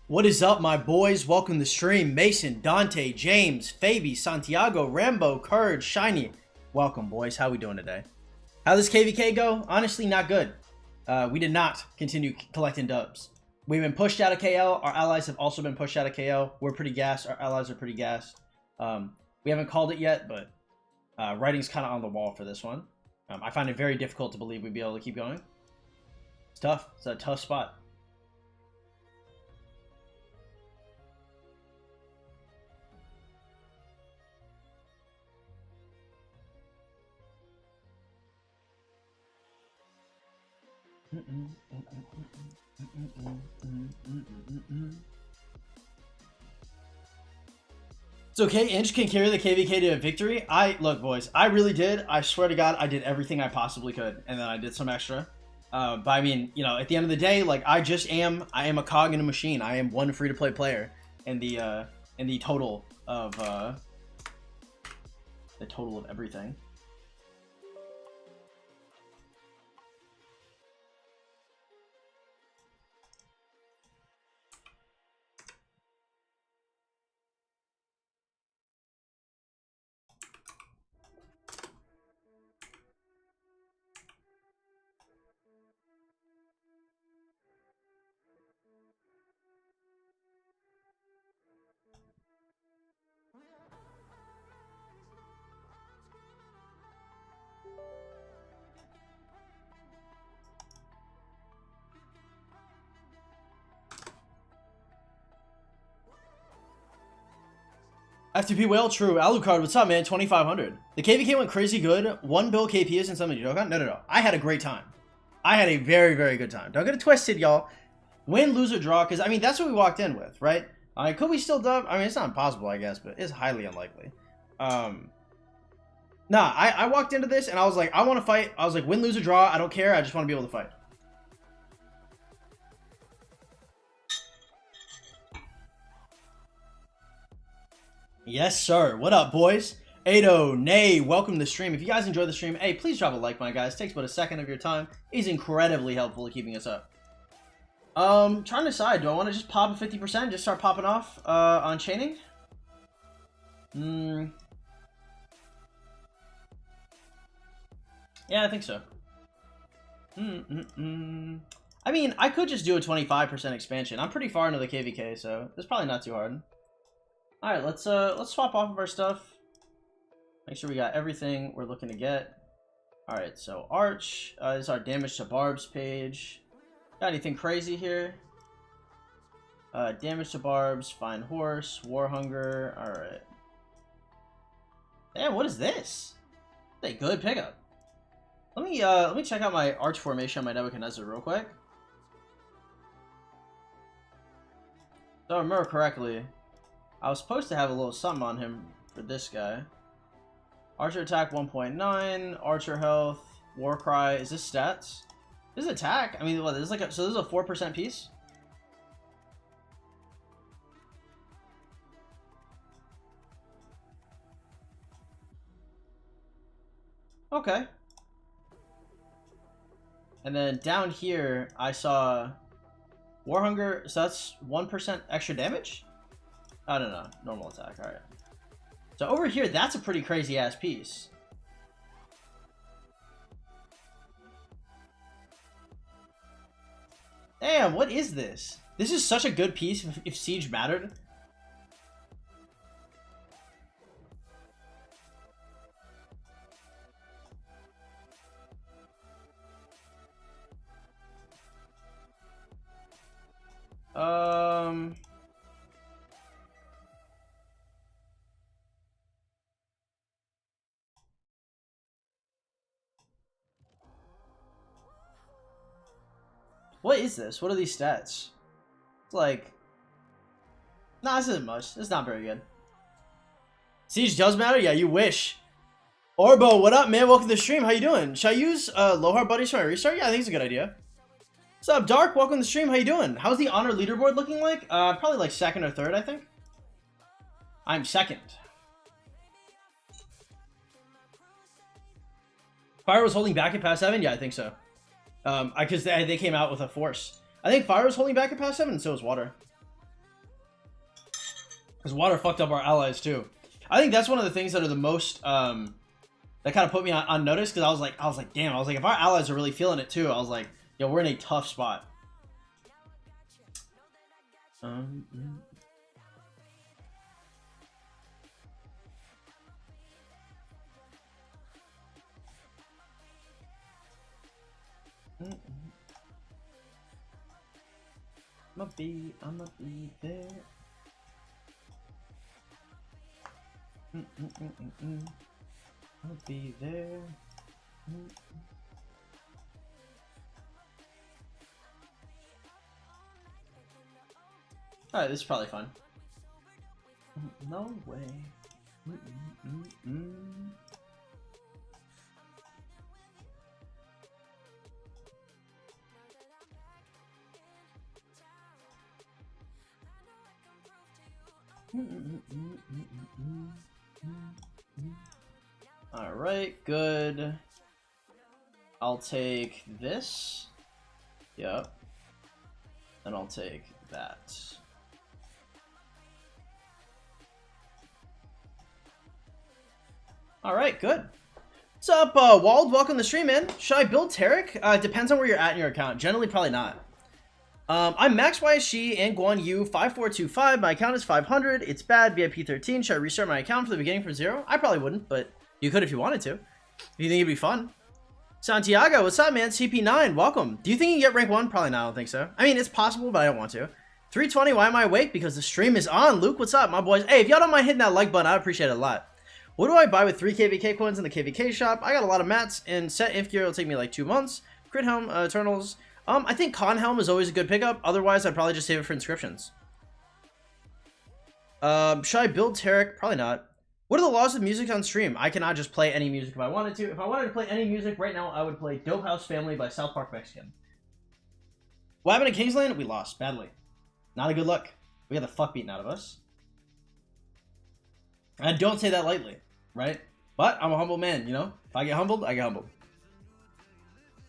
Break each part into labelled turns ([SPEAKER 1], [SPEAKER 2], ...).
[SPEAKER 1] What is up, my boys? Welcome to the stream. Mason, Dante, James, Fabi, Santiago, Rambo, Courage, Shiny. Welcome, boys. How we doing today? How does KVK go? Honestly, not good. We did not continue collecting dubs. We've been pushed out of KL. Our allies have also been pushed out of KL. We're pretty gassed. Our allies are pretty gassed. We haven't called it yet, but writing's kind of on the wall for this one. I find it very difficult to believe we'd be able to keep going. It's tough. It's a tough spot. It's okay, Inch can carry the KVK to a victory. Look, boys, I really did. I swear to God, I did everything I possibly could, and then I did some extra. But I mean, you know, at the end of the day, like I am a cog in a machine. I am one free-to-play player in the total of everything. F2P whale, true. Alucard, what's up, man? 2,500. The KVK went crazy good. One bill KP isn't something to joke on. No. I had a great time. I had a very, very good time. Don't get it twisted, y'all. Win, lose, or draw, because, I mean, that's what we walked in with, right? Could we still dub? I mean, it's not impossible, I guess, but it's highly unlikely. Nah, I walked into this, and I was like, I want to fight. I was like, win, lose, or draw. I don't care. I just want to be able to fight. Yes, sir. What up, boys? Ado, Nay, welcome to the stream. If you guys enjoy the stream, hey, please drop a like, my guys. It takes about a second of your time. He's incredibly helpful to keeping us up. Trying to decide. Do I want to just pop a 50%? Just start popping off on chaining? Yeah, I think so. I mean, I could just do a 25% expansion. I'm pretty far into the KVK, so it's probably not too hard. All right, let's swap off of our stuff. Make sure we got everything we're looking to get. All right, so Arch is our damage to Barbs page. Got anything crazy here? Damage to Barbs, Fine Horse, War Hunger. All right. Damn, what is this? That's a good pickup. Let me check out my Arch formation on my Nebuchadnezzar real quick. So I remember correctly, I was supposed to have a little something on him for this guy. Archer attack 1.9, Archer health, War Cry. Is this stats? This is attack. I mean, what? This is like so. This is a 4% piece. Okay. And then down here, I saw War Hunger. So that's 1% extra damage. I don't know. Normal attack. All right. So over here, that's a pretty crazy ass piece. Damn, what is this? This is such a good piece if Siege mattered. What is this? What are these stats? It's like... Nah, this isn't much. It's not very good. Siege does matter? Yeah, you wish. Orbo, what up, man? Welcome to the stream. How you doing? Should I use low heart buddies for my restart? Yeah, I think it's a good idea. What's up, Dark? Welcome to the stream. How you doing? How's the honor leaderboard looking like? Probably like second or third, I think. I'm second. Fire was holding back at past 7? Yeah, I think so. Because they came out with a force. I think Fire was holding back at past 7, and so was Water. Because Water fucked up our allies, too. I think that's one of the things that are the most, that kind of put me on notice, because I was like, damn, I was like, if our allies are really feeling it, too, I was like, yo, we're in a tough spot. I'ma be there. I'll be there. Alright, this is probably fun. No way. Alright, good. I'll take this. Yep. And I'll take that. Alright, good. What's up, Wald? Welcome to the stream, man. Should I build Tarek? Depends on where you're at in your account. Generally, probably not. I'm Max YSG and Guan Yu 5425. My account is 500. It's bad. VIP 13. Should I restart my account from the beginning from 0? I probably wouldn't, but you could if you wanted to. If you think it'd be fun. Santiago, what's up, man? CP9, welcome. Do you think you can get rank 1? Probably not. I don't think so. I mean, it's possible, but I don't want to. 320, why am I awake? Because the stream is on. Luke, what's up, my boys? Hey, if y'all don't mind hitting that like button, I'd appreciate it a lot. What do I buy with 3 KVK coins in the KVK shop? I got a lot of mats, and set inf gear will take me like 2 months. Crit helm, Eternals. I think Con helm is always a good pickup. Otherwise, I'd probably just save it for inscriptions. Should I build Tarek? Probably not. What are the laws of music on stream? I cannot just play any music if I wanted to. If I wanted to play any music right now, I would play Dope House Family by South Park Mexican. What happened to Kingsland? We lost badly. Not a good look. We got the fuck beaten out of us. And don't say that lightly, right? But I'm a humble man, you know? If I get humbled, I get humbled.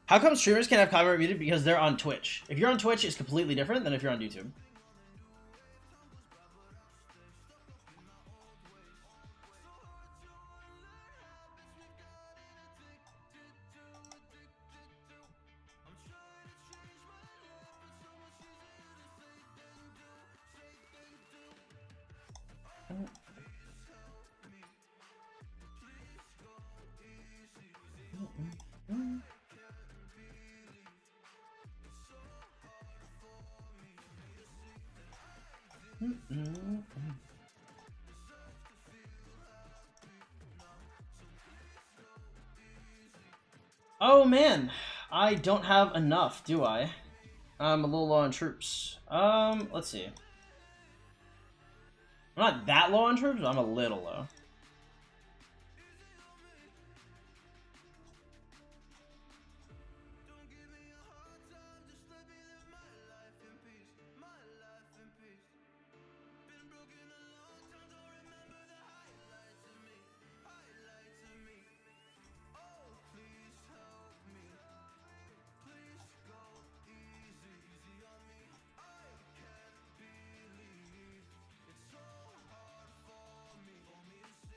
[SPEAKER 1] How come streamers can't have copyright muted? Because they're on Twitch. If you're on Twitch, it's completely different than if you're on YouTube. Oh man, I don't have enough, do I? I'm a little low on troops. Let's see. I'm not that low on troops, but I'm a little low.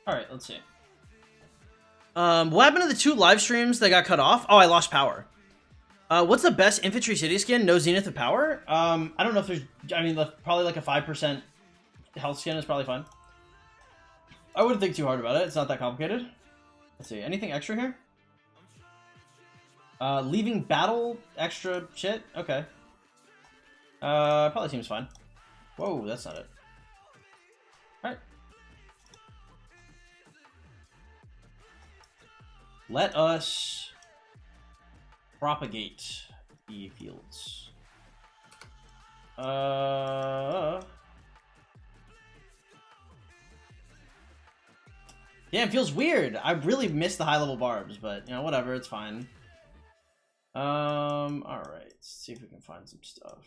[SPEAKER 1] Alright, let's see. What happened to the 2 live streams that got cut off? Oh, I lost power. What's the best infantry city skin? No zenith of power? I don't know if there's... I mean, probably like a 5% health skin is probably fine. I wouldn't think too hard about it. It's not that complicated. Let's see. Anything extra here? Leaving battle extra shit? Okay. Probably seems fine. Whoa, that's not it. Alright. Let us propagate the fields. Yeah, it feels weird. I really miss the high level barbs, but you know, whatever, it's fine. All right, let's see if we can find some stuff.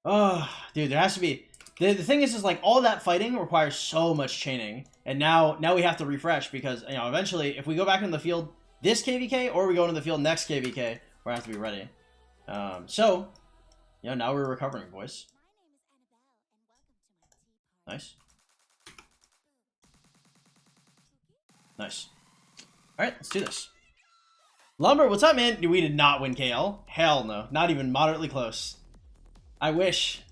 [SPEAKER 1] Oh, dude, there has to be. The thing is like all that fighting requires so much chaining, and now we have to refresh because you know eventually if we go back into the field this KVK or we go into the field next KVK, we're gonna have to be ready. So, you know, now we're recovering, boys. Nice. Nice. All right, let's do this. Lumber, what's up, man? We did not win KL. Hell no, not even moderately close. I wish.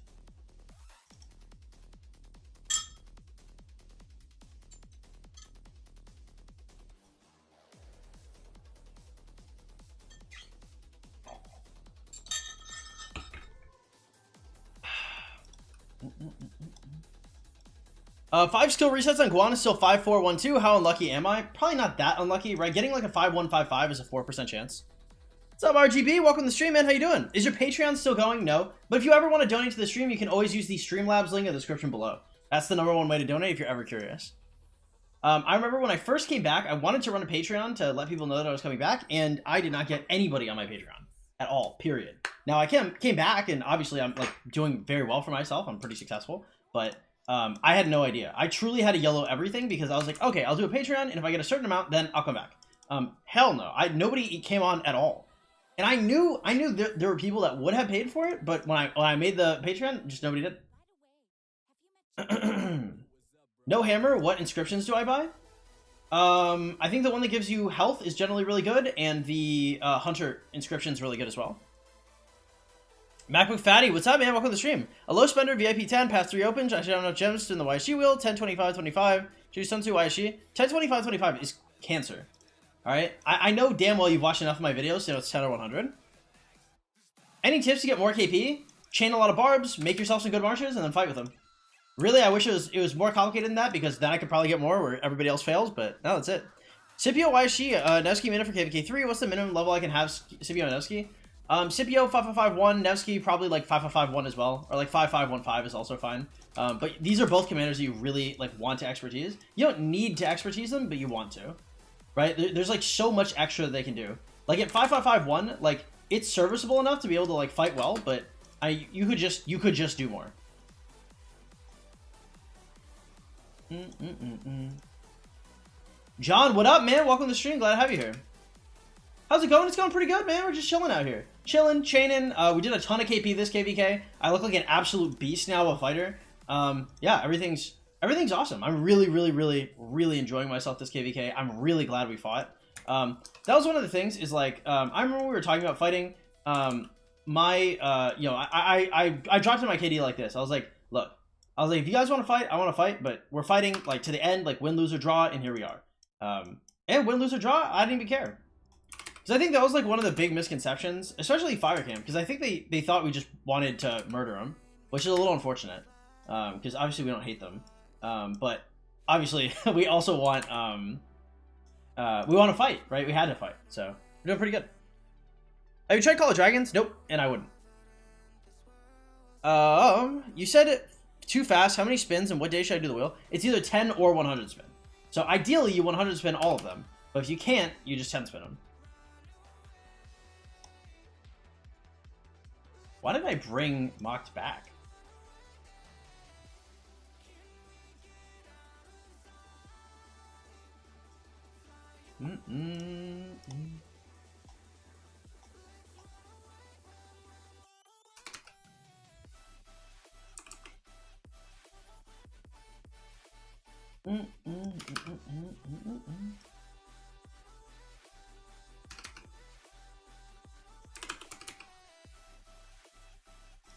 [SPEAKER 1] Five skill resets on Guan is still 5-4-1-2. How unlucky am I? Probably not that unlucky, right? Getting like a 5-1-5-5 is a 4% chance. What's up, RGB? Welcome to the stream, man. How you doing? Is your Patreon still going? No. But if you ever want to donate to the stream, you can always use the Streamlabs link in the description below. That's the #1 way to donate if you're ever curious. I remember when I first came back, I wanted to run a Patreon to let people know that I was coming back, and I did not get anybody on my Patreon at all, period. Now, I came back, and obviously I'm like doing very well for myself. I'm pretty successful, but I had no idea. I truly had to yellow everything because I was like, okay, I'll do a Patreon, and if I get a certain amount, then I'll come back. Hell no. Nobody came on at all. And I knew there were people that would have paid for it, but when I made the Patreon, just nobody did. No hammer. What inscriptions do I buy? I think the one that gives you health is generally really good, and the hunter inscription is really good as well. MacBook Fatty, what's up, man? Welcome to the stream. A low spender, VIP 10, pass 3 opens. I should have enough gems in the YSG wheel. 10, 25, 25. Choose Sun 2 YSG. 10, 25, 25 is cancer. Alright? I know damn well you've watched enough of my videos to know it's 10 or 100. Any tips to get more KP? Chain a lot of barbs, make yourself some good marches, and then fight with them. Really, I wish it was more complicated than that, because then I could probably get more where everybody else fails, but no, that's it. Scipio YSG, Nevsky minute for KVK 3. What's the minimum level I can have Scipio and Nevsky? Scipio 5551, Nevsky probably like 5551 as well, or like 5515 is also fine. But these are both commanders that you really like want to expertise. You don't need to expertise them, but you want to, right? There's like so much extra that they can do. Like at 5551, like it's serviceable enough to be able to like fight well, but you could just do more. John, what up, man? Welcome to the stream. Glad to have you here. How's it going? It's going pretty good, man. We're just chilling out here. Chilling, chaining. We did a ton of KP this KVK. I look like an absolute beast now of a fighter. Yeah, everything's awesome. I'm really enjoying myself this KVK. I'm really glad we fought. That was one of the things is like, I remember we were talking about fighting. You know, I dropped in my KD like this. I was like, look, if you guys want to fight, I want to fight, but we're fighting like to the end, like win, lose, or draw, and here we are. And win, lose, or draw, I didn't even care. Because I think that was like one of the big misconceptions, especially Firecamp, because I think they thought we just wanted to murder them, which is a little unfortunate, because obviously we don't hate them, but obviously we also want to fight, right? We had to fight, so we're doing pretty good. Have you tried Call of Dragons? Nope, and I wouldn't. You said it too fast. How many spins and what day should I do the wheel? It's either 10 or 100 spin. So ideally you 100 spin all of them, but if you can't, you just 10 spin them. Why did I bring Mocked back?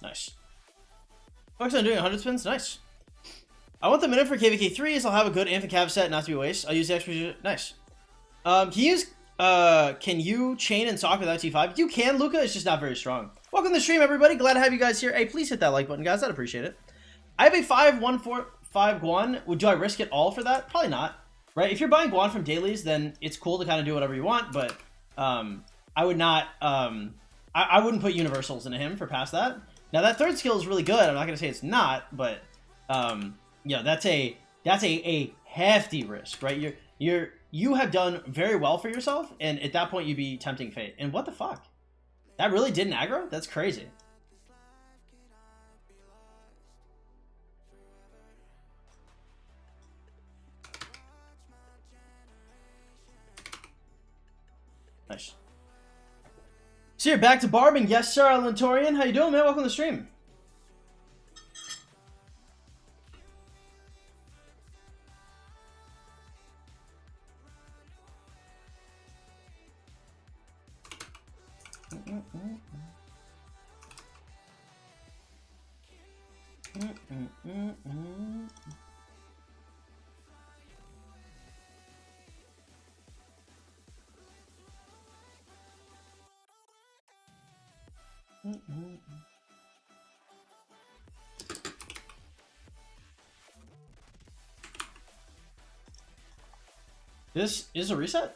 [SPEAKER 1] Nice. Focus on doing 100 spins? Nice. I want the minute for KVK 3 is I'll have a good Amphicav set, not to be waste. I'll use the extra. Nice. Can you chain and sock without T5? You can, Luca. It's just not very strong. Welcome to the stream, everybody. Glad to have you guys here. Hey, please hit that like button, guys. I'd appreciate it. I have a 5-1-4-5 Guan. Do I risk it all for that? Probably not. Right? If you're buying Guan from dailies, then it's cool to kind of do whatever you want, but I would not. I wouldn't put universals into him for past that. Now that third skill is really good. I'm not gonna say it's not, but Yeah, that's a hefty risk, right? You have done very well for yourself, and at that point you'd be tempting fate. And what the fuck? That really didn't aggro? That's crazy. Nice. So you're back to barbing. Yes, sir, Lentorian. How you doing, man? Welcome to the stream. This is a reset?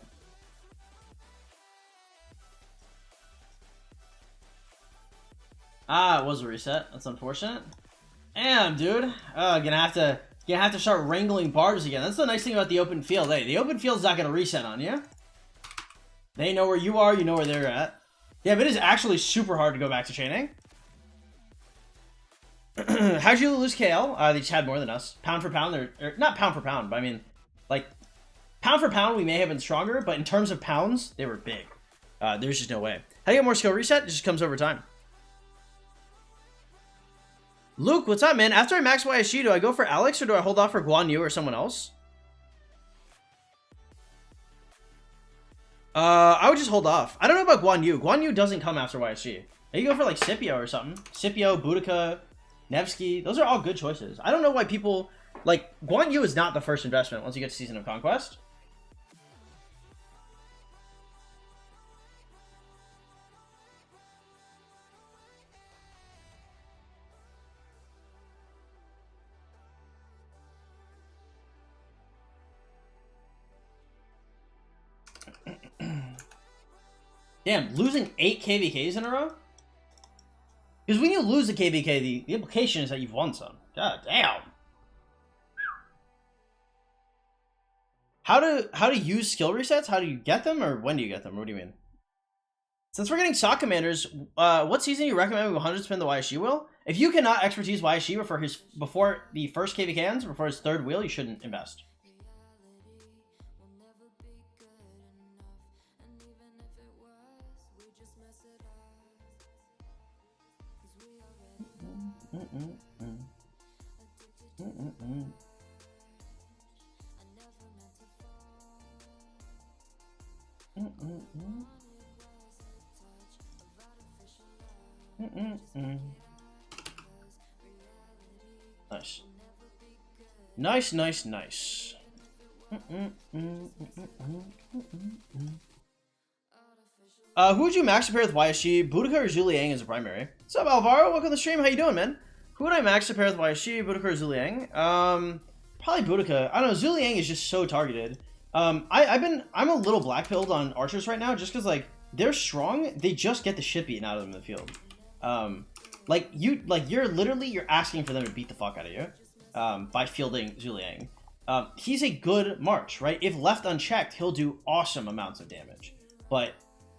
[SPEAKER 1] Ah, it was a reset. That's unfortunate. Damn, dude. Gonna have to start wrangling barbs again. That's the nice thing about the open field. Hey, the open field's not gonna reset on you. They know where you are, you know where they're at. Yeah, but it is actually super hard to go back to chaining. How'd you lose KL? They just had more than us. Pound for pound, they're not pound for pound, but I mean, like, pound for pound, we may have been stronger, but in terms of pounds, they were big. There's just no way. How do you get more skill reset? It just comes over time. Luke, what's up, man? After I max YSG, do I go for Alex or do I hold off for Guan Yu or someone else? I would just hold off. I don't know about Guan Yu. Guan Yu doesn't come after YSG. Maybe go for like Scipio or something. Scipio, Boudica, Nevsky. Those are all good choices. I don't know why people... Like, Guan Yu is not the first investment once you get to Season of Conquest. Damn, losing 8 KVKs in a row? Because when you lose a KVK, the implication is that you've won some. God damn. How to use skill resets? How do you get them, or when do you get them? What do you mean? Since we're getting SOC commanders, what season do you recommend we 100 spin the YSG wheel? If you cannot expertise YSG before the first KVK ends, before his third wheel, you shouldn't invest. Nice. Nice. Who would you max to pair with YSG? Boudica or Zuliang as a primary? What's up, Alvaro? Welcome to the stream. How you doing, man? Who would I max to pair with YSG? Boudica or Zuliang? Probably Boudica. I don't know. Zuliang is just so targeted. I'm a little black-pilled on archers right now, just because like they're strong. They just get the shit beaten out of them in the field. You're asking for them to beat the fuck out of you by fielding Zuliang. He's a good march, right? If left unchecked, he'll do awesome amounts of damage. But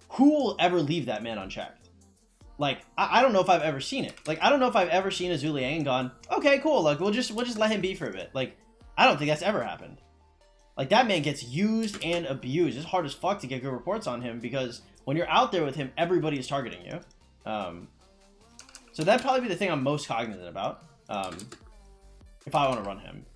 [SPEAKER 1] who will ever leave that man unchecked? Like, I don't know if I've ever seen it. Like, I don't know if I've ever seen a Zuliang and gone, okay, cool, like we'll just let him be for a bit. Like, I don't think that's ever happened. Like, that man gets used and abused. It's hard as fuck to get good reports on him because when you're out there with him, everybody is targeting you. So that'd probably be the thing I'm most cognizant about if I want to run him.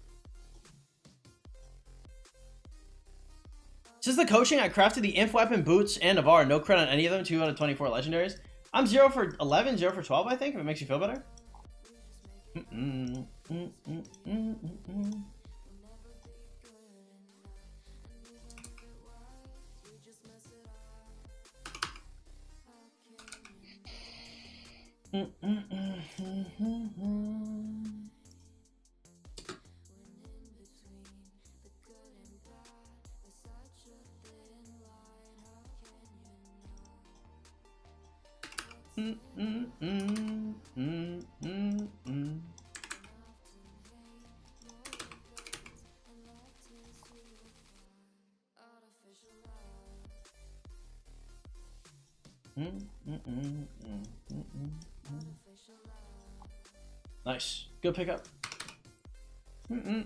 [SPEAKER 1] Since the coaching, I crafted the Inf Weapon, Boots, and Navarre. No credit on any of them. 2 out of 24 legendaries. I'm 0 for 11, 0 for 12, I think, if it makes you feel better. Nice. Good pickup. I'm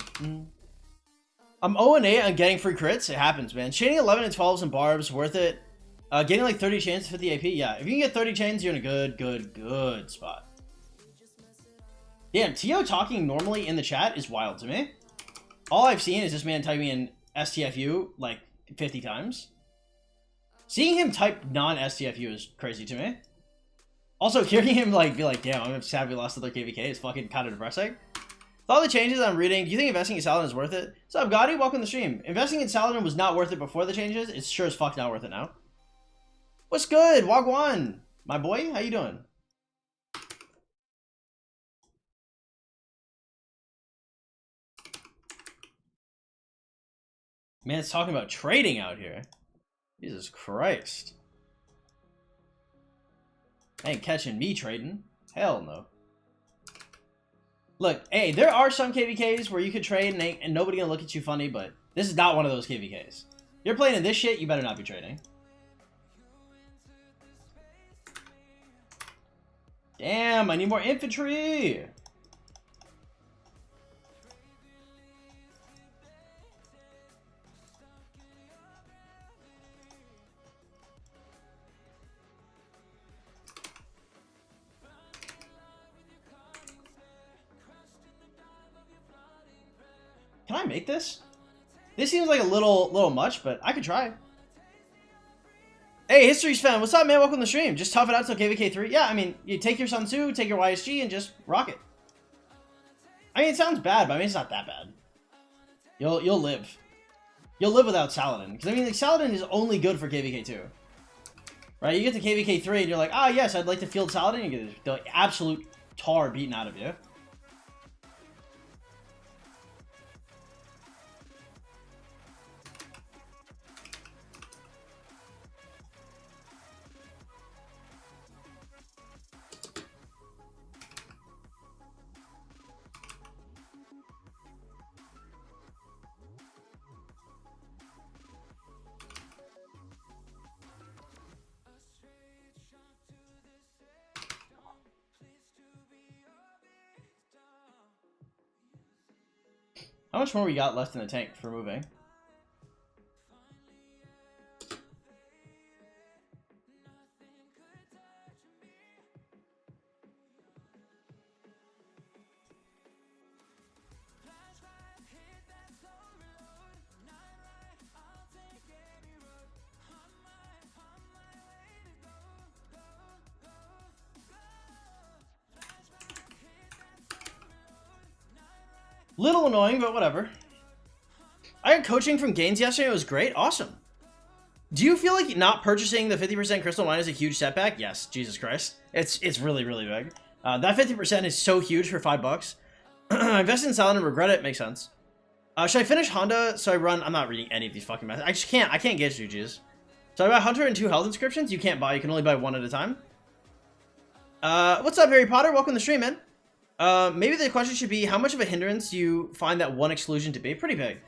[SPEAKER 1] 0-8 on getting free crits. It happens, man. Chaining 11 and 12s and barbs, worth it. Getting like 30 chains for the AP. Yeah, if you can get 30 chains, you're in a good spot. Damn, Tio talking normally in the chat is wild to me. All I've seen is this man typing in STFU like 50 times. Seeing him type non-STFU is crazy to me. Also, hearing him like be like, damn, I'm sad we lost another KVK is fucking kind of depressing. With all the changes I'm reading, do you think investing in Saladin is worth it? What's up, Gotti? Welcome to the stream. Investing in Saladin was not worth it before the changes. It's sure as fuck not worth it now. What's good, Wagwan? My boy, how you doing? Man, it's talking about trading out here. Jesus Christ. Ain't catching me trading. Hell no. Look, hey, there are some KVKs where you could trade and nobody gonna look at you funny, but this is not one of those KVKs. You're playing in this shit, you better not be trading. Damn, I need more infantry! Can I make this? This seems like a little much, but I could try. Hey, History's fan, what's up, man? Welcome to the stream. Just tough it out till KVK 3. Yeah, I mean, you take your Sun Tzu, take your YSG, and just rock it. I mean, it sounds bad, but I mean, it's not that bad. You'll live. You'll live without Saladin. Because, I mean, like, Saladin is only good for KVK 2. Right? You get to KVK 3, and you're like, ah, yes, I'd like to field Saladin. You get the absolute tar beaten out of you. How much more we got left in the tank for moving? Little annoying, but whatever. I got coaching from Gaines yesterday. It was great. Awesome. Do you feel like not purchasing the 50% crystal mine is a huge setback? Yes. Jesus Christ. It's really, really big. That 50% is so huge for $5. Invest in Saladin and regret it. Makes sense. Should I finish Honda so I run? I'm not reading any of these fucking messages. I just can't. I can't get GGs. So I got Hunter and 2 health inscriptions. You can't buy. You can only buy 1 at a time. What's up, Harry Potter? Welcome to the stream, man. Maybe the question should be, how much of a hindrance do you find that one exclusion to be? Pretty big.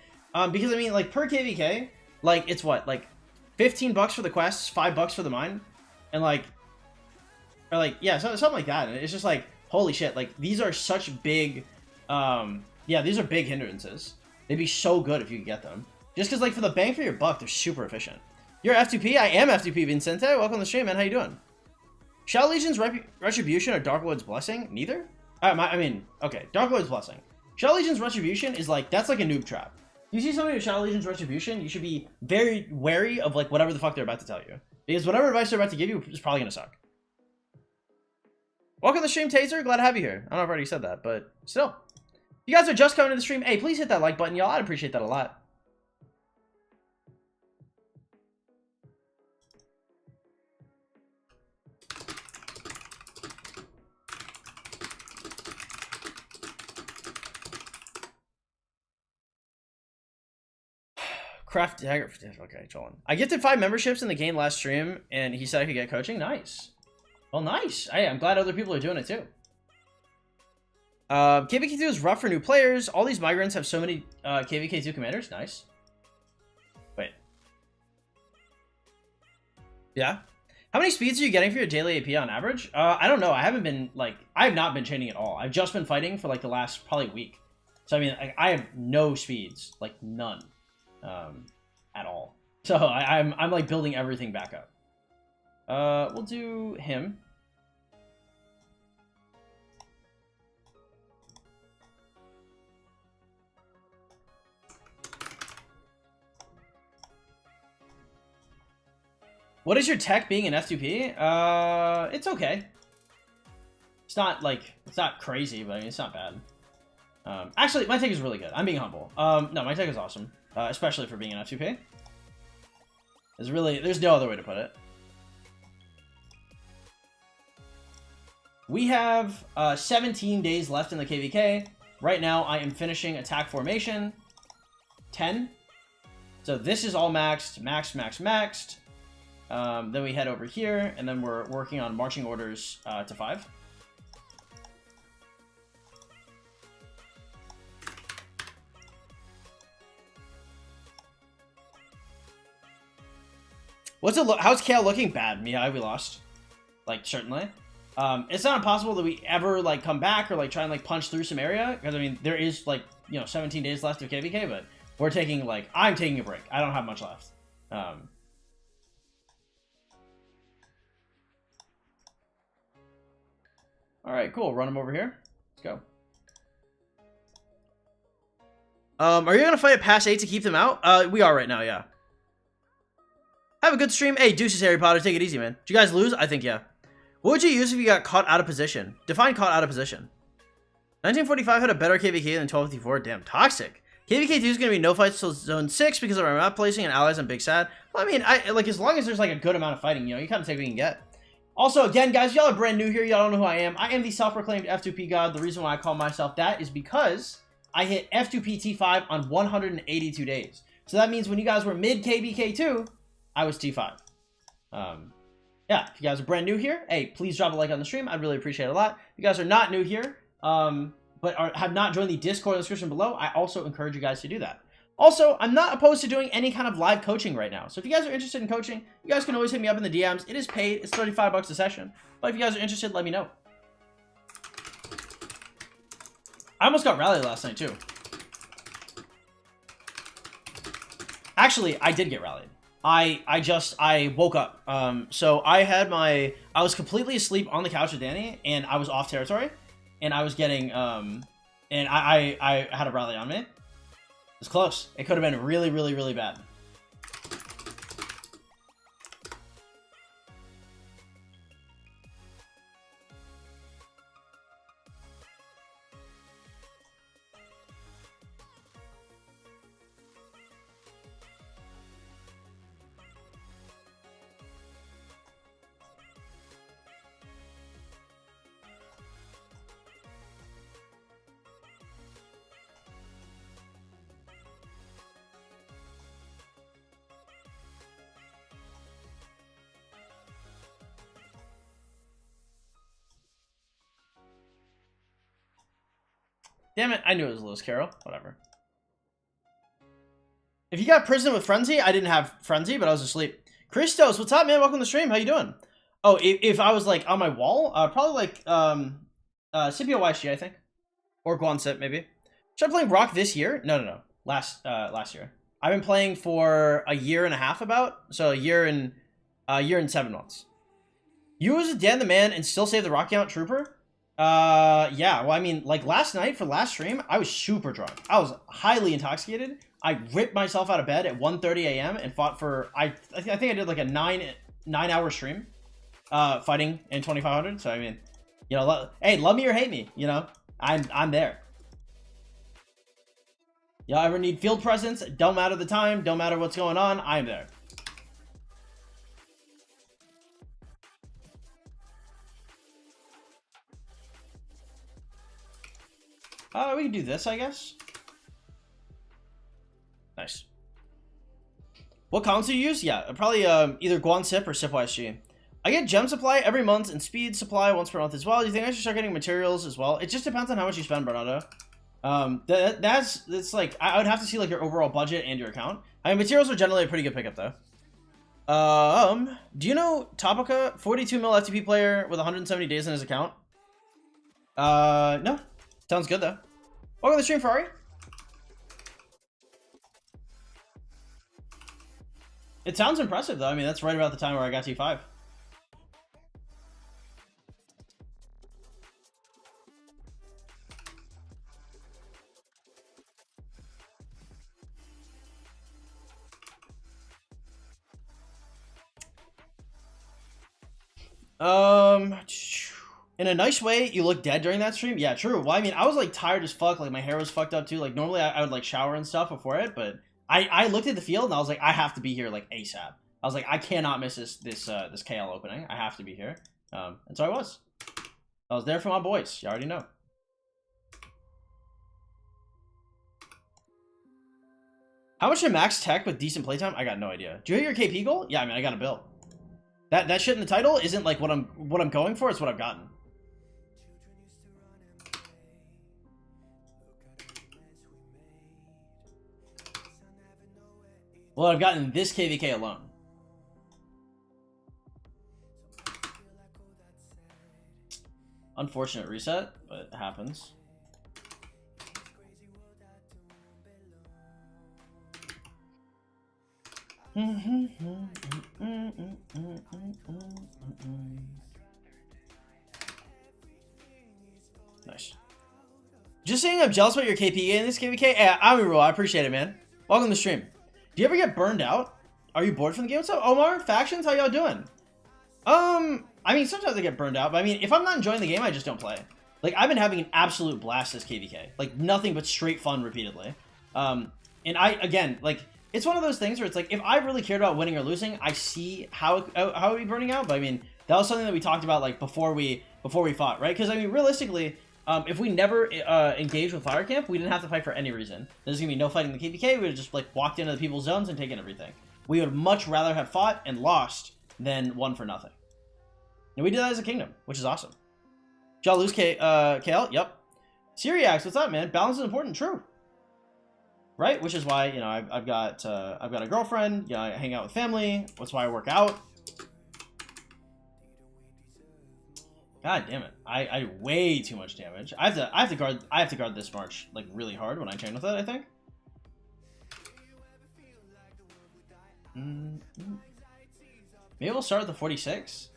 [SPEAKER 1] Because, I mean, like, per KVK, like, it's what? Like, 15 bucks for the quests, 5 bucks for the mine? And, like, or, like, yeah, something like that. And it's just like, holy shit, like, these are such big, yeah, these are big hindrances. They'd be so good if you could get them. Just because, like, for the bang for your buck, they're super efficient. You're F2P? I am F2P, Vincente. Welcome to the stream, man. How you doing? Shadow Legion's Retribution or Dark Lord's Blessing? Neither? I mean, okay, Dark Lord's Blessing. Shadow Legion's Retribution is like, that's like a noob trap. You see somebody with Shadow Legion's Retribution, you should be very wary of like whatever the fuck they're about to tell you. Because whatever advice they're about to give you is probably gonna suck. Welcome to the stream, Taser. Glad to have you here. I don't know if I already said that, but still. If you guys are just coming to the stream, hey, please hit that like button, y'all. I'd appreciate that a lot. Craft dagger. Okay, chillin'. I gifted 5 memberships in the game last stream, and he said I could get coaching. Nice. Well, nice. Hey, I'm glad other people are doing it too. KVK2 is rough for new players. All these migrants have so many KVK2 commanders. Nice. Wait. Yeah. How many speeds are you getting for your daily AP on average? I don't know. I have not been chaining at all. I've just been fighting for like the last probably week. So I mean, I have no speeds, like none, at all. So I'm like building everything back up. We'll do him. What is your tech being in F2P? It's okay. It's not crazy, but I mean, it's not bad. Actually, my tech is really good. I'm being humble. No, my tech is awesome, especially for being in F2P. There's no other way to put it. We have 17 days left in the KVK. Right now, I am finishing attack formation 10. So this is all maxed. Then we head over here, and then we're working on marching orders to 5. How's KL looking? Bad. Mihai, we lost. Like, certainly. It's not impossible that we ever, like, come back or, like, try and, like, punch through some area. Because, I mean, there is, like, 17 days left of KVK, but we're taking, like, I'm taking a break. I don't have much left. Alright, cool. Run him over here. Let's go. Are you going to fight at pass 8 to keep them out? We are right now, yeah. Have a good stream. Hey, deuces, Harry Potter. Take it easy, man. Did you guys lose? I think, yeah. What would you use if you got caught out of position? Define caught out of position. 1945 had a better KVK than 1254. Damn, toxic. KVK 2 is going to be no fights till zone 6 because of our map placing and allies. I'm big sad. Well, I mean, like, as long as there's, like, a good amount of fighting, you kind of take what you can get. Also, again, guys, y'all are brand new here. Y'all don't know who I am. I am the self-proclaimed F2P god. The reason why I call myself that is because I hit F2P T5 on 182 days. So that means when you guys were mid-KVK2, I was T5. Yeah, if you guys are brand new here, hey, please drop a like on the stream. I'd really appreciate it a lot. If you guys are not new here, but have not joined the Discord in the description below, I also encourage you guys to do that. Also, I'm not opposed to doing any kind of live coaching right now. So if you guys are interested in coaching, you guys can always hit me up in the DMs. It is paid. It's 35 bucks a session. But if you guys are interested, let me know. I almost got rallied last night, too. Actually, I did get rallied. I woke up. So I was completely asleep on the couch with Danny, and I was off territory, and I was getting, and I had a rally on me. It was close. It could have been really, really, really bad. Damn it, I knew it was Lewis Carroll. Whatever. If you got Prison with Frenzy, I didn't have Frenzy, but I was asleep. Christos, what's up, man? Welcome to the stream. How you doing? Oh, if I was, like, on my wall, probably, like, Scipio YG, I think. Or Guansip, maybe. Should I playing Rock this year? No. Last year. I've been playing for a year and a half about. So a year and 7 months. You was Dan the Man and still save the Rock Count Trooper? Yeah, well, I mean, like, last night for last stream, I was super drunk. I was highly intoxicated. I ripped myself out of bed at 1:30 a.m. and fought for, I think I did, like, a 9-hour stream, fighting in 2500. So, I mean, you know, hey, love me or hate me, you know, I'm there. Y'all ever need field presence? Don't matter the time, don't matter what's going on, I'm there. We can do this, I guess. Nice. What counts do you use? Yeah, probably either Guansip or Sip YSG. I get gem supply every month and speed supply once per month as well. Do you think I should start getting materials as well? It just depends on how much you spend, Bernardo. That's like, I would have to see like your overall budget and your account. I mean, materials are generally a pretty good pickup though. Do you know Topica, 42 mil F2P player with 170 days in his account? No. Sounds good though. Welcome to the stream, Ferrari. It sounds impressive though. I mean, that's right about the time where I got T5. In a nice way, you look dead during that stream. Yeah, true. Well, I mean, I was like tired as fuck. Like my hair was fucked up too. Like normally I would like shower and stuff before it, but I looked at the field and I was like, I have to be here like ASAP. I was like, I cannot miss this KL opening. I have to be here. And so I was. I was there for my boys. You already know. How much should max tech with decent playtime? I got no idea. Do you hit your KP goal? Yeah, I mean, I got a bill. That shit in the title isn't like what I'm going for. It's what I've gotten. Well, I've gotten this KVK alone. Unfortunate reset, but it happens. Nice. Just saying I'm jealous about your KP in this KVK. Yeah, I appreciate it, man. Welcome to the stream. Do you ever get burned out? Are you bored from the game? What's up, Omar? Factions, how y'all doing? I mean, sometimes I get burned out, but I mean, if I'm not enjoying the game, I just don't play. Like, I've been having an absolute blast this KVK. Like, nothing but straight fun repeatedly. And again, like, it's one of those things where it's like, if I really cared about winning or losing, I see how it would be burning out. But I mean, that was something that we talked about, like, before we fought, right? Because, I mean, realistically, if we never engaged with Fire Camp, we didn't have to fight for any reason. There's gonna be no fighting in the KVK. We would have just, like, walked into the people's zones and taken everything. We would much rather have fought and lost than won for nothing. And we did that as a kingdom, which is awesome. Did y'all lose KL? Yep. Syriax, what's up, man? Balance is important. True. Right? Which is why, you know, I've got a girlfriend. You know, I hang out with family. That's why I work out. God damn it! I way too much damage. I have to guard this March like really hard when I chain with it. I think. Maybe we'll start with the 46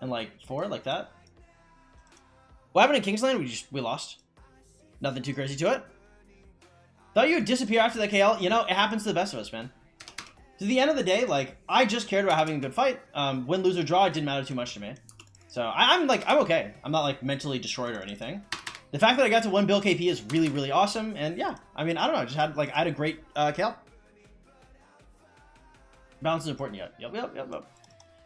[SPEAKER 1] and like 4 like that. What happened in Kingsland? We lost. Nothing too crazy to it. Thought you would disappear after the KL. You know, it happens to the best of us, man. To the end of the day, like, I just cared about having a good fight. Win, lose, or draw, it didn't matter too much to me. So I'm okay. I'm not like mentally destroyed or anything. The fact that I got to 1 bill KP is really, really awesome. And yeah, I mean, I don't know. I just had like, I had a great KL. Balance is important. Yep.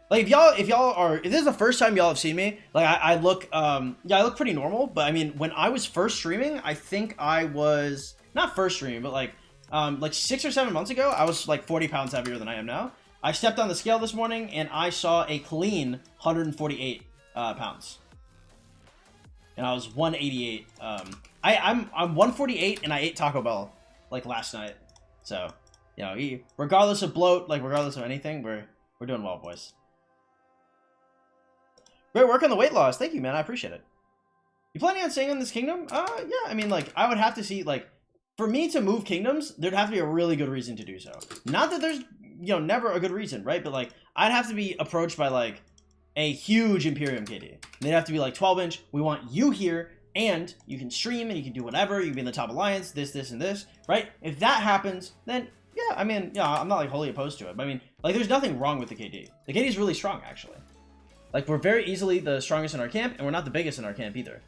[SPEAKER 1] Like if this is the first time y'all have seen me, like I look pretty normal. But I mean, when I was first streaming, I think I was not first streaming, but like 6 or 7 months ago, I was like 40 pounds heavier than I am now. I stepped on the scale this morning and I saw a clean 148 pounds, and I was 188. I'm 148 and I ate Taco Bell like last night. So you know, regardless of bloat, like regardless of anything, we're doing well, boys. Great work on the weight loss. Thank you, man. I appreciate it. You planning on staying in this kingdom? Yeah. I mean, like, I would have to see, like, for me to move kingdoms, there'd have to be a really good reason to do so. Not that there's, you know, never a good reason, right? But, like, I'd have to be approached by, like, a huge Imperium KD. They'd have to be, like, 12-inch. We want you here, and you can stream, and you can do whatever. You can be in the top alliance, this, and this, right? If that happens, then, yeah, I mean, yeah, I'm not, like, wholly opposed to it. But, I mean, like, there's nothing wrong with the KD. The KD is really strong, actually. Like, we're very easily the strongest in our camp, and we're not the biggest in our camp either.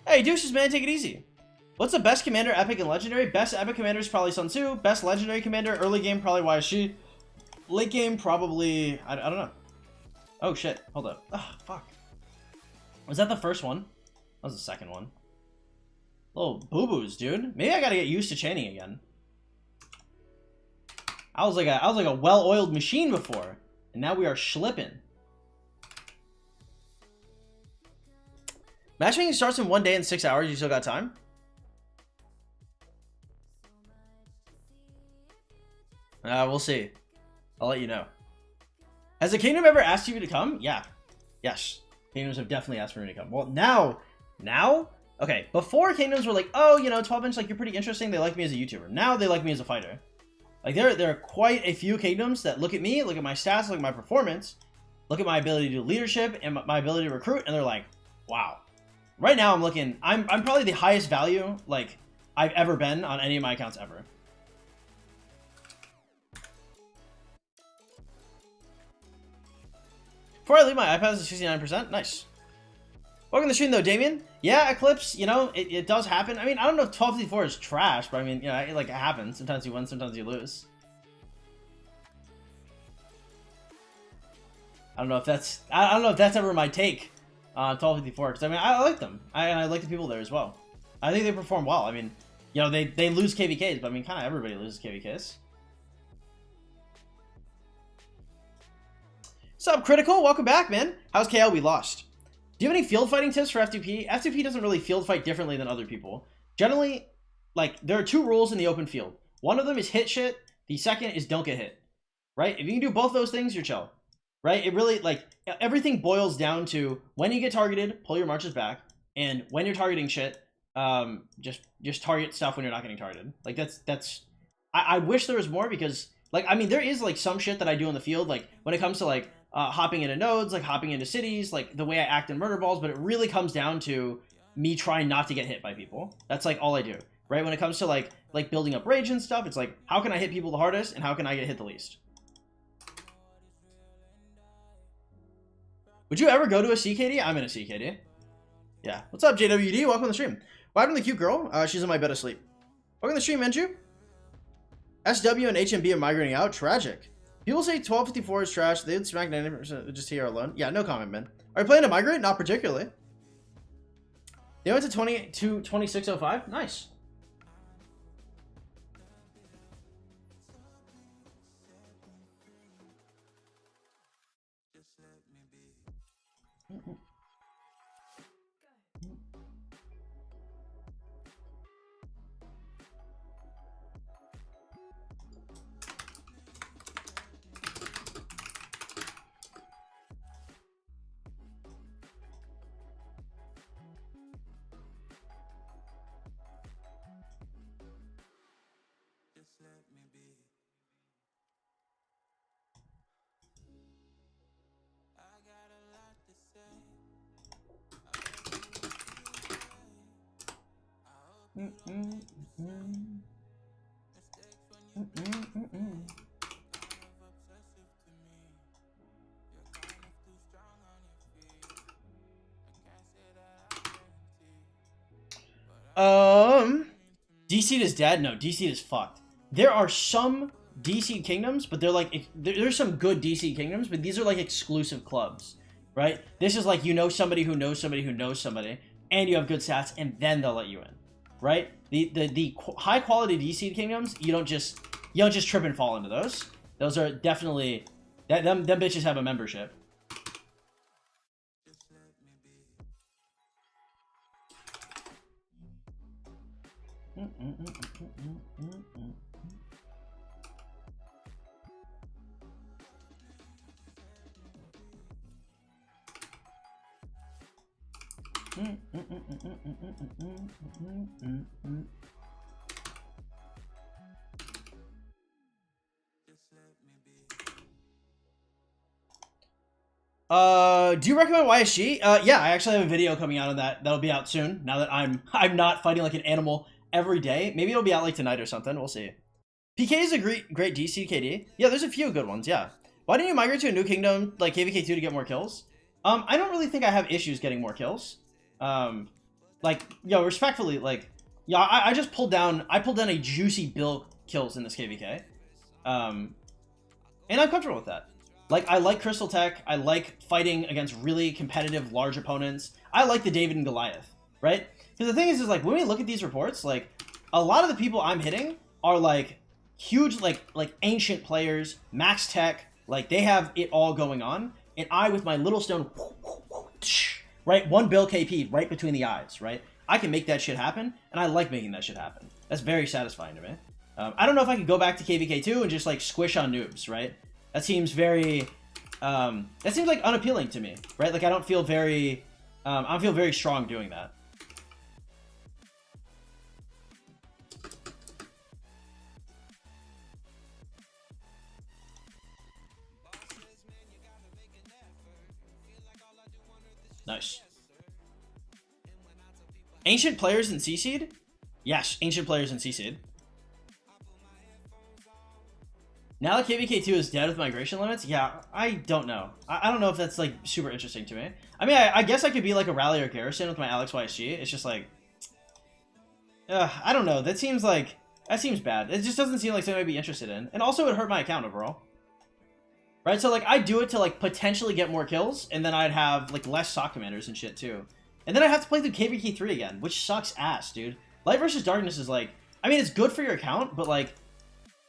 [SPEAKER 1] Hey, douches, man, take it easy. What's the best commander, epic and legendary? Best epic commander is probably Sun Tzu. Best legendary commander, early game, probably YSG. Late game, probably, I don't know. Oh, shit. Hold up. Oh, fuck. Was that the first one? That was the second one. Little boo-boos, dude. Maybe I gotta get used to chaining again. I was like a well-oiled machine before, and now we are schlipping. Matchmaking starts in 1 day and 6 hours. You still got time? We'll see. I'll let you know. Has the kingdom ever asked you to come? Yeah. Yes. Kingdoms have definitely asked for me to come. Well, now? Okay, before kingdoms were like, oh, you know, 12-inch, like, you're pretty interesting. They like me as a YouTuber. Now they like me as a fighter. Like, there are quite a few kingdoms that look at me, look at my stats, look at my performance, look at my ability to do leadership and my ability to recruit, and they're like, wow. Right now, I'm probably the highest value, like, I've ever been on any of my accounts ever. Before I leave, my iPad is 69%. Nice. Welcome to the stream, though, Damien. Yeah, Eclipse, you know, it does happen. I mean, I don't know if 1254 is trash, but I mean, you know, it happens. Sometimes you win, sometimes you lose. I don't know if that's ever my take on 1254, because I mean, I like them. I like the people there as well. I think they perform well. I mean, you know, they lose KVKs, but I mean, kind of everybody loses KVKs. What's up, Critical? Welcome back, man. How's KL? We lost. Do you have any field fighting tips for F2P? F2P doesn't really field fight differently than other people. Generally, like, there are two rules in the open field. One of them is hit shit. The second is don't get hit. Right? If you can do both those things, you're chill. Right? It really, like, everything boils down to when you get targeted, pull your marches back. And when you're targeting shit, just target stuff when you're not getting targeted. Like, that's I wish there was more because, like, I mean, there is, like, some shit that I do in the field. Like, when it comes to, like, hopping into nodes, like hopping into cities, like the way I act in murder balls, but it really comes down to me trying not to get hit by people. That's like all I do, right? When it comes to like building up rage and stuff, it's like, how can I hit people the hardest and how can I get hit the least? Would you ever go to a CKD? I'm in a CKD. Yeah. What's up, JWD? Welcome to the stream. What happened to the cute girl? She's in my bed asleep. Welcome to the stream, Menju. SW and HMB are migrating out. Tragic. People say 1254 is trash. They would smack 90% just here alone. Yeah, no comment, man. Are you planning to migrate? Not particularly. They went to 2605. Nice. DC is dead? No, DC is fucked. There are some DC kingdoms, but they're like, there's some good DC kingdoms, but these are like exclusive clubs, right? This is like, you know, somebody who knows somebody who knows somebody, and you have good stats, and then they'll let you in, right? The high quality DC kingdoms, you don't just trip and fall into those. Those are definitely, them bitches have a membership. Do you recommend YSG? Yeah, I actually have a video coming out on that. That'll be out soon. Now that I'm not fighting like an animal every day. Maybe it'll be out like tonight or something. We'll see. PK is a great DC KD. Yeah, there's a few good ones. Yeah. Why didn't you migrate to a new kingdom like KVK2 to get more kills? I don't really think I have issues getting more kills. Like, yo, respectfully, like, yeah, I just pulled down a juicy bill kills in this KVK. And I'm comfortable with that. Like, I like Crystal Tech. I like fighting against really competitive, large opponents. I like the David and Goliath, right? Because the thing is like, when we look at these reports, like, a lot of the people I'm hitting are, like, huge, like ancient players, max tech. Like, they have it all going on. And I, with my little stone, right, one bill KP right between the eyes, right? I can make that shit happen, and I like making that shit happen. That's very satisfying to me. I don't know if I could go back to KVK2 and just like squish on noobs, right? That seems very, that seems like unappealing to me, right? Like I don't feel very, I don't feel very strong doing that. Nice. Ancient players in C-Seed? Yes, ancient players in C-Seed. Now that KVK2 is dead with migration limits, yeah, I don't know. I don't know if that's like super interesting to me. I mean, I guess I could be like a Rally or Garrison with my Alex YSG. It's just like, I don't know. That seems bad. It just doesn't seem like something I'd be interested in. And also it hurt my account overall. Right, so like I'd do it to like potentially get more kills, and then I'd have like less SOC commanders and shit too. And then I have to play through KVK3 again, which sucks ass, dude. Light versus Darkness is like, I mean, it's good for your account, but like,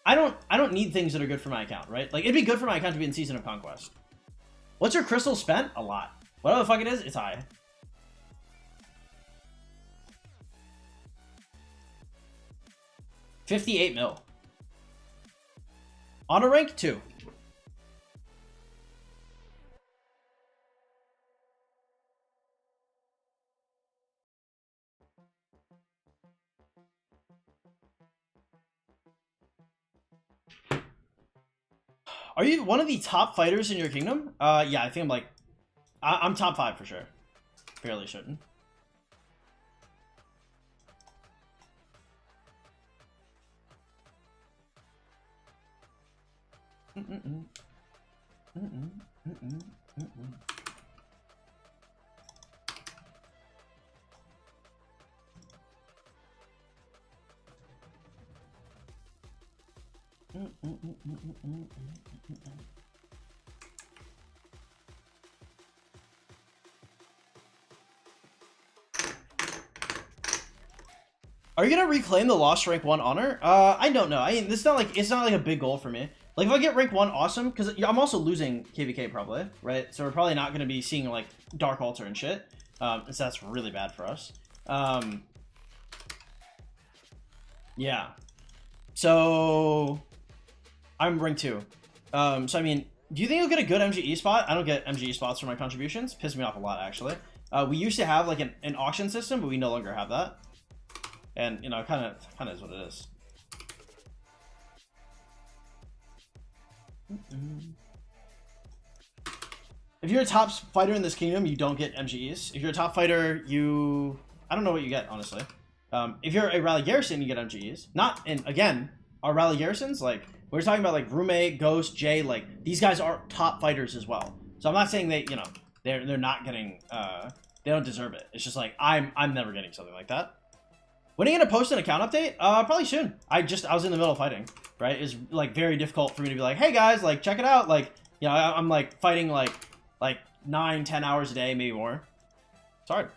[SPEAKER 1] I don't need things that are good for my account, right? Like, it'd be good for my account to be in Season of Conquest. What's your crystal spent? A lot. Whatever the fuck it is, it's high. $58 mil. Honor rank 2. Are you one of the top fighters in your kingdom? Yeah, I think I'm like, I'm top 5 for sure. Fairly certain. Are you gonna reclaim the lost rank 1 honor? I don't know. I mean, it's not like a big goal for me. Like if I get rank 1, awesome, because I'm also losing KVK probably, right? So we're probably not gonna be seeing like Dark Altar and shit. So that's really bad for us. Yeah. So I'm rank 2. So I mean, do you think you'll get a good MGE spot? I don't get MGE spots for my contributions. Piss me off a lot actually. We used to have like an auction system, but we no longer have that. And you know, kind of is what it is. If you're a top fighter in this kingdom, you don't get MGEs. If you're a top fighter, I don't know what you get, honestly. If you're a Rally Garrison, you get MGEs. And again, our Rally Garrisons, like, we're talking about like Roommate, Ghost, Jay, like, these guys are top fighters as well. So I'm not saying they, you know, they're not getting, they don't deserve it. It's just like, I'm never getting something like that. When are you gonna post an account update? Probably soon. I was in the middle of fighting, right? It's like very difficult for me to be like, hey guys, like check it out. Like, you know, I'm like fighting like 9-10 hours a day, maybe more. It's hard.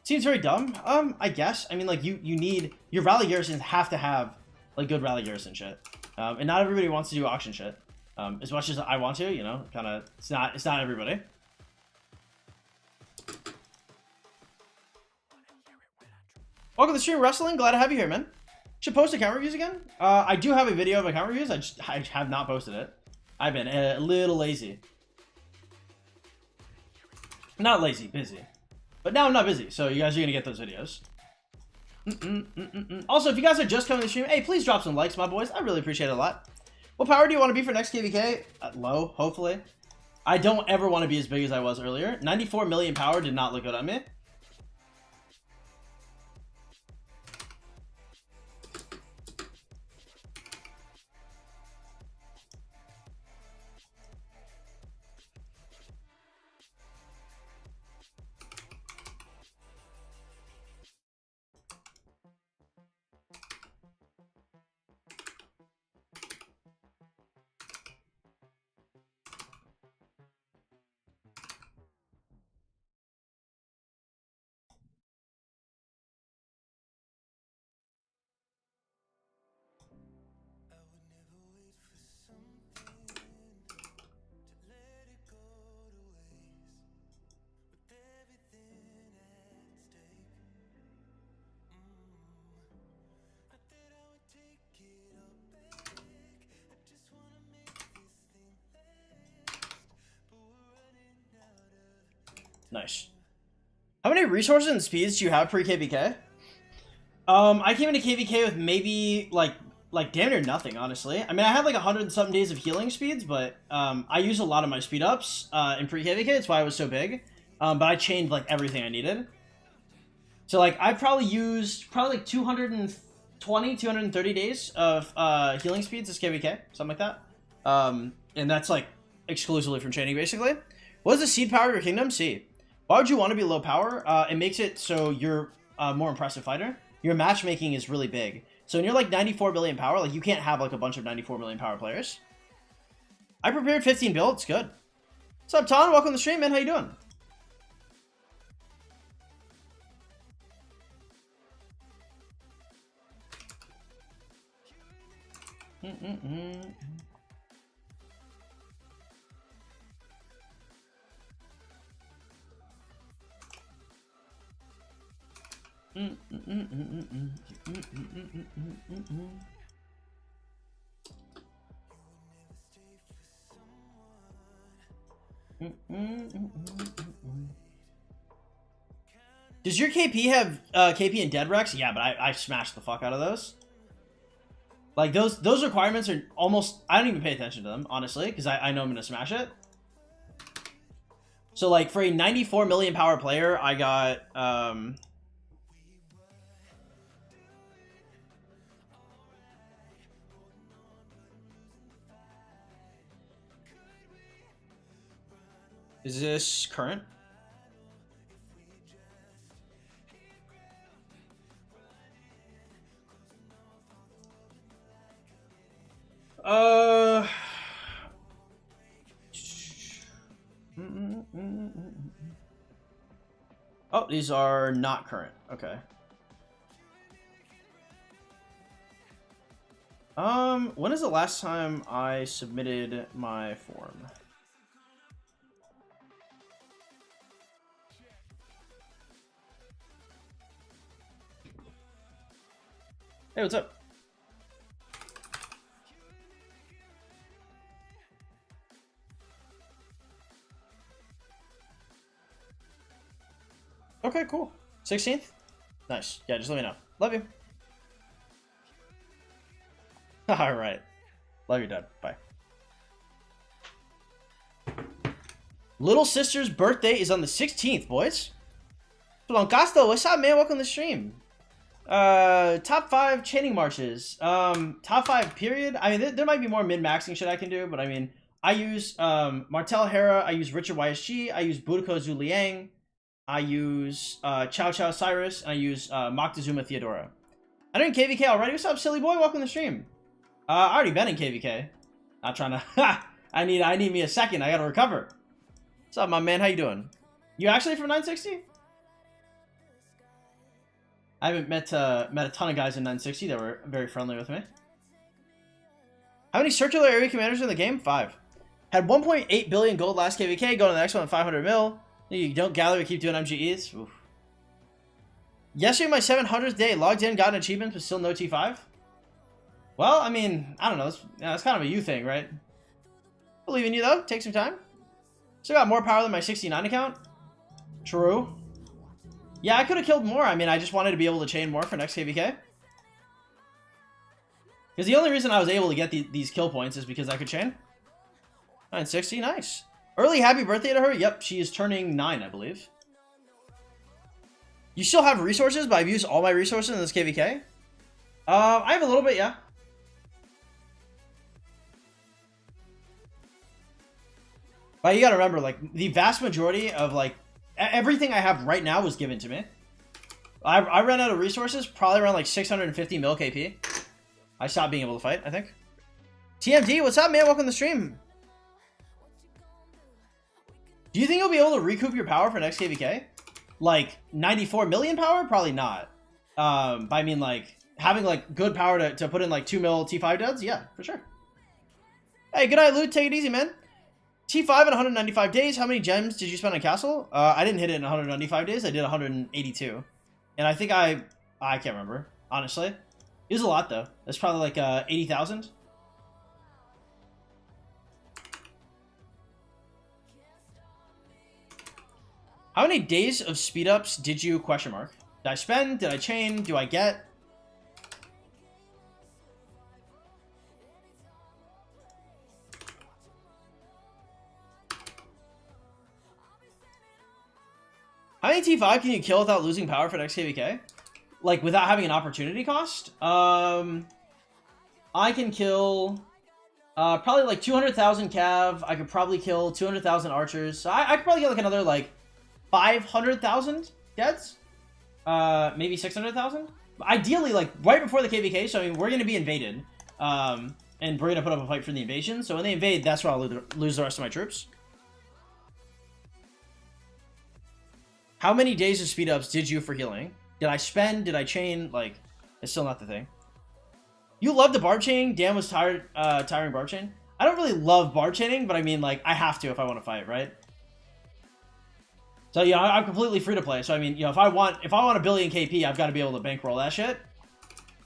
[SPEAKER 1] Seems very dumb. I guess. I mean, like you need your Rally Garrisons have to have like good Rally Garrison shit. And not everybody wants to do auction shit. As much as I want to, you know, kind of. It's not everybody. Welcome to the stream, Wrestling. Glad to have you here, man. Should post account reviews again? I do have a video of account reviews. I have not posted it. I've been a little lazy. Not lazy, busy. But now I'm not busy, so you guys are gonna get those videos. Also, if you guys are just coming to the stream, hey, please drop some likes, my boys. I really appreciate it a lot. What power do you want to be for next KVK? Low, hopefully. I don't ever want to be as big as I was earlier. 94 million power did not look good on me. Nice. How many resources and speeds do you have pre-KVK? I came into KVK with maybe like damn near nothing, honestly. I mean, I had like 100 and something days of healing speeds, but I used a lot of my speed ups in pre-KVK. That's why I was so big. But I chained like everything I needed. So like I probably used like 220, 230 days of healing speeds as KVK, something like that. And that's like exclusively from chaining, basically. What is the seed power of your kingdom? C. Why would you want to be low power? It makes it so you're a more impressive fighter. Your matchmaking is really big. So when you're like 94 million power, like you can't have like a bunch of 94 million power players. I prepared 15 builds. Good. What's up, Ton? Welcome to the stream, man. How you doing? Does your KP have KP and Dead Rex? Yeah, but I smashed the fuck out of those. Like those requirements are almost, I don't even pay attention to them, honestly, because I know I'm gonna smash it. So like for a 94 million power player, I got is this current? Oh, these are not current. Okay. When is the last time I submitted my form? Hey, what's up? Okay, cool. 16th? Nice. Yeah, just let me know. Love you. Alright. Love you, Dad. Bye. Little sister's birthday is on the 16th, boys. Blancasto, what's up, man? Welcome to the stream. Top 5 chaining marches. Top 5 period. I mean, there might be more min-maxing shit I can do, but I mean, I use Martel Hera, I use Richard YSG, I use Budako Zhu Liang, I use Chow Chow Cyrus, and I use Moctezuma Theodora. I know in KVK already. What's up, silly boy? Welcome to the stream. I already been in KVK. Not trying to. I need me a second. I gotta recover. What's up, my man? How you doing? You actually from 960? I haven't met a ton of guys in 960 that were very friendly with me. How many circular area commanders in the game? 5. Had 1.8 billion gold last KVK. Go to the next one at 500 mil. You don't gather, but keep doing MGEs. Oof. Yesterday, my 700th day, logged in, got an achievement, but still no T5. Well, I mean, I don't know. It's kind of a you thing, right? Believe in you, though. Take some time. Still got more power than my 69 account. True. Yeah, I could have killed more. I mean, I just wanted to be able to chain more for next KVK. Because the only reason I was able to get these kill points is because I could chain. 960, nice. Early happy birthday to her. Yep, she is turning 9, I believe. You still have resources, but I've used all my resources in this KVK. I have a little bit, yeah. But you gotta remember, like, the vast majority of, like, everything I have right now was given to me. I ran out of resources probably around, like, 650 mil KP. I stopped being able to fight, I think. TMD, what's up, man? Welcome to the stream. Do you think you'll be able to recoup your power for next KVK? Like, 94 million power? Probably not. But I mean, like, having, like, good power to put in, like, 2 mil T5 duds? Yeah, for sure. Hey, good night, Loot. Take it easy, man. T5 in 195 days. How many gems did you spend on Castle? I didn't hit it in 195 days. I did 182. And I think I can't remember, honestly. It was a lot, though. That's probably, like, 80,000. How many days of speed ups did you question mark? Did I spend? Did I chain? Do I get? How many T5 can you kill without losing power for next KVK? Like, without having an opportunity cost? I can kill probably like 200,000 cav. I could probably kill 200,000 archers. So I could probably get like another like 500,000 deads. Maybe 600,000. Ideally, like right before the KVK. So I mean, we're gonna be invaded, and we're gonna put up a fight for the invasion. So when they invade, that's where I'll lose the rest of my troops. How many days of speed ups did you for healing? Did I spend? Did I chain? Like, it's still not the thing. You love the barb chaining. Dan was tiring barb chain. I don't really love barb chaining, but I mean, like, I have to if I want to fight, right? So yeah, I'm completely free to play. So I mean, you know, if I want a billion KP, I've got to be able to bankroll that shit.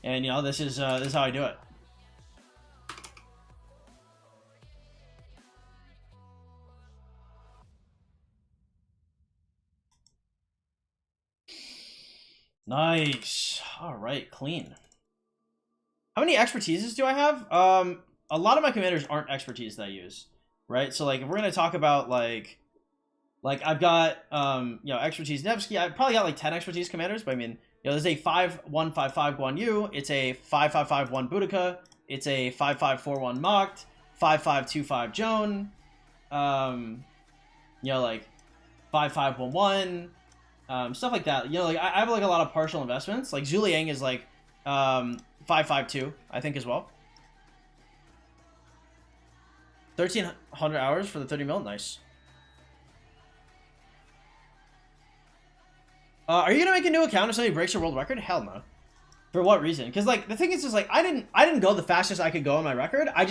[SPEAKER 1] And you know, this is how I do it. Nice. All right, clean. How many expertises do I have? A lot of my commanders aren't expertise that I use, right? So like, if we're gonna talk about like I've got you know, expertise Nevsky. I've probably got like 10 expertise commanders, but I mean, you know, there's a 5155 Guan Yu. It's a 5551 Boudica. It's a 5541 Mocked. 5525 Joan. You know, like 5511. Stuff like that. You know, like I have like a lot of partial investments. Like Zhu Liang is like 552, I think, as well. 1,300 hours for the 30 mil. Nice. Are you gonna make a new account if somebody breaks your world record? Hell no. For what reason? Because like the thing is like I didn't go the fastest I could go on my record. I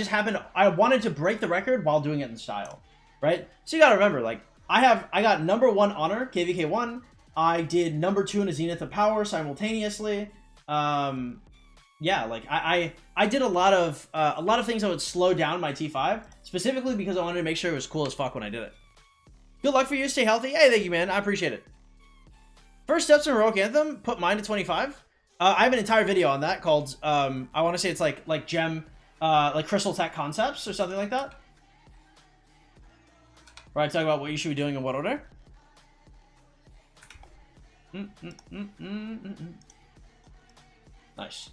[SPEAKER 1] wanted to break the record while doing it in style, right? So you gotta remember, like I got #1 honor KVK1. I did #2 in a Zenith of Power simultaneously. Yeah, like I did a lot of things that would slow down my T5 specifically because I wanted to make sure it was cool as fuck when I did it. Good luck for you. Stay healthy. Hey, thank you, man. I appreciate it. First steps in Heroic Anthem, put mine to 25. I have an entire video on that called, I want to say it's like gem, like crystal tech concepts or something like that. Where I talk about what you should be doing in what order. Nice.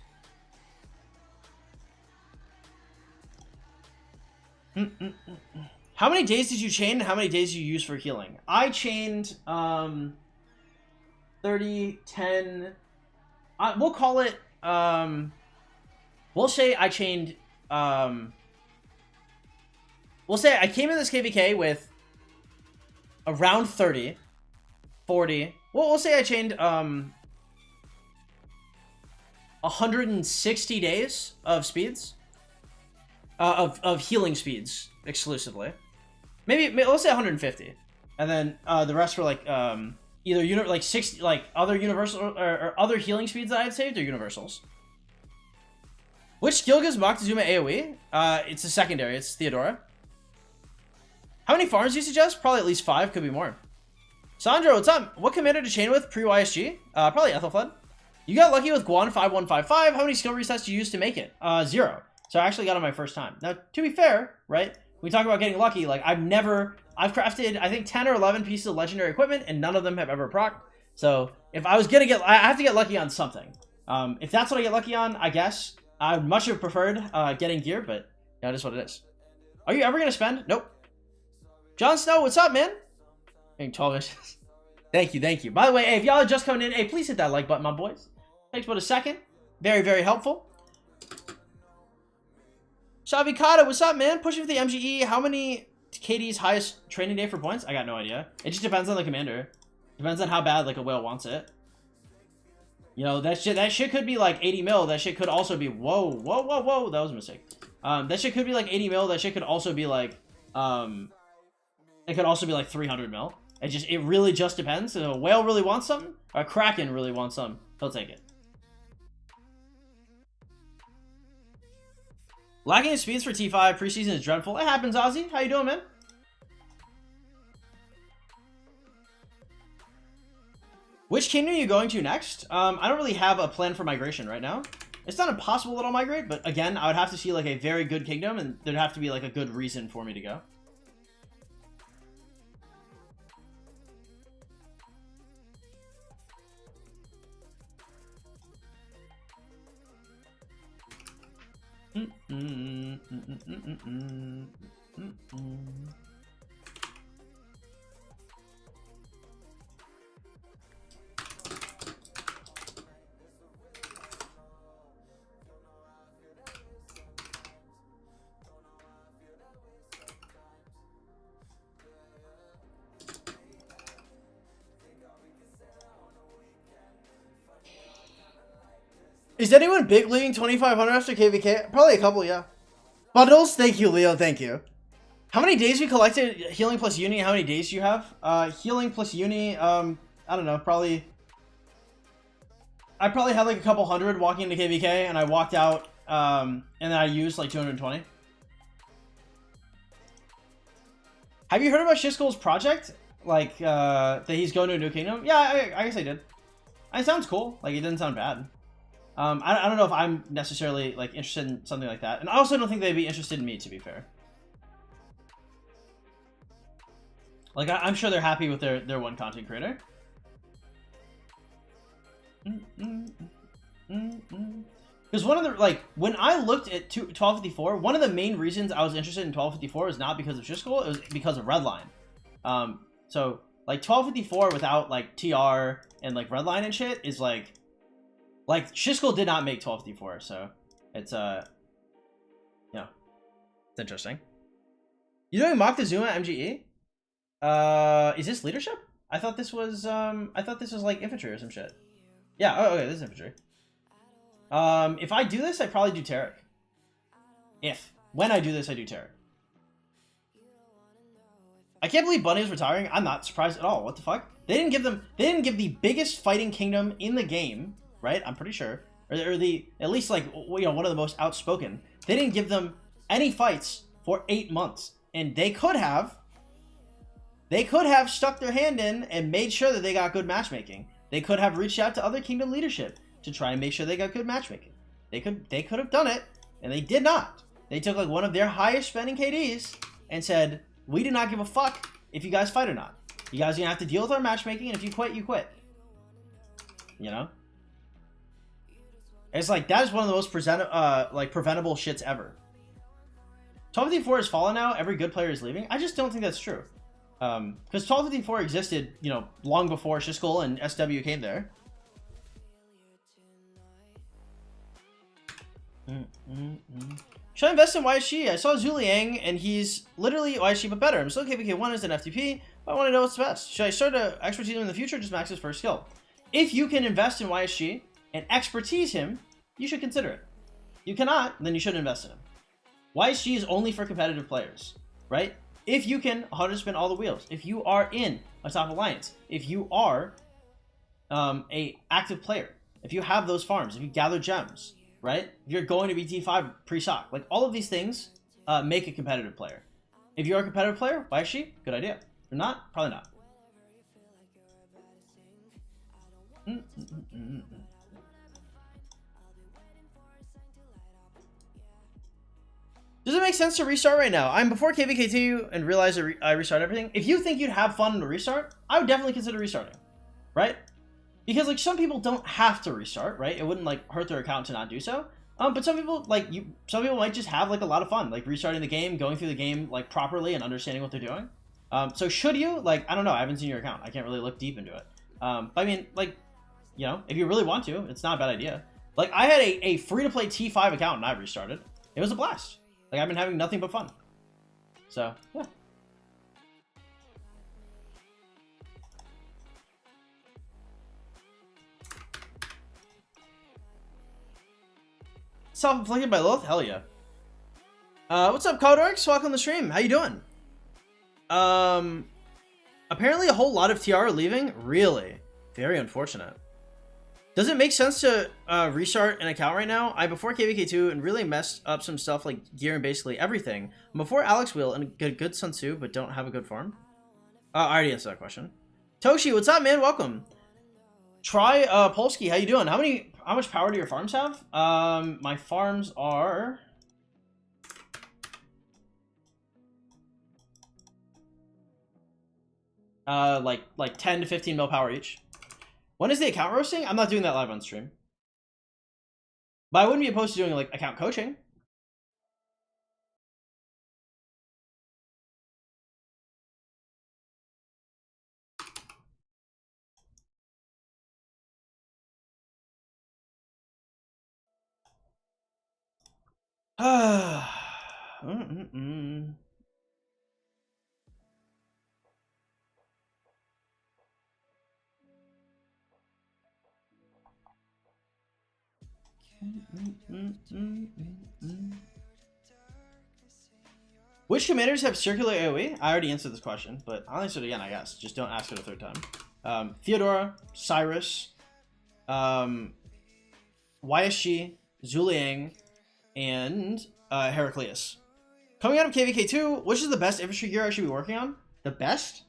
[SPEAKER 1] How many days did you chain and how many days did you use for healing? I chained, 30, 10, we'll call it, we'll say I chained, we'll say I came in this KVK with around 30, 40, well, we'll say I chained, 160 days of speeds, of healing speeds exclusively. Maybe let's say 150, and then, the rest were like, either like 60, like other universal or other healing speeds that I had saved, or universals. Which skill gives Moctezuma AoE? It's a secondary. It's Theodora. How many farms do you suggest? Probably at least 5. Could be more. Sandro, what's up? What commander to chain with pre-YSG? Probably Ethelfled. You got lucky with Guan 5155. How many skill resets did you use to make it? 0. So I actually got it my first time. Now, to be fair, right? We talk about getting lucky. Like I've crafted, I think, 10 or 11 pieces of legendary equipment, and none of them have ever procced. So if I was gonna get, I have to get lucky on something. If that's what I get lucky on, I guess I would much have preferred getting gear, but yeah, it is what it is. Are you ever gonna spend? Nope. Jon Snow, what's up, man? 12 inches. Thank you. By the way, hey, if y'all are just coming in, hey, please hit that like button, my boys. Takes about a second. Very, very helpful. Shabikata, what's up, man? Pushing for the MGE. How many KD's highest training day for points? I got no idea. It just depends on the commander. Depends on how bad like a whale wants it. You know, that shit could be like 80 mil. That shit could also be whoa. That was a mistake. That shit could be like 80 mil. That shit could also be like it could also be like 300 mil. It really just depends. If a whale really wants something, or a kraken really wants something, he'll take it. Lacking in speeds for T5 preseason is dreadful. It happens, Ozzy. How you doing, man? Which kingdom are you going to next? I don't really have a plan for migration right now. It's not impossible that I'll migrate, but again, I would have to see like a very good kingdom, and there'd have to be like a good reason for me to go. Is anyone big leaguing 2,500 after KVK? Probably a couple, yeah. Bundles? Thank you, Leo. Thank you. How many days you collected healing plus uni? How many days do you have? Healing plus uni, I don't know, probably... I probably had like a couple hundred walking into KVK, and I walked out, and then I used like 220. Have you heard about Shiskul's project? Like, that he's going to a new kingdom? Yeah, I guess I did. It sounds cool. Like, it doesn't sound bad. I don't know if I'm necessarily like interested in something like that, and I also don't think they'd be interested in me, to be fair. Like I'm sure they're happy with their one content creator. Because one of the like when I looked at 1254, one of the main reasons I was interested in 1254 is not because of Shishkul, it was because of Redline. So like 1254 without like TR and like Redline and shit is like Shishkul did not make 1254, so it's yeah, it's interesting. You doing Moctezuma MGE? Is this leadership? I thought this was like infantry or some shit. Yeah, oh okay, this is infantry. If I do this, I probably do Tarek. When I do this, I do Tarek. I can't believe Bunny is retiring. I'm not surprised at all. What the fuck? They didn't give the biggest fighting kingdom in the game, right? I'm pretty sure. Or the, at least like, you know, one of the most outspoken. They didn't give them any fights for 8 months. And they could have stuck their hand in and made sure that they got good matchmaking. They could have reached out to other kingdom leadership to try and make sure they got good matchmaking. They could have done it, and they did not. They took like one of their highest spending KDs and said, we do not give a fuck if you guys fight or not. You guys are gonna have to deal with our matchmaking, and if you quit, you quit. You know? It's like, that is one of the most preventable shits ever. 1254 is fallen now, every good player is leaving. I just don't think that's true. Because 1254 existed, you know, long before Shishkul and SW came there. Should I invest in YSG? I saw Zuliang, and he's literally YSG but better. I'm still KVK1 as an F2P, but I want to know what's best. Should I start to expertise him in the future or just max his first skill? If you can invest in YSG and expertise him, you should consider it. You cannot, then you shouldn't invest in him. YSG is only for competitive players, right? If you can 100 spin all the wheels, if you are in a top alliance, if you are a active player, if you have those farms, if you gather gems, right? If you're going to be T5 pre-sock, like all of these things make a competitive player. If you're a competitive player, YSG, good idea. If you're not, probably not. Does it make sense to restart right now? I'm before KVK2 and realize I restart everything. If you think you'd have fun to restart, I would definitely consider restarting, right? Because like some people don't have to restart, right? It wouldn't like hurt their account to not do so. But some people some people might just have like a lot of fun, like restarting the game, going through the game like properly and understanding what they're doing. So should you, like, I don't know, I haven't seen your account. I can't really look deep into it. But I mean, like, you know, if you really want to, it's not a bad idea. Like I had a free-to-play T5 account and I restarted. It was a blast. Like, I've been having nothing but fun. So, yeah. Self-inflicted by Lilith? Hell yeah. What's up, Codorix? Welcome to the stream. How you doing? Apparently a whole lot of TR are leaving? Really? Very unfortunate. Does it make sense to restart an account right now? I before KVK2 and really messed up some stuff like gear and basically everything. I'm before Alex Wheel and a good Sun Tzu, but don't have a good farm. I already answered that question. Toshi, what's up, man? Welcome. Try Polsky, how you doing? How much power do your farms have? My farms are like 10 to 15 mil power each. When is the account roasting? I'm not doing that live on stream. But I wouldn't be opposed to doing like account coaching. Which commanders have circular AoE? I already answered this question, but I'll answer it again, I guess. Just don't ask it a third time. Theodora, Cyrus, YSG, Zuliang, and Heraclius. Coming out of KVK2, which is the best infantry gear I should be working on? The best?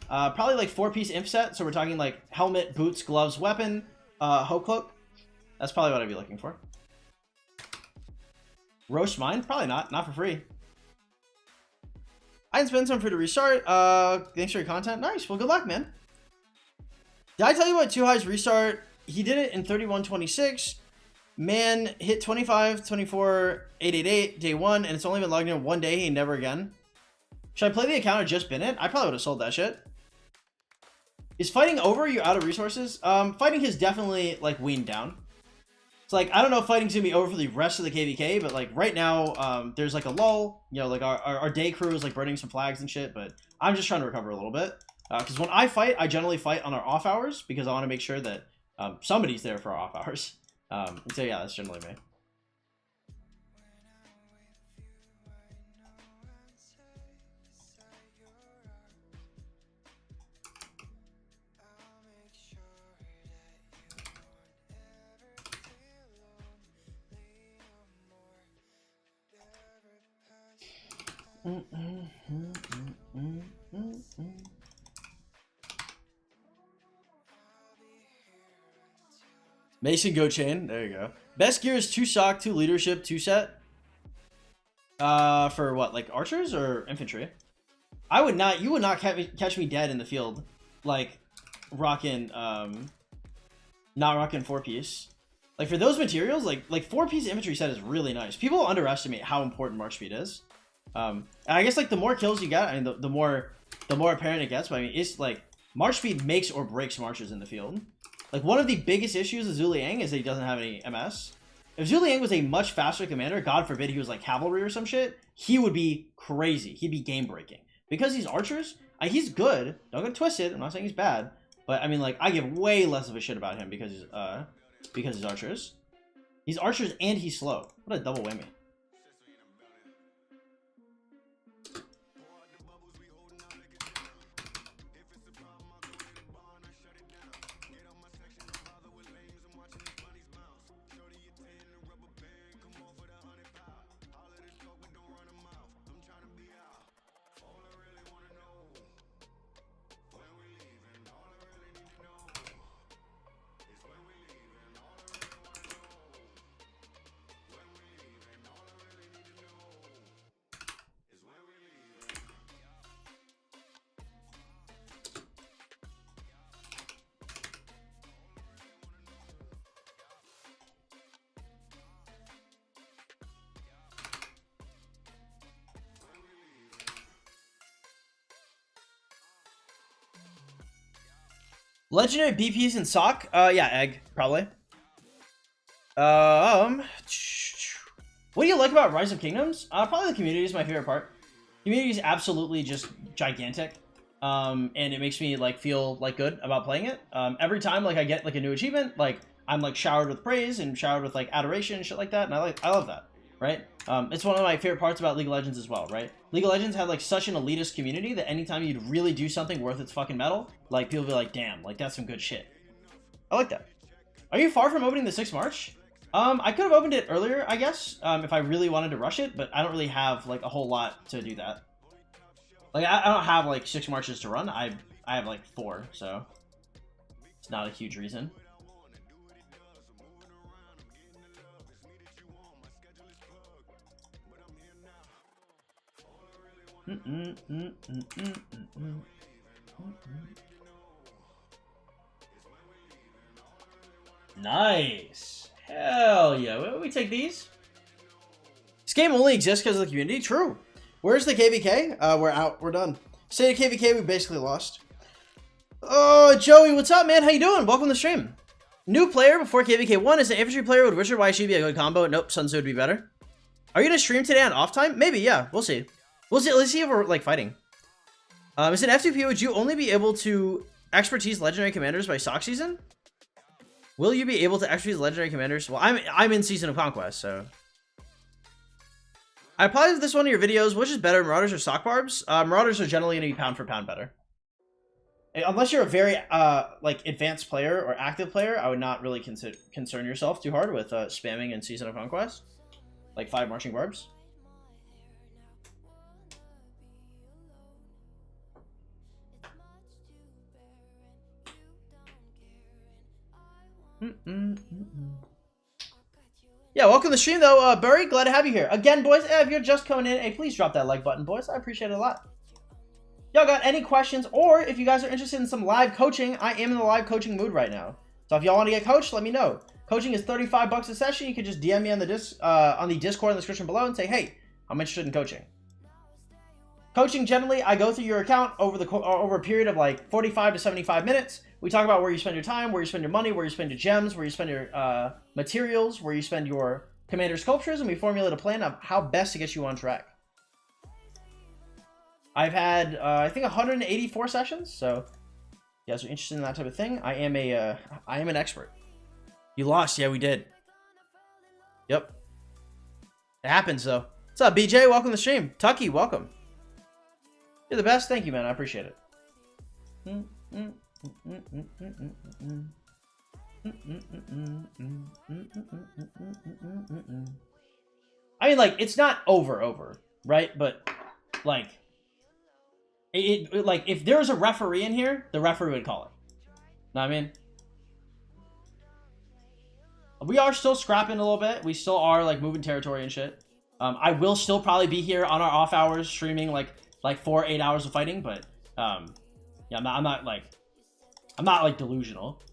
[SPEAKER 1] Probably like 4-piece inf set, so we're talking like helmet, boots, gloves, weapon, hoe cloak. That's probably what I'd be looking for. Roast mine? Probably not for free. I can spend some for to restart. Thanks for your content. Nice. Well, good luck, man. Did I tell you about 2High's restart? He did it in 31:26. Man hit 25, 24, 888 day 1, and it's only been logged in 1 day. He never again. Should I play the account or just bin it? I probably would have sold that shit. Is fighting over? You're out of resources? Fighting has definitely like weaned down. It's like, I don't know if fighting's gonna be over for the rest of the KVK, but like right now, there's like a lull. You know, like our day crew is like burning some flags and shit, but I'm just trying to recover a little bit. Because when I fight, I generally fight on our off hours because I want to make sure that somebody's there for our off hours. So yeah, that's generally me. Mason Go Chain, there you go. Best gear is 2 sock, 2 leadership, 2 set. For what, like archers or infantry? You would not catch me dead in the field, like rocking, not rocking 4-piece. Like for those materials, like 4-piece infantry set is really nice. People underestimate how important march speed is. And I guess like the more kills you get, I mean the more apparent it gets. But I mean, it's like march speed makes or breaks marches in the field. Like one of the biggest issues of Zuliang is that he doesn't have any MS. If Zuliang was a much faster commander, God forbid he was like cavalry or some shit, he would be crazy. He'd be game breaking. Because he's archers, he's good. Don't get twisted. I'm not saying he's bad, but I mean like I give way less of a shit about him because he's archers. He's archers and he's slow. What a double whammy. Legendary BPs and sock? Yeah, egg, probably. What do you like about Rise of Kingdoms? Probably the community is my favorite part. Community is absolutely just gigantic. And it makes me like feel like good about playing it. Every time like I get like a new achievement, like I'm like showered with praise and showered with like adoration and shit like that, and I love that, right? It's one of my favorite parts about League of Legends as well, right? League of Legends had like such an elitist community that anytime you'd really do something worth its fucking metal, like people be like, damn, like that's some good shit. I like that. Are you far from opening the 6th March? I could have opened it earlier, I guess, if I really wanted to rush it, but I don't really have like a whole lot to do that. Like I don't have like 6 marches to run. I have like 4, so Not a huge reason. Nice. Hell yeah. Where do we take these? This game only exists because of the community. True. Where's the KVK? We're out. We're done. State of KVK, we basically lost. Oh, Joey, what's up, man? How you doing? Welcome to the stream. New player before KVK 1 is an infantry player with Richard Why should be a good combo. Nope, Sun Tzu would be better. Are you gonna stream today on off time? Maybe, yeah. We'll see. We'll see. Let's see if we're like fighting. Is it F2P? Would you only be able to expertise legendary commanders by stock season? Will you be able to expertise legendary commanders? Well, I'm in Season of Conquest, so. I applied to this one of your videos. Which is better, Marauders or Stock Barbs? Marauders are generally going to be pound for pound better. Unless you're a very like advanced player or active player, I would not really concern yourself too hard with spamming in Season of Conquest, like 5 Marching Barbs. Yeah, welcome to the stream though, Burry. Glad to have you here again, boys. If you're just coming in, hey, please drop that like button, boys. I appreciate it a lot. Y'all got any questions, or if you guys are interested in some live coaching, I am in the live coaching mood right now. So if y'all want to get coached, let me know. Coaching is $35 a session. You can just DM me on the Discord in the description below and say, hey, I'm interested in coaching. Coaching, generally, I go through your account over a period of like 45 to 75 minutes. We talk about where you spend your time, where you spend your money, where you spend your gems, where you spend your materials, where you spend your commander sculptures, and we formulate a plan of how best to get you on track. I've had, I think, 184 sessions, so if you guys are interested in that type of thing, I am an expert. You lost, yeah, we did. Yep. It happens, though. What's up, BJ? Welcome to the stream. Tucky, welcome. You're the best. Thank you, man. I appreciate it. I mean, like, it's not over, right? But, like, like, if there's a referee in here, the referee would call it. Know what I mean? We are still scrapping a little bit. We still are, like, moving territory and shit. I will still probably be here on our off hours streaming, like 4-8 hours of fighting, but, yeah, I'm not like delusional.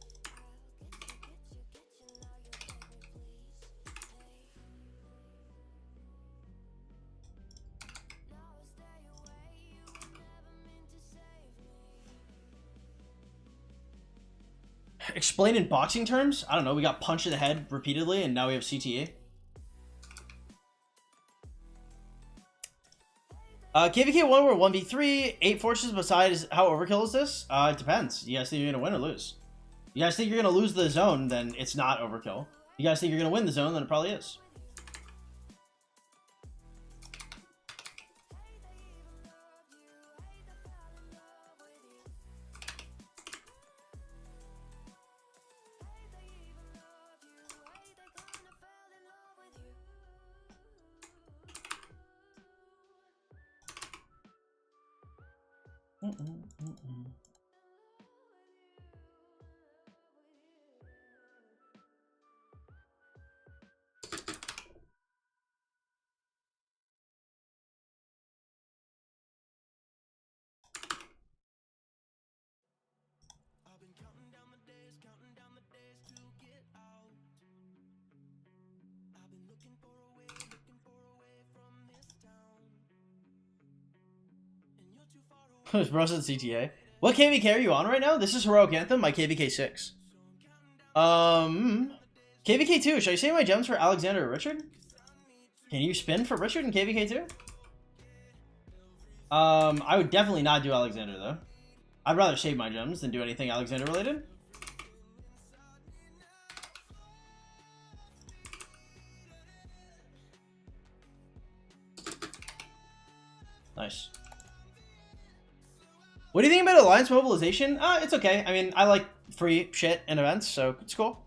[SPEAKER 1] Explain in boxing terms? I don't know. We got punched in the head repeatedly, and now we have CTE. KVK 1 or 1v3, 8 forces besides how overkill is this? It depends. You guys think you're going to win or lose? You guys think you're going to lose the zone, then it's not overkill. You guys think you're going to win the zone, then it probably is. Bro said CTA. What KVK are you on right now? This is Heroic Anthem, my KVK 6. KVK 2. Should I save my gems for Alexander or Richard? Can you spin for Richard in KVK 2? I would definitely not do Alexander though. I'd rather save my gems than do anything Alexander related. Nice. What do you think about Alliance mobilization? It's okay. I mean, I like free shit and events, so it's cool.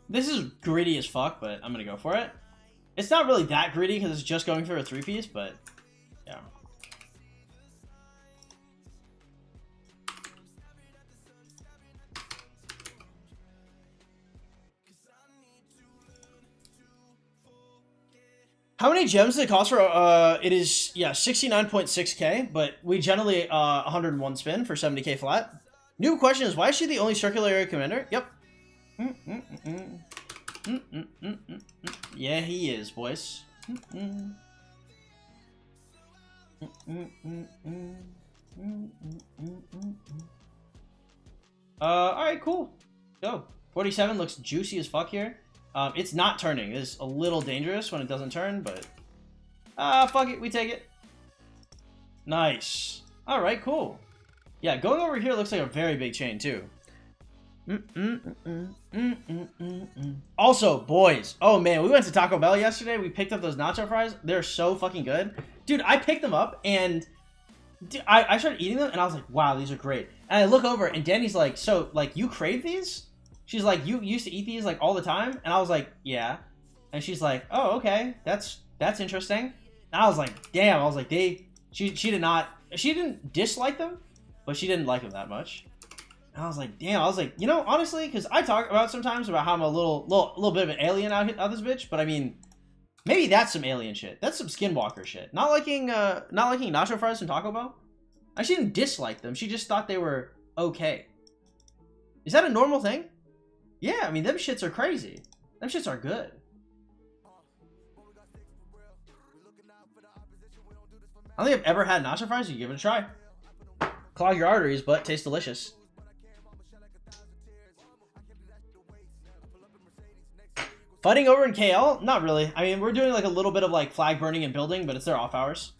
[SPEAKER 1] This is greedy as fuck, but I'm gonna go for it. It's not really that greedy because it's just going through a 3-piece, but yeah. How many gems does it cost for? It is, yeah, 69.6k, but we generally 101 spin for 70k flat. New question is, why is she the only circular area commander? Yep. Yeah, he is, boys. Alright, cool. Go. 47 looks juicy as fuck here. It's not turning. It's a little dangerous when it doesn't turn, but... fuck it. We take it. Nice. Alright, cool. Yeah, going over here looks like a very big chain, too. Also, boys. Oh, man. We went to Taco Bell yesterday. We picked up those nacho fries. They're so fucking good. Dude, I picked them up, and... Dude, I started eating them, and I was like, wow, these are great. And I look over, and Danny's like, so, like, you crave these? She's like, you used to eat these, like, all the time? And I was like, yeah. And she's like, oh, okay. That's interesting. And I was like, damn. I was like, she didn't dislike them, but she didn't like them that much. And I was like, damn. I was like, you know, honestly, because I talk about sometimes about how I'm a little bit of an alien out this bitch, but I mean, maybe that's some alien shit. That's some skinwalker shit. Not liking nacho fries from Taco Bell. She didn't dislike them. She just thought they were okay. Is that a normal thing? Yeah, I mean, them shits are crazy. Them shits are good. I don't think I've ever had nacho fries. You give it a try. Clog your arteries, but taste delicious. Fighting over in KL? Not really. I mean, we're doing like a little bit of like flag burning and building, but it's their off hours.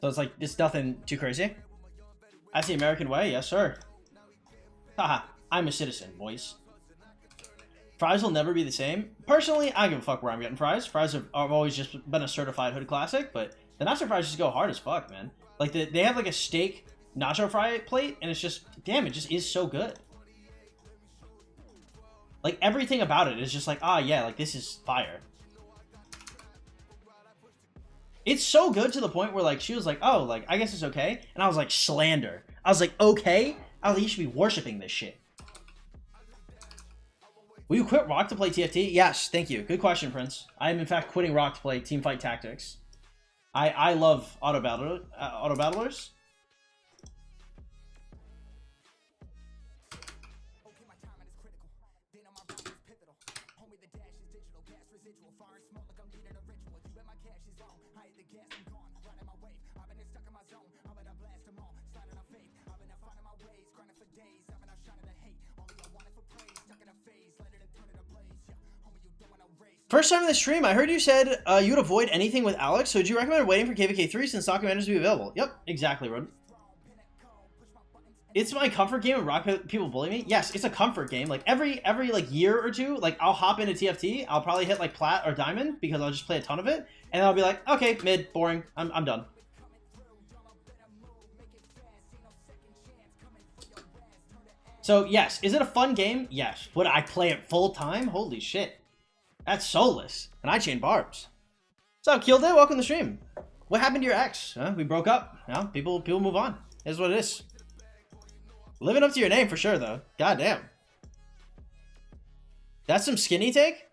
[SPEAKER 1] So it's like, it's nothing too crazy. That's the American way. Yes, sir. Haha. I'm a citizen, boys. Fries will never be the same. Personally, I don't give a fuck where I'm getting fries. Fries have always just been a certified hood classic, but the nacho fries just go hard as fuck, man. Like, they have like a steak nacho fry plate, and it's just, damn, it just is so good. Like, everything about it is just like, ah, yeah, like, this is fire. It's so good to the point where, like, she was like, oh, like, I guess it's okay. And I was like, slander. I was like, okay? I was like, you should be worshipping this shit. Will you quit Rock to play TFT? Yes, thank you. Good question, Prince. I am, in fact, quitting Rock to play Teamfight Tactics. I love auto battlers. First time in the stream, I heard you said you'd avoid anything with Alex, so would you recommend waiting for KVK3 since stock commanders will be available? Yep, exactly, Rod. It's my comfort game when Rock people bully me. Yes, it's a comfort game. Like every like year or two, like I'll hop into TFT. I'll probably hit like plat or diamond because I'll just play a ton of it, and I'll be like, okay, mid, boring. I'm done. So yes, is it a fun game? Yes. Would I play it full time? Holy shit. That's soulless. And I chain barbs. What's up, Killed It? Welcome to the stream. What happened to your ex? Huh? We broke up. You know, people move on. It is what it is. Living up to your name for sure, though. God damn. That's some skinny take?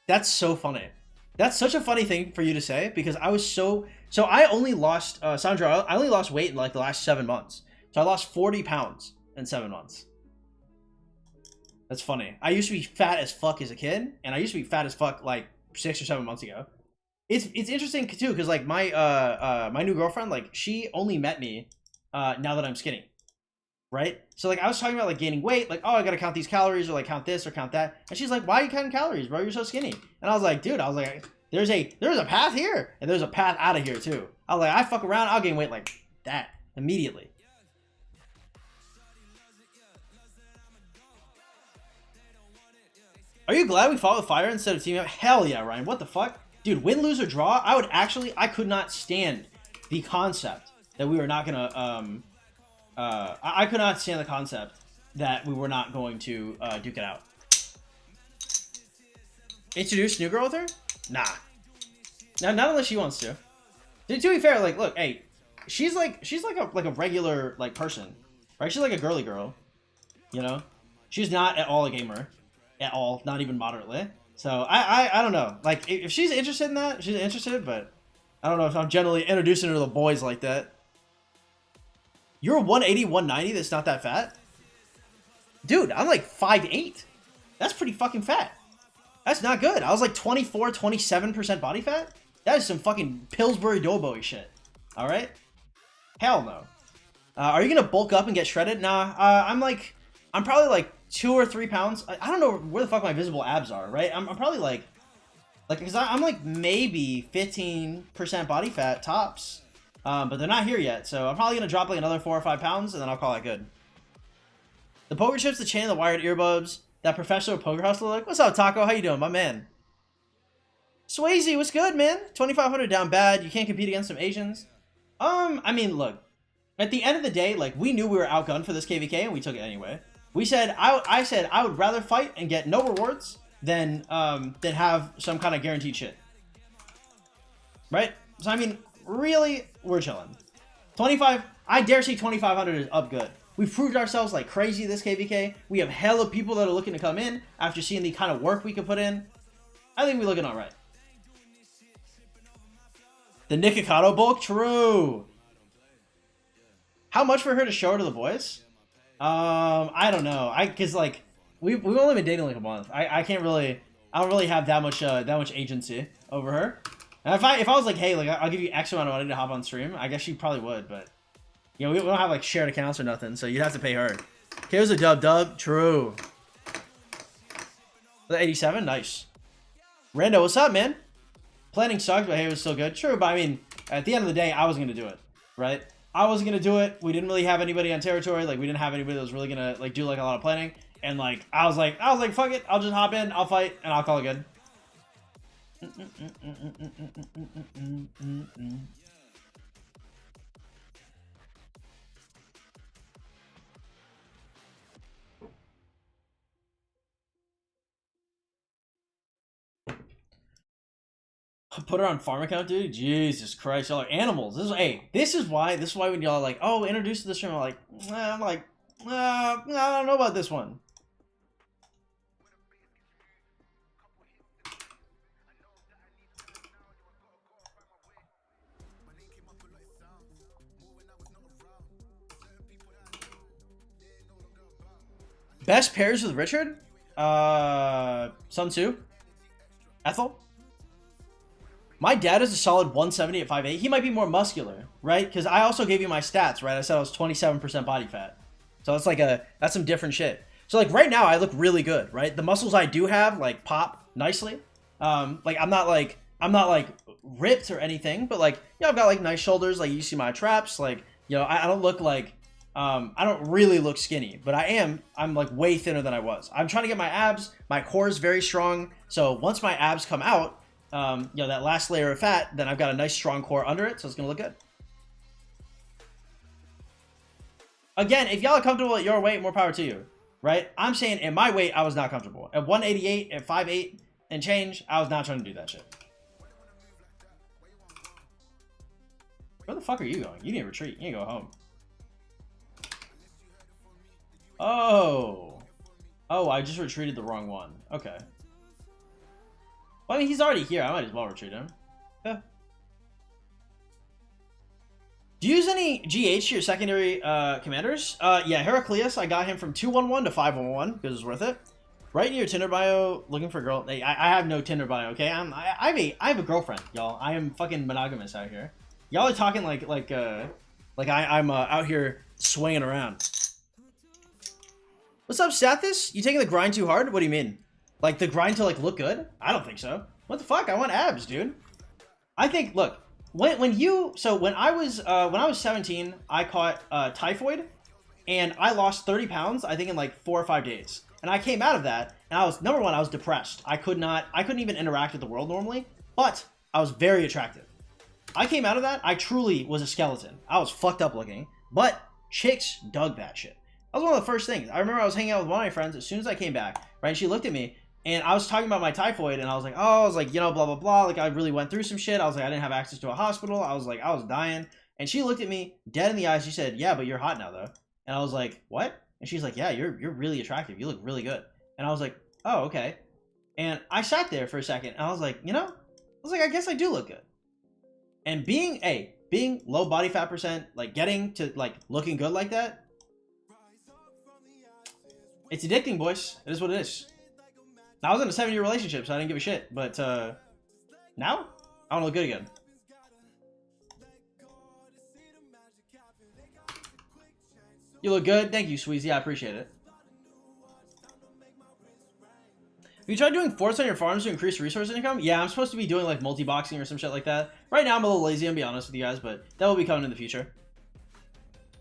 [SPEAKER 1] That's so funny. That's such a funny thing for you to say because I was so I only lost, Sandra, I only lost weight in like the last 7 months. So I lost 40 pounds in 7 months. That's funny. I used to be fat as fuck as a kid, and I used to be fat as fuck like 6 or 7 months ago. It's interesting too, because like my my new girlfriend, like she only met me now that I'm skinny, right? So like I was talking about like gaining weight, like oh I gotta count these calories or like count this or count that, and she's like, why are you counting calories, bro? You're so skinny. And I was like, dude, I was like, there's a path here, and there's a path out of here too. I was like, I fuck around, I'll gain weight like that immediately. Are you glad we fought with fire instead of teaming up? Hell yeah, Ryan. What the fuck? Dude, win, lose, or draw? I could not stand the concept that we were not gonna, I could not stand the concept that we were not going to duke it out. Introduce new girl with her? Nah. Now, not unless she wants to. To be fair, like, look, hey, she's like a regular like person, right? She's like a girly girl, you know. She's not at all a gamer, at all, not even moderately. So I don't know. Like, if she's interested in that, she's interested, but I don't know if I'm generally introducing her to the boys like that. You're 180, 190. That's not that fat, dude. I'm like 5'8". That's pretty fucking fat. That's not good. I was like 24, 27% body fat. That is some fucking Pillsbury Doughboy shit. All right? Hell no. Are you gonna bulk up and get shredded? Nah. I'm probably like 2 or 3 pounds. I don't know where the fuck my visible abs are. Right? I'm probably like, because I'm like maybe 15% body fat tops, but they're not here yet. So I'm probably gonna drop like another 4 or 5 pounds, and then I'll call it good. The poker chips, the chain, the wired earbuds, that professional poker hustler look. What's up, Taco? How you doing, my man? Swayze, what's good, man? 2,500 down bad. You can't compete against some Asians. I mean, look. At the end of the day, like, we knew we were outgunned for this KVK, and we took it anyway. We said, I said I would rather fight and get no rewards than have some kind of guaranteed shit. Right? So, I mean, really, we're chilling. 25, I dare say 2,500 is up good. We've proved ourselves like crazy this KVK. We have hella people that are looking to come in after seeing the kind of work we could put in. I think we're looking all right. The Nikocado bulk? True. How much for her to show her to the boys? I don't know. Cause like we've only been dating like a month. I don't really have that much agency over her. And if I was like, hey, like I'll give you X amount of money to hop on stream, I guess she probably would, but you know, we don't have like shared accounts or nothing, so you'd have to pay her. Here's a dub. True. The 87, nice. Rando, what's up, man? Planning sucked, but hey, it was still good. True, but I mean, at the end of the day, I was gonna do it, right? I was gonna do it. We didn't really have anybody on territory. Like, we didn't have anybody that was really gonna like do like a lot of planning. And like, I was like, fuck it. I'll just hop in. I'll fight, and I'll call it good. Put her on farm account, dude. Jesus Christ, y'all are animals. This is why when y'all are like, oh, introduced to the stream, I don't know about this one. Best pairs with Richard? Sun Tzu? Ethel? My dad is a solid 170 at 5'8". He might be more muscular, right? Because I also gave you my stats, right? I said I was 27% body fat. So that's like that's some different shit. So like right now I look really good, right? The muscles I do have like pop nicely. Like I'm not like ripped or anything, but like, you know, I've got like nice shoulders. Like you see my traps. Like, you know, I don't look like, I don't really look skinny, but I'm like way thinner than I was. I'm trying to get my abs. My core is very strong. So once my abs come out, you know, that last layer of fat, then I've got a nice strong core under it, so it's gonna look good. Again, if y'all are comfortable at your weight, more power to you, right? I'm saying at my weight, I was not comfortable. At 188, at 5'8", and change, I was not trying to do that shit. Where the fuck are you going? You need to retreat. You need to go home. Oh, I just retreated the wrong one. Okay. Well, I mean, he's already here. I might as well retreat him. Yeah. Do you use any GH to your secondary commanders? Yeah, Heraclius, I got him from 211 to 511 because it's worth it. Right in your Tinder bio, looking for a girl. Hey, I have no Tinder bio, okay? I have a girlfriend, y'all. I am fucking monogamous out here. Y'all are talking like I'm out here swinging around. What's up, Stathis? You taking the grind too hard? What do you mean? Like the grind to like look good? I don't think so. What the fuck? I want abs, dude. I think, look, when I was 17, I caught typhoid, and I lost 30 pounds. I think in like 4 or 5 days, and I came out of that, and I was number one. I was depressed. I couldn't even interact with the world normally, but I was very attractive. I came out of that. I truly was a skeleton. I was fucked up looking, but chicks dug that shit. That was one of the first things. I remember I was hanging out with one of my friends as soon as I came back, right? And she looked at me, and I was talking about my typhoid, and I was like, oh, I was like, you know, blah, blah, blah. Like, I really went through some shit. I was like, I didn't have access to a hospital. I was like, I was dying. And she looked at me dead in the eyes. She said, yeah, but you're hot now, though. And I was like, what? And she's like, yeah, you're really attractive. You look really good. And I was like, oh, okay. And I sat there for a second, and I was like, you know, I guess I do look good. And being low body fat percent, like getting to like looking good like that, it's addicting, boys. It is what it is. I was in a 7-year relationship, so I didn't give a shit. But now, I don't look good again. You look good. Thank you, Sweezy. I appreciate it. Have you tried doing forts on your farms to increase resource income? Yeah, I'm supposed to be doing like multi-boxing or some shit like that. Right now, I'm a little lazy, I'll be honest with you guys, but that will be coming in the future.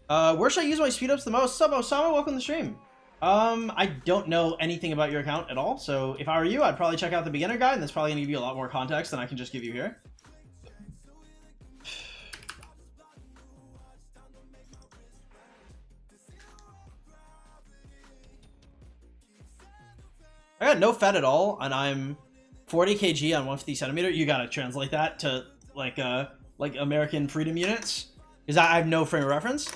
[SPEAKER 1] Where should I use my speed ups the most? Sub Osama, welcome to the stream. I don't know anything about your account at all, so if I were you, I'd probably check out the beginner guide, and that's probably gonna give you a lot more context than I can just give you here. I got no fat at all, and I'm 40 kg on 150 centimeter. You gotta translate that to like American freedom units, because I have no frame of reference.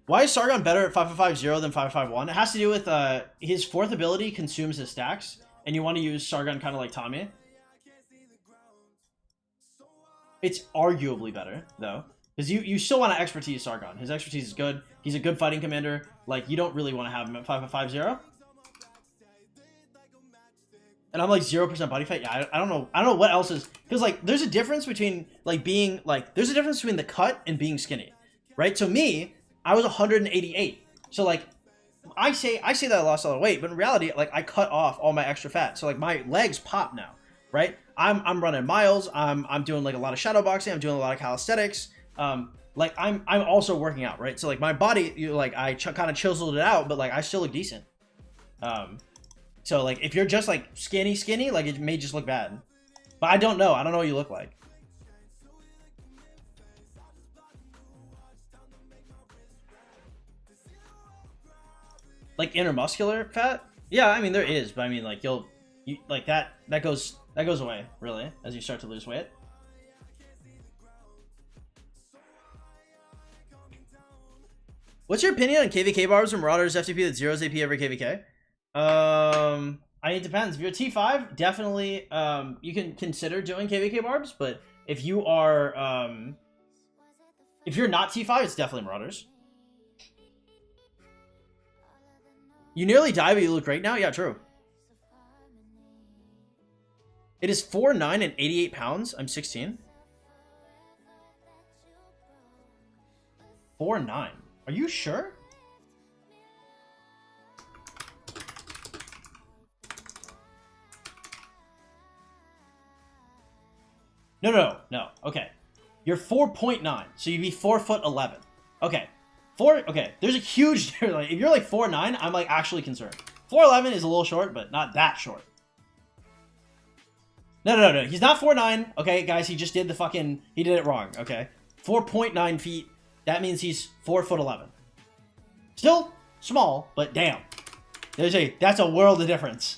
[SPEAKER 1] Why is Sargon better at 5550 than 551? It has to do with his fourth ability consumes his stacks, and you want to use Sargon kind of like Tommy. It's arguably better though, because you still want to expertise Sargon. His expertise is good. He's a good fighting commander. Like, you don't really want to have him at 5550. And I'm like 0% body fat. Yeah, I don't know what else is, because like there's a difference between like being like there's a difference between the cut and being skinny, right? So me, I was 188. So like I say that I lost a lot of weight, but in reality, like I cut off all my extra fat. So like my legs pop now, right? I'm running miles. I'm doing like a lot of shadow boxing. I'm doing a lot of calisthenics. Like I'm also working out, right? So like my body, like I kind of chiseled it out, but like I still look decent. So like if you're just like skinny, like it may just look bad. But I don't know what you look like. Like intermuscular fat? Yeah, I mean there is, but I mean like you like that goes away really as you start to lose weight. What's your opinion on KVK barbs or Marauders FTP that zeros AP every KVK? I mean, it depends. If you're T5, definitely you can consider doing KVK barbs, but if you are if you're not T5, it's definitely Marauders. You nearly died, but you look great now? Yeah, true. It is 4'9" and 88 pounds. I'm 16. 4'9". Are you sure? No. Okay. You're 4.9, so you'd be 4'11". Okay. Okay, there's a huge difference. Like, if you're like 4'9", I'm like actually concerned. 4'11" is a little short, but not that short. No. He's not 4'9". Okay, guys, he just did he did it wrong. Okay, 4.9 feet. That means he's 4'11". Still small, but damn, that's a world of difference.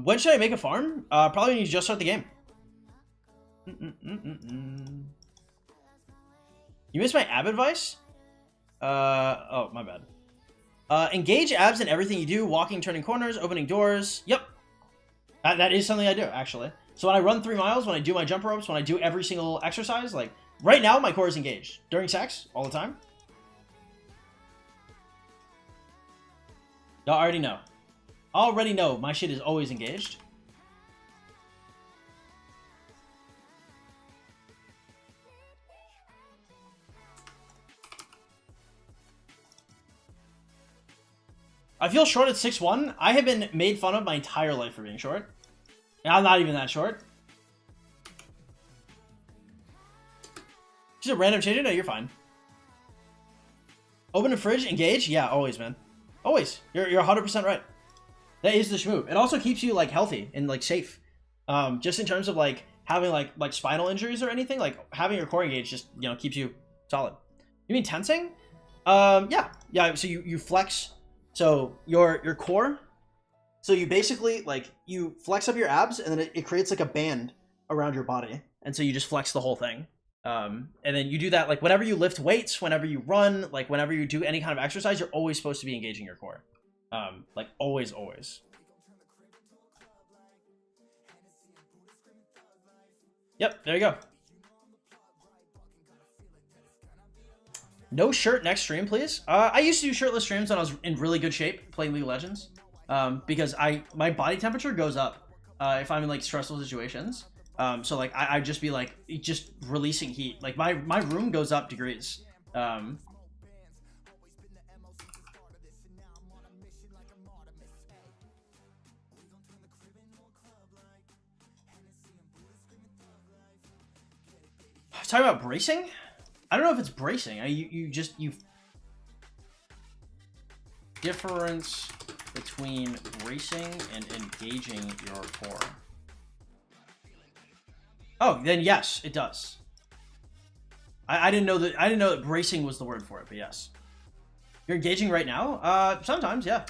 [SPEAKER 1] When should I make a farm? Probably when you just start the game. You missed my ab advice? Oh, my bad. Engage abs in everything you do. Walking, turning corners, opening doors. Yep. That is something I do, actually. So when I run 3 miles, when I do my jump ropes, when I do every single exercise, like, right now, my core is engaged. During sex, all the time. Y'all already know. Already know my shit is always engaged. I feel short at 6'1". I have been made fun of my entire life for being short. And I'm not even that short. Just a random change? No, you're fine. Open a fridge, engage? Yeah, always, man. Always. You're 100% right. That is the schmoo. It also keeps you like healthy and like safe. Just in terms of like having like spinal injuries or anything, like having your core engaged just, you know, keeps you solid. You mean tensing? Yeah. So you flex. So your core. So you basically like you flex up your abs and then it creates like a band around your body, and so you just flex the whole thing. And then you do that like whenever you lift weights, whenever you run, like whenever you do any kind of exercise, you're always supposed to be engaging your core. Like always. Yep, there you go. No shirt next stream, please. I used to do shirtless streams when I was in really good shape playing League of Legends. Because my body temperature goes up if I'm in like stressful situations. So like I just be like just releasing heat. Like my room goes up degrees. Talking about bracing? I don't know if it's bracing. You difference between bracing and engaging your core. Oh, then yes, it does. I didn't know that bracing was the word for it, but yes. You're engaging right now? Sometimes, yeah.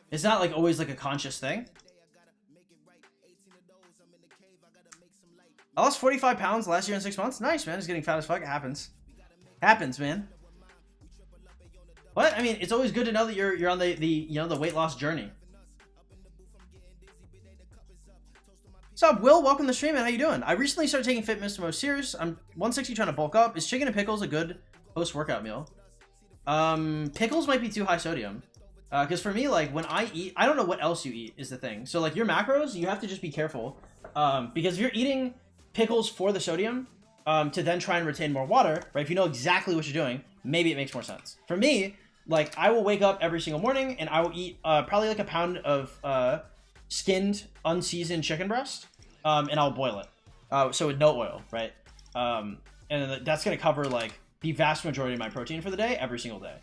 [SPEAKER 1] It's not like always like a conscious thing. I lost 45 pounds last year in 6 months. Nice, man. It's getting fat as fuck. It happens. Happens, man. What? I mean, it's always good to know that you're on the you know the weight loss journey. What's up, Will? Welcome to the stream, man. How you doing? I recently started taking fitness more serious. I'm 160 trying to bulk up. Is chicken and pickles a good post-workout meal? Pickles might be too high sodium. Because for me, like, when I eat, I don't know what else you eat is the thing. So, like, your macros, you have to just be careful. Because if you're eating pickles for the sodium, to then try and retain more water, right? If you know exactly what you're doing, maybe it makes more sense. For me, like, I will wake up every single morning and I will eat probably like a pound of skinned, unseasoned chicken breast, and I'll boil it. So with no oil, right? And then that's going to cover, like, the vast majority of my protein for the day, every single day.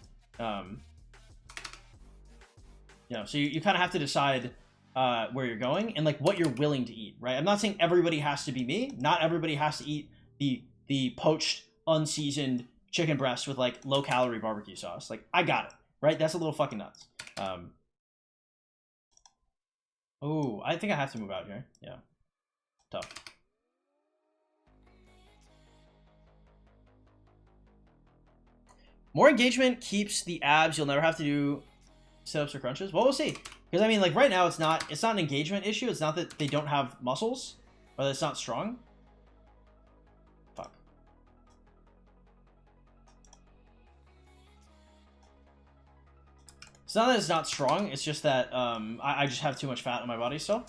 [SPEAKER 1] You know, so you kind of have to decide where you're going and like what you're willing to eat, right? I'm not saying everybody has to be me. Not everybody has to eat the poached, unseasoned chicken breast with like low calorie barbecue sauce. Like, I got it, right? That's a little fucking nuts. Oh, I think I have to move out here. Yeah, tough. More engagement keeps the abs. You'll never have to do sit-ups or crunches. Well, we'll see. Because I mean, like, right now it's not an engagement issue. It's not that they don't have muscles or that it's not strong. Fuck. It's not that it's not strong. It's just that I just have too much fat on my body still.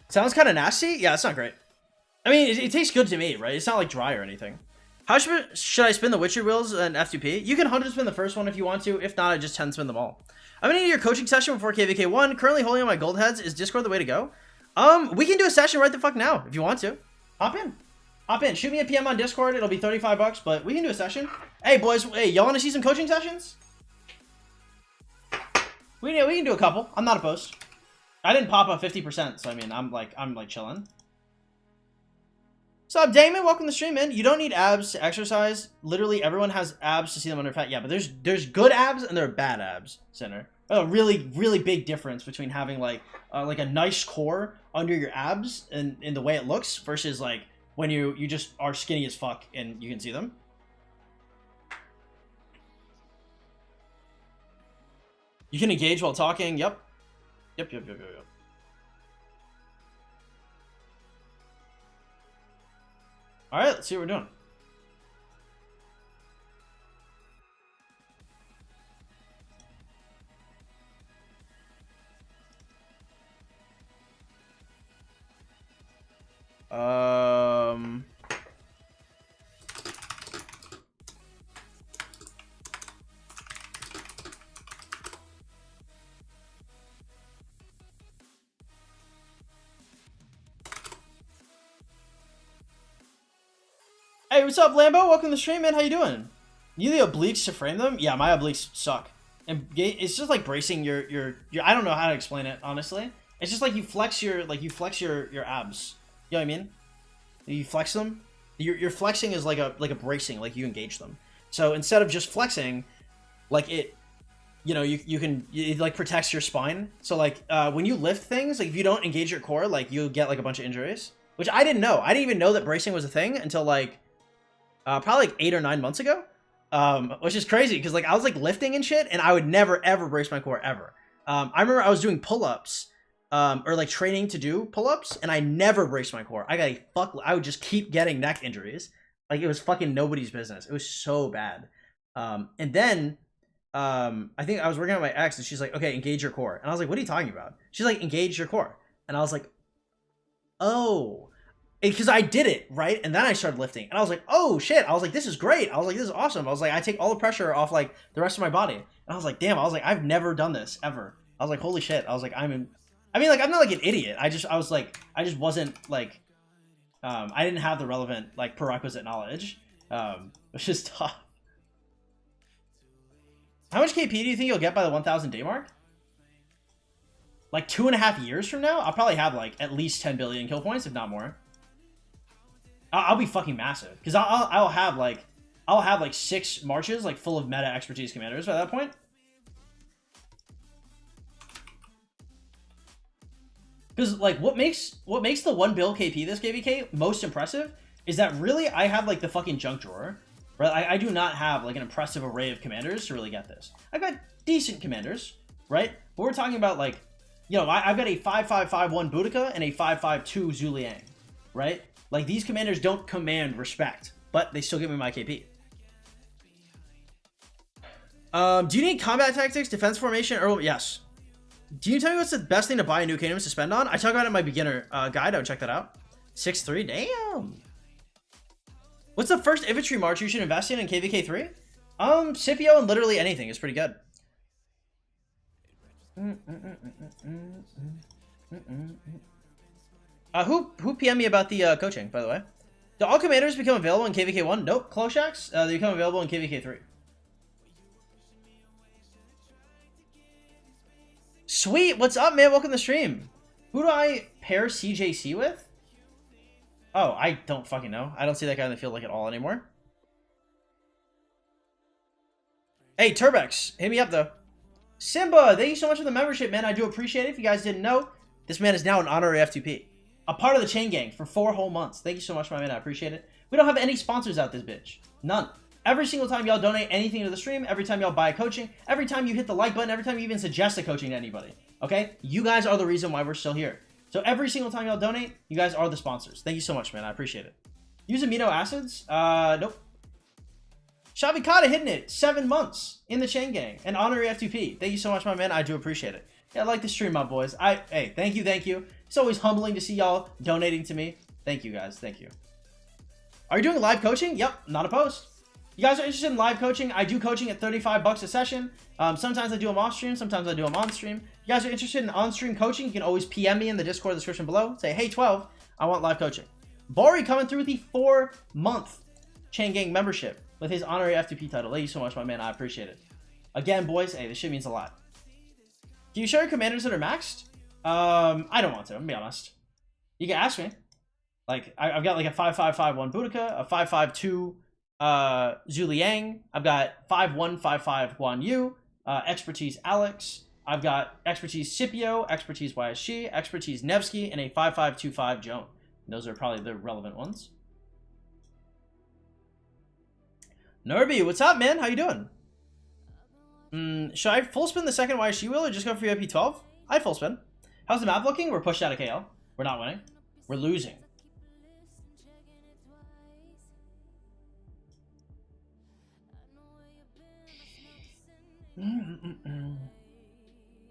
[SPEAKER 1] Sounds kind of nasty. Yeah, it's not great. I mean, it tastes good to me, right? It's not like dry or anything. How should I spin the Witcher wheels in F2P? You can 100 spin the first one if you want to. If not, I just 10 spin them all. I'm gonna need your coaching session before KVK1. Currently holding on my gold heads. Is Discord the way to go? We can do a session right the fuck now if you want to. Hop in. Hop in. Shoot me a PM on Discord. It'll be 35 bucks, but we can do a session. Hey, boys. Hey, y'all want to see some coaching sessions? We can do a couple. I'm not opposed. I didn't pop up 50%, so I mean, I'm like chilling. What's up, Damon? Welcome to the stream, man. You don't need abs to exercise. Literally, everyone has abs to see them under fat. Yeah, but there's good abs and there are bad abs, Sinner. A really, really big difference between having like a nice core under your abs and in the way it looks versus like when you just are skinny as fuck and you can see them. You can engage while talking. Yep. Yep. All right, let's see what we're doing. Hey, what's up, Lambo? Welcome to the stream, man. How you doing? You the obliques to frame them? Yeah, my obliques suck. And it's just like bracing your I don't know how to explain it, honestly. It's just like you flex your abs. You know what I mean? You flex them. Your flexing is like a bracing, like you engage them. So instead of just flexing, like it, you know, it like protects your spine. So like when you lift things, like if you don't engage your core, like you'll get like a bunch of injuries. Which I didn't know. I didn't even know that bracing was a thing until like probably like 8 or 9 months ago. Which is crazy because like I was like lifting and shit, and I would never ever brace my core ever. I remember I was doing pull-ups, or like training to do pull-ups, and I never braced my core. I would just keep getting neck injuries. Like it was fucking nobody's business. It was so bad. And then I think I was working on my ex, and she's like, "Okay, engage your core," and I was like, "What are you talking about?" She's like, "Engage your core," and I was like, "Oh." Because I did it, right? And then I started lifting. And I was like, oh, shit. I was like, this is great. I was like, this is awesome. I was like, I take all the pressure off, like, the rest of my body. And I was like, damn. I was like, I've never done this, ever. I was like, holy shit. I was like, I mean, like, I'm not, like, an idiot. I just wasn't, like, I didn't have the relevant, like, prerequisite knowledge, which is tough. How much KP do you think you'll get by the 1,000 day mark? Like, 2.5 years from now? I'll probably have, like, at least 10 billion kill points, if not more. I'll be fucking massive because I'll have like 6 marches like full of meta expertise commanders by that point. Because like what makes the 1 bill KP this KVK most impressive is that really I have like the fucking junk drawer, right? I do not have like an impressive array of commanders to really get this. I've got decent commanders, right? But we're talking about like, you know, I've got a 5.5.5.1 Boudica and a 5.5.2 Zhu Liang, right? Like, these commanders don't command respect, but they still give me my KP. Do you need combat tactics, defense formation, or... Yes. Do you tell me what's the best thing to buy a new kingdom to spend on? I talk about it in my beginner guide. I would check that out. 6-3, damn. What's the first infantry march you should invest in KVK 3? Scipio and literally anything is pretty good. Who PM me about the coaching, by the way? Do all commanders become available in KVK 1? Nope. Kloshaks, they become available in KVK 3. Sweet, what's up, man? Welcome to the stream. Who do I pair CJC with? Oh, I don't fucking know. I don't see that guy in the field like at all anymore. Hey, Turbex, hit me up though. Simba, thank you so much for the membership, man. I do appreciate it. If you guys didn't know, this man is now an honorary F2P. A part of the chain gang for 4 whole months. Thank you so much, my man. I appreciate it. We don't have any sponsors out this bitch. None. Every single time y'all donate anything to the stream, every time y'all buy coaching, every time you hit the like button, every time you even suggest a coaching to anybody. Okay? You guys are the reason why we're still here. So every single time y'all donate, you guys are the sponsors. Thank you so much, man. I appreciate it. Use amino acids? Nope. Shavikata hitting it. 7 months in the chain gang. An honorary F2P. Thank you so much, my man. I do appreciate it. Yeah, I like the stream, my boys. Hey, thank you, thank you. It's always humbling to see y'all donating to me. Thank you, guys. Thank you. Are you doing live coaching? Yep, not opposed. You guys are interested in live coaching? I do coaching at 35 bucks a session. Sometimes I do them off stream. Sometimes I do them on stream. You guys are interested in on-stream coaching? You can always PM me in the Discord description below. Say, hey, 12, I want live coaching. Bori coming through with the 4-month chain gang membership with his honorary F2P title. Thank you so much, my man. I appreciate it. Again, boys, hey, this shit means a lot. Do you show your commanders that are maxed? I don't want to, I'm gonna be honest. You can ask me. Like, I've got like a 5.5.5.1 Boudica, a 5.5.2 Zhu Liang. I've got 5.1, 5.5 Yu, expertise Alex. I've got expertise Scipio, expertise YSG, expertise Nevsky, and a 5.5.2.5 Joan. And those are probably the relevant ones. Norby, what's up, man? How you doing? Should I full spin the second YSG wheel or just go for VIP 12? I'd full spin. How's the map looking? We're pushed out of KL. We're not winning. We're losing.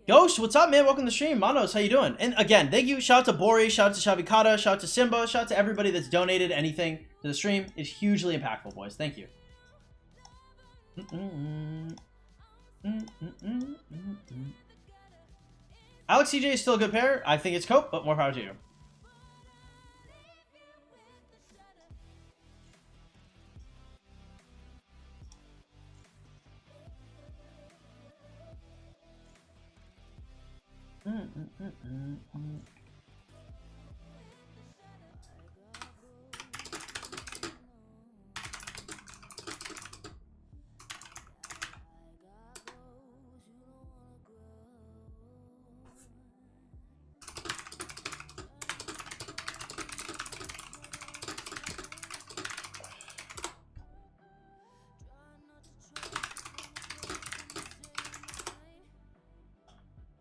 [SPEAKER 1] Ghost, what's up, man? Welcome to the stream. Manos, how you doing? And again, thank you. Shout out to Bori, shout out to Shavikata, shout out to Simba, shout out to everybody that's donated anything to the stream. It's hugely impactful, boys. Thank you. Alex CJ is still a good pair. I think it's Cope, but more power to you.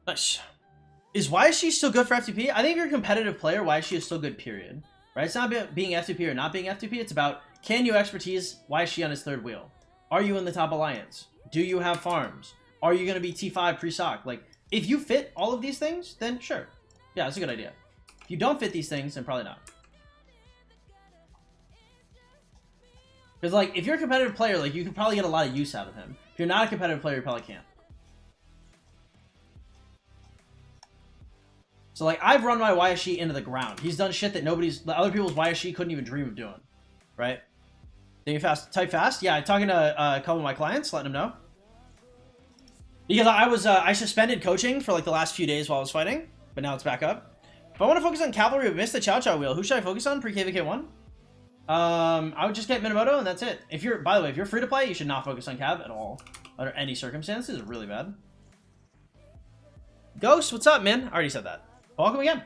[SPEAKER 1] Nice. Why is she still good for F2P? I think if you're a competitive player, why is she still good, period. Right? It's not about being F2P or not being F2P. It's about, can you expertise? Why is she on his third wheel? Are you in the top alliance? Do you have farms? Are you going to be T5 pre-sock? Like, if you fit all of these things, then sure. Yeah, that's a good idea. If you don't fit these things, then probably not. Because, like, if you're a competitive player, like, you can probably get a lot of use out of him. If you're not a competitive player, you probably can't. So, like, I've run my YSG into the ground. He's done shit that the other people's YSG couldn't even dream of doing. Right? Type fast? Yeah, I'm talking to a couple of my clients, letting them know. Because I suspended coaching for, like, the last few days while I was fighting. But now it's back up. If I want to focus on cavalry, but miss the Chow Chow wheel, who should I focus on pre-KVK1? I would just get Minamoto, and that's it. By the way, if you're free to play, you should not focus on Cav at all. Under any circumstances, it's really bad. Ghost, what's up, man? I already said that. Welcome again.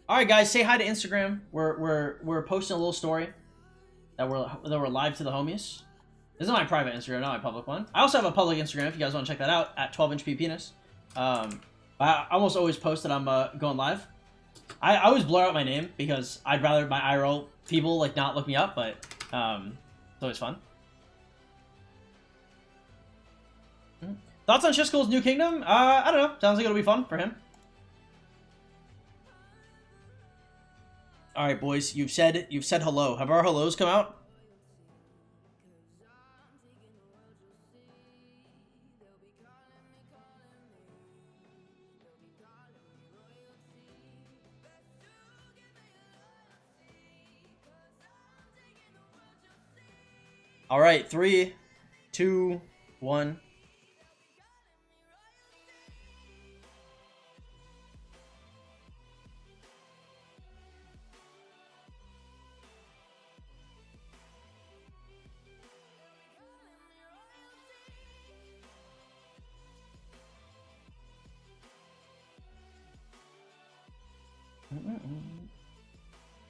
[SPEAKER 1] All right, guys, say hi to Instagram. We're posting a little story that we're live to the homies. This is my private Instagram, not my public one. I also have a public Instagram if you guys want to check that out at 12-inch penis. I almost always post that I'm going live. I always blur out my name because I'd rather my IRL people like not look me up, but it's always fun. Thoughts on Shiskel's New Kingdom? I don't know. Sounds like it'll be fun for him. All right, boys. You've said hello. Have our hellos come out? All right, 3, 2, 1.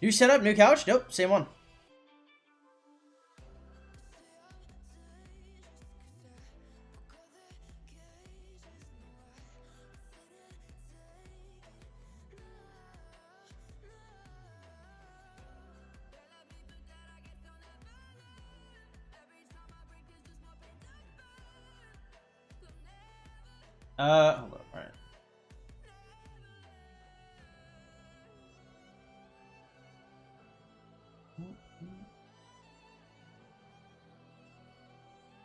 [SPEAKER 1] You set up new couch? Nope, same one. Hold up, all right.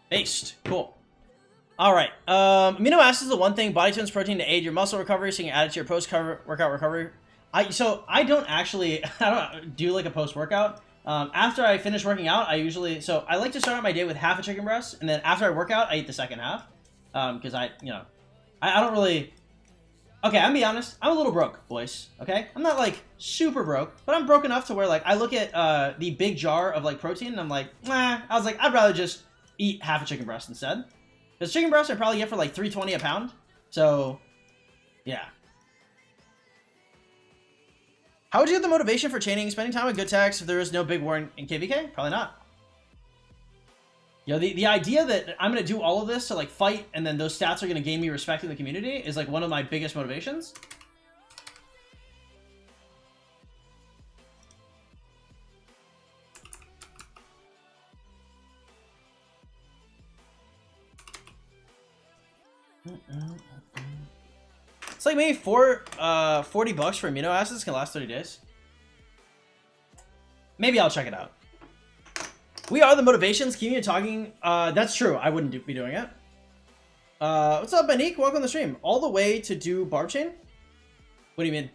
[SPEAKER 1] Based. Cool. All right. Amino acids is the one thing. Body turns protein to aid your muscle recovery, so you can add it to your post-workout recovery. I don't do like a post-workout. After I finish working out, I like to start out my day with half a chicken breast, and then after I work out, I eat the second half. Because I don't really. Okay, I'm gonna be honest. I'm a little broke, boys. Okay, I'm not like super broke, but I'm broke enough to where like I look at the big jar of like protein, and I'm like, nah. I was like, I'd rather just eat half a chicken breast instead. Because chicken breast I probably get for like $3.20 a pound. So, yeah. How would you get the motivation for chaining, spending time with good techs if there is no big war in KVK? Probably not. You know, the idea that I'm going to do all of this to like fight and then those stats are going to gain me respect in the community is like one of my biggest motivations. It's like maybe 40 bucks for amino acids can last 30 days. Maybe I'll check it out. We are the motivations. Keeping you talking. That's true. I wouldn't be doing it. What's up, Anik? Welcome to the stream. All the way to do barb chain? What do you mean?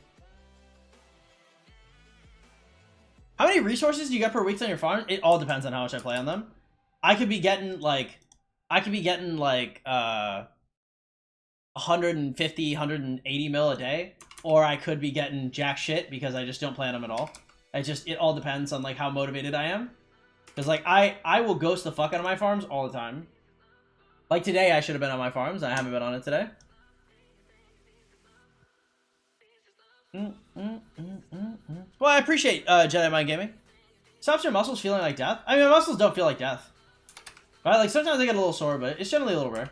[SPEAKER 1] How many resources do you get per week on your farm? It all depends on how much I play on them. I could be getting like 150, 180 mil a day, or I could be getting jack shit because I just don't play on them at all. It all depends on like how motivated I am. Because like I will ghost the fuck out of my farms all the time. Like today I should have been on my farms. I haven't been on it today. Well, I appreciate Jedi Mind Gaming. Stops your muscles feeling like death. I mean, my muscles don't feel like death. Right? Like sometimes they get a little sore, but it's generally a little rare.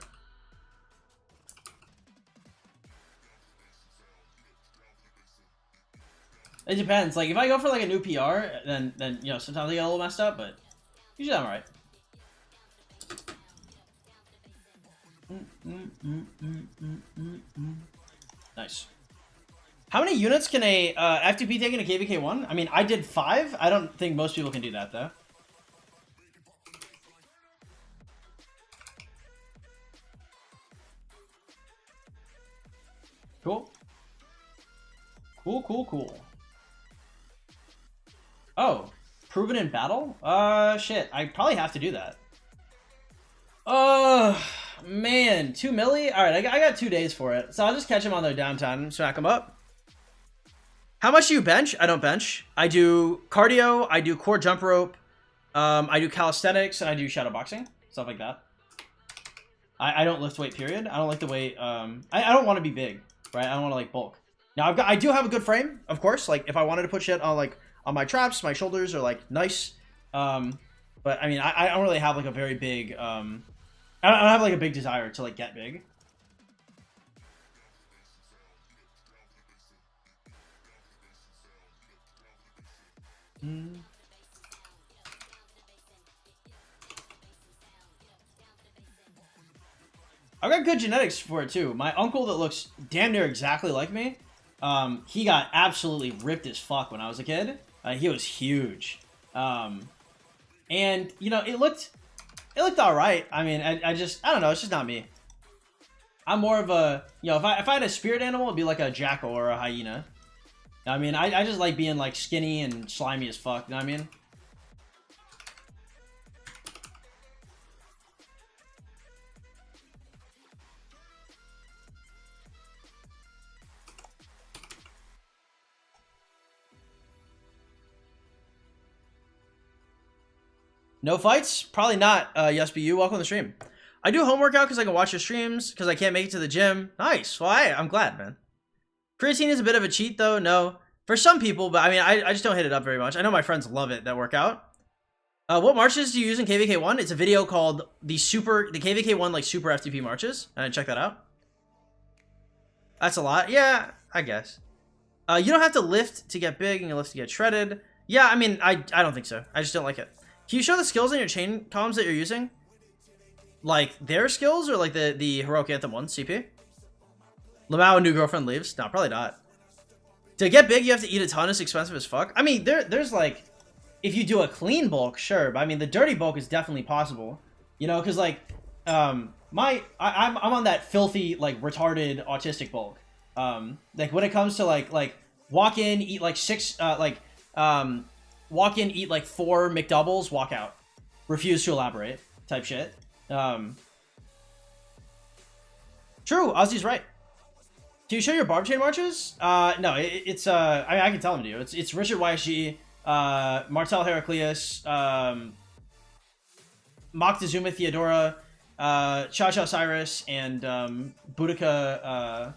[SPEAKER 1] It depends. Like if I go for like a new PR, then you know sometimes they get a little messed up, but usually I'm alright. Nice. How many units can a F2P take in a KVK1? I mean, I did 5. I don't think most people can do that though. Cool. Cool. Oh, proven in battle? Shit. I probably have to do that. Oh, man. 2 milli? Alright, I got 2 days for it. So I'll just catch him on their downtime, smack them up. How much do you bench? I don't bench. I do cardio, I do core jump rope, I do calisthenics, and I do shadow boxing. Stuff like that. I don't lift weight, period. I don't like the weight. I don't want to be big, right? I don't want to like bulk. Now I do have a good frame, of course. Like if I wanted to put shit on like on my traps, my shoulders are like nice. But I mean, I don't really have like a very big. I don't have like a big desire to like get big. I've got good genetics for it too. My uncle that looks damn near exactly like me, he got absolutely ripped as fuck when I was a kid. He was huge. And you know, it looked all right. I mean, I don't know. It's just not me. I'm more of a, you know, if I had a spirit animal, it'd be like a jackal or a hyena. I mean, I just like being like skinny and slimy as fuck. You know what I mean? No fights? Probably not. Yes, but you. Welcome to the stream. I do home workout because I can watch your streams because I can't make it to the gym. Nice. Well, I'm glad, man. Creatine is a bit of a cheat, though. No, for some people, but I mean, I just don't hit it up very much. I know my friends love it that work out. What marches do you use in KVK1? It's a video called the KVK1 like super F2P marches. Check that out. That's a lot. Yeah, I guess. You don't have to lift to get big, and you lift to get shredded. Yeah, I mean, I don't think so. I just don't like it. Can you show the skills in your chain columns that you're using? Like their skills or like the Heroic Anthem 1 CP? Lamau, a new girlfriend leaves? No, probably not. To get big, you have to eat a ton. It's expensive as fuck. I mean, there's like, if you do a clean bulk, sure. But I mean, the dirty bulk is definitely possible. You know, because like, I'm on that filthy, like, retarded autistic bulk. Like when it comes to like walk in, eat like walk in, eat like 4 McDoubles, walk out. Refuse to elaborate type shit. True, Ozzy's right. Can you show your barb chain marches? No, it's I can tell them to you. It's Richard YSG, Martel Heraclius, Moctezuma Theodora, Cha Cha Cyrus, and Boudica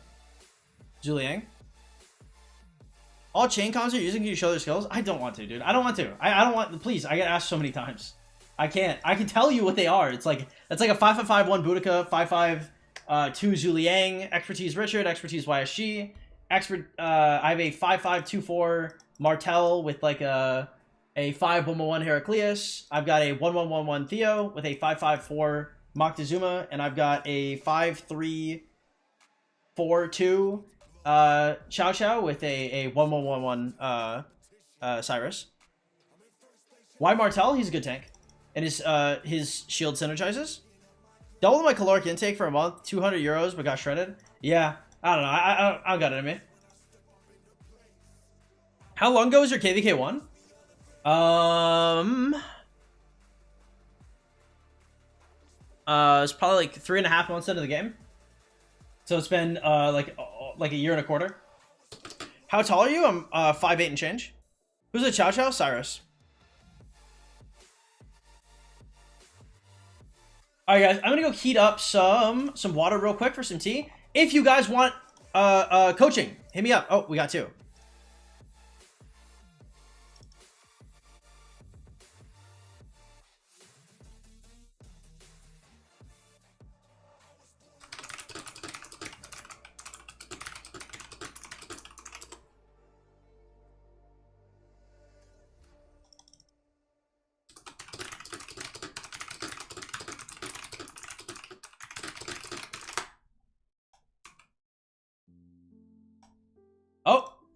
[SPEAKER 1] Zhuliang. All chain comms are using, can you show their skills? I don't want to, dude. I don't want to. I don't want, please. I get asked so many times. I can't. I can tell you what they are. It's like a 5-5-5-1 Boudica, 5-5-2 Zhuliang, expertise Richard, expertise YSG, I have a 5-5-2-4 Martel with like a 5-1-1 Heraclius. I've got a 1-1-1-1 Theo with a 5-5-4 Moctezuma, and I've got a 5-3-4-2 Chow Chow with a 1111 Cyrus. Y Martel, he's a good tank. And his shield synergizes. Double my caloric intake for a month, 200 euros, but got shredded. Yeah, I don't know. I don't got it in me. How long ago was your KVK 1? It's probably like 3.5 months into the game. So it's been like a year and a quarter. How tall are you? I'm 5'8" and change. Who's a Chow Chow? Cyrus. All right, guys. I'm gonna go heat up some water real quick for some tea. If you guys want coaching, hit me up. Oh, we got 2.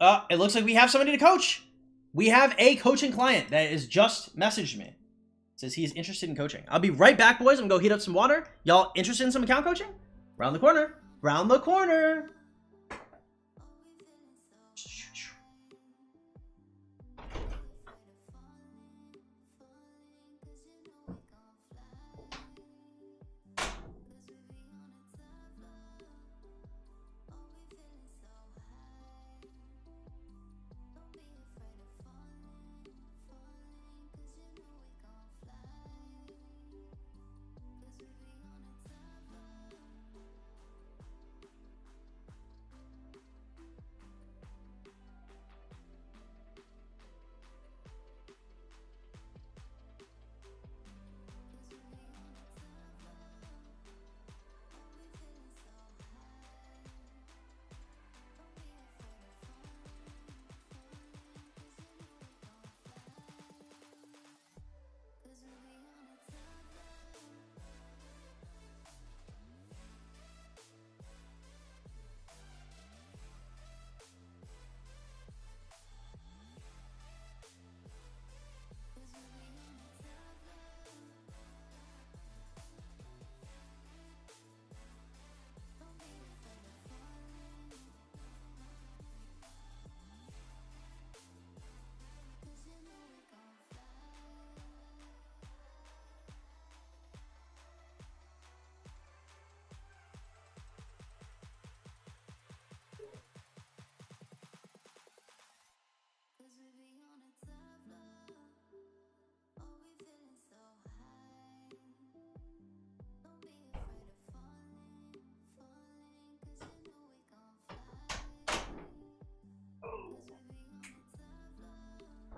[SPEAKER 1] Oh, it looks like we have somebody to coach. We have a coaching client that has just messaged me. Says he's interested in coaching. I'll be right back, boys. I'm gonna go heat up some water. Y'all interested in some account coaching? Round the corner. Round the corner.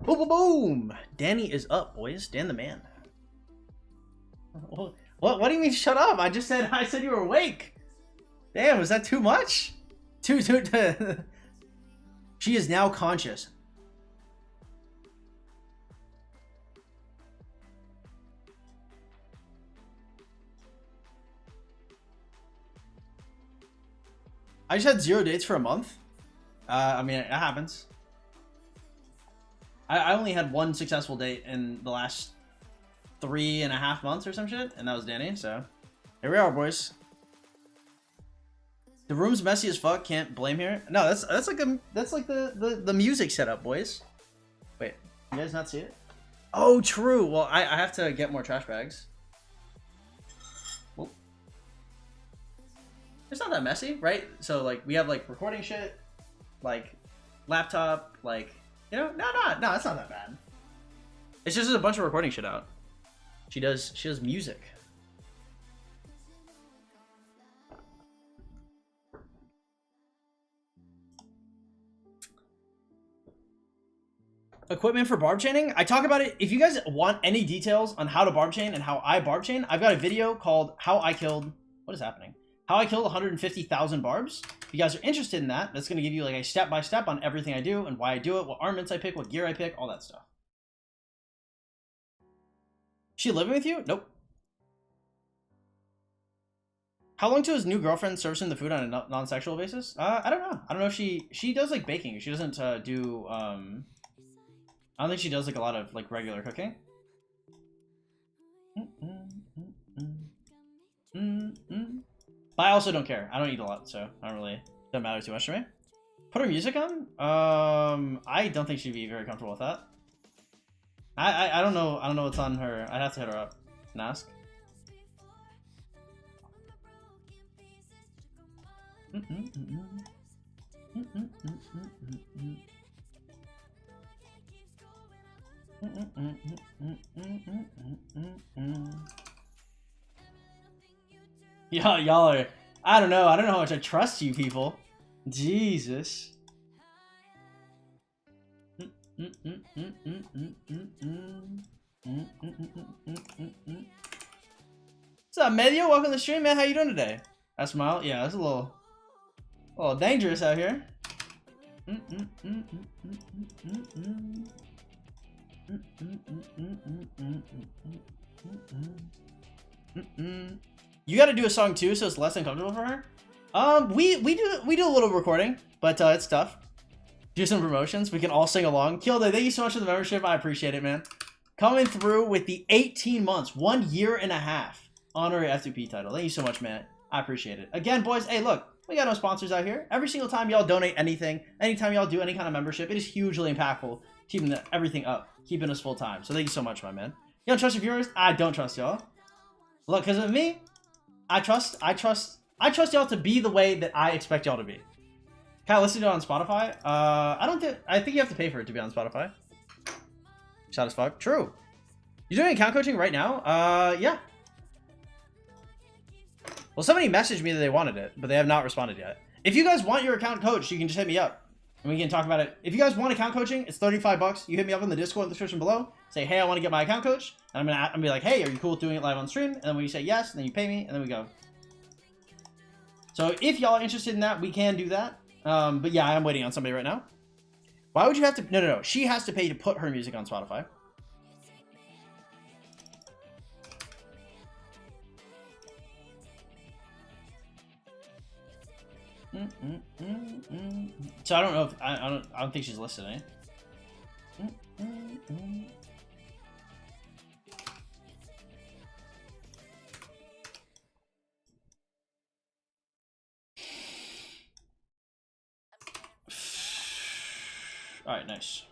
[SPEAKER 1] Boom, boom, boom. Danny is up, boys. Dan the man. What do you mean shut up? I said you were awake. Damn, was that too much? Too She is now conscious. I just had 0 dates for a month. I mean, it happens. I only had 1 successful date in the last 3.5 months or some shit, and that was Danny, so here we are, boys. The room's messy as fuck, can't blame here. No, that's like the music setup, boys. Wait, you guys not see it? Oh, true. Well, I have to get more trash bags. Whoa. It's not that messy, right? So like we have like recording shit, like laptop, like, you know, no, it's not that bad. It's just a bunch of recording shit out. She does music. Equipment for barb chaining? I talk about it. If you guys want any details on how to barb chain and how I barb chain, I've got a video called How I Killed... What is happening? How I Killed 150,000 barbs. If you guys are interested in that, that's going to give you like a step-by-step on everything I do and why I do it, what armaments I pick, what gear I pick, all that stuff. She living with you? Nope. How long to his new girlfriend servicing the food on a non-sexual basis? I don't know. I don't know if she does like baking. She doesn't do I don't think she does like a lot of like regular cooking. But I also don't care. I don't eat a lot, so I don't really doesn't matter too much to me. Put her music on? I don't think she'd be very comfortable with that. I don't know. I don't know what's on her. I'd have to hit her up and ask. Y'all are. I don't know. I don't know how much I trust you people. Jesus. What's up, Medio? Welcome to the stream, man. How you doing today? I smile. Yeah, it's a little dangerous out here. You got to do a song too, so it's less uncomfortable for her. We do a little recording, but it's tough. Do some promotions. We can all sing along. Kilda, thank you so much for the membership. I appreciate it, man. Coming through with the 18 months, 1 year and a half honorary F2P title. Thank you so much, man. I appreciate it. Again, boys, hey, look, we got no sponsors out here. Every single time y'all donate anything, anytime y'all do any kind of membership, it is hugely impactful, keeping everything up, keeping us full time. So thank you so much, my man. You don't trust your viewers? I don't trust y'all. Look, because of me, I trust y'all to be the way that I expect y'all to be. Can I listen to it on Spotify? I think you have to pay for it to be on Spotify. Shot as fuck. True. You doing account coaching right now? Yeah. Well, somebody messaged me that they wanted it, but they have not responded yet. If you guys want your account coached, you can just hit me up and we can talk about it. If you guys want account coaching, it's 35 bucks. You hit me up in the Discord in the description below. Say, hey, I want to get my account coached. And I'm gonna be like, hey, are you cool with doing it live on stream? And then when you say yes, then you pay me, and then we go. So if y'all are interested in that, we can do that. But yeah, I'm waiting on somebody right now. Why would you have to? No. She has to pay to put her music on Spotify. So I don't know if I don't think she's listening. All right, nice.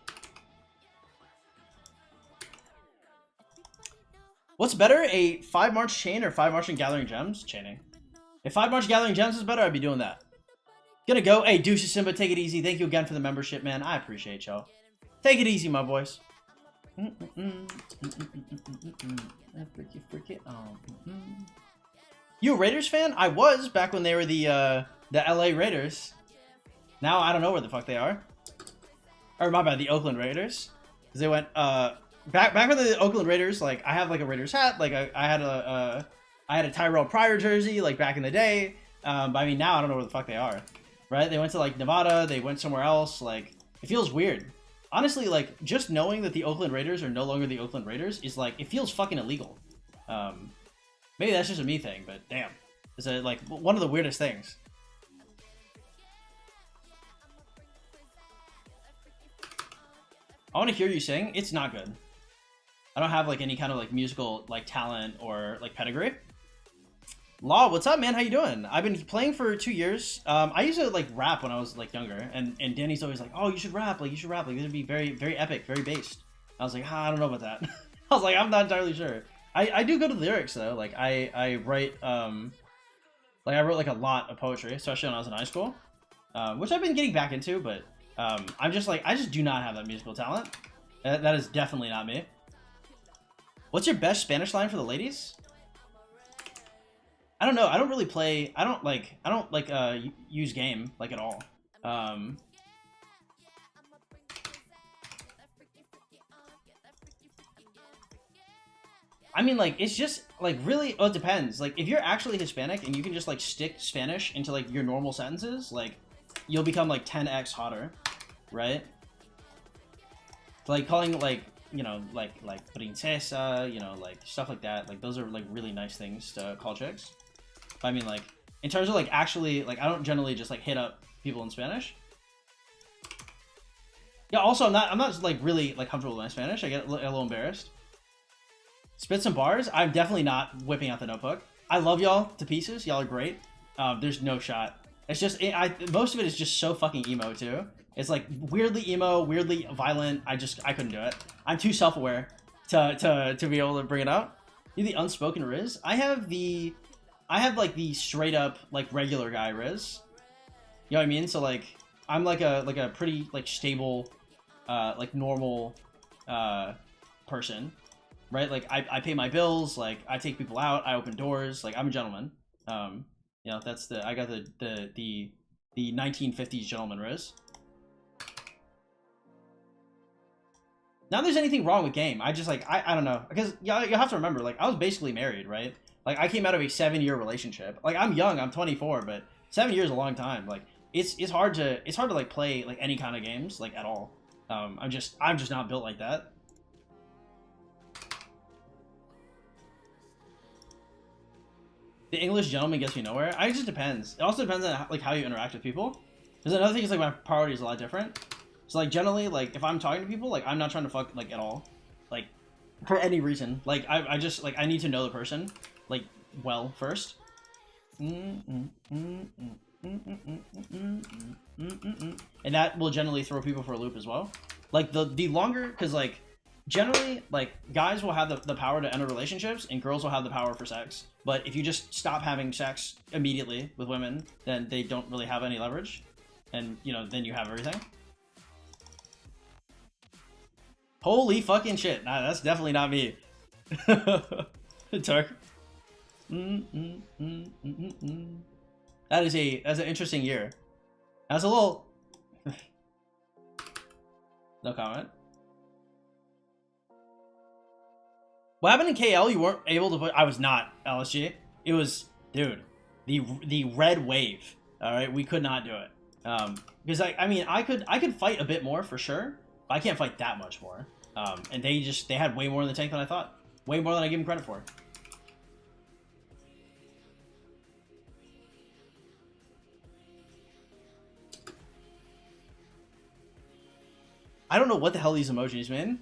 [SPEAKER 1] What's better, a 5 March chain or 5 March and Gathering Gems chaining? If 5 March Gathering Gems is better, I'd be doing that. Gonna go. Hey, Deuces Simba, take it easy. Thank you again for the membership, man. I appreciate y'all. Take it easy, my boys. You a Raiders fan? I was back when they were the LA Raiders. Now I don't know where the fuck they are. Or my bad, the Oakland Raiders. Because they went back when the Oakland Raiders, like I have like a Raiders hat, like I had a Tyrell Pryor jersey like back in the day. But I mean now I don't know where the fuck they are. Right? They went to like Nevada, they went somewhere else. Like it feels weird. Honestly, like just knowing that the Oakland Raiders are no longer the Oakland Raiders is like it feels fucking illegal. Maybe that's just a me thing, but damn. It's like one of the weirdest things. I want to hear you sing. It's not good. I don't have like any kind of like musical like talent or like pedigree. Law, what's up, man? How you doing? I've been playing for 2 years. I used to like rap when I was like younger, and Danny's always like, "Oh, you should rap. Like you should rap. Like this would be very very epic, very based." I was like, I don't know about that. I was like, I'm not entirely sure. I do go to the lyrics though. Like I write like I wrote like a lot of poetry, especially when I was in high school, which I've been getting back into, but I'm just like I just do not have that musical talent. That is definitely not me. What's your best Spanish line for the ladies? I don't know. I don't really play. I don't like use game like at all. I mean, like it's just like really. Oh, it depends. Like if you're actually Hispanic and you can just like stick Spanish into like your normal sentences, like you'll become like 10x hotter, right? Like calling like like princesa, like stuff like that. Like those are like really nice things to call chicks. I mean, like in terms of like actually like I don't generally just like hit up people in Spanish. Yeah, also I'm not like really like comfortable with my Spanish. I get a little embarrassed. Spit some bars. I'm definitely not whipping out the notebook. I love y'all to pieces. Y'all are great. There's no shot. It's just most of it is just so fucking emo too. It's like weirdly emo, weirdly violent. I couldn't do it. I'm too self-aware to be able to bring it out. You the unspoken Riz? I have like the straight up like regular guy Riz. You know what I mean? So like I'm like a pretty like stable like normal person, right? Like I pay my bills, like I take people out, I open doors, like I'm a gentleman. You know, that's I got the 1950s gentleman Riz. Not there's anything wrong with game. I just like I don't know, because you have to remember, like I was basically married, right? Like I came out of a 7-year relationship. Like I'm young, I'm 24, but 7 years is a long time. Like it's hard to like play like any kind of games like at all. I'm just not built like that. The English gentleman gets me nowhere. It just depends. It also depends on like how you interact with people. There's another thing is like my priority is a lot different. So like generally like if I'm talking to people, like I'm not trying to fuck like at all, like for any reason. Like I just like I need to know the person like well first. And that will generally throw people for a loop as well. Like the longer, because like generally like guys will have the power to enter relationships and girls will have the power for sex. But if you just stop having sex immediately with women, then they don't really have any leverage, and you know then you have everything. Holy fucking shit! Nah, that's definitely not me. Turk. That's an interesting year. That's a little. No comment. What happened in KL? You weren't able to put. I was not LSG. It was, dude, the red wave. All right, we could not do it. Because I mean I could fight a bit more for sure, but I can't fight that much more. And they had way more in the tank than I thought. Way more than I give them credit for. I don't know what the hell these emojis mean.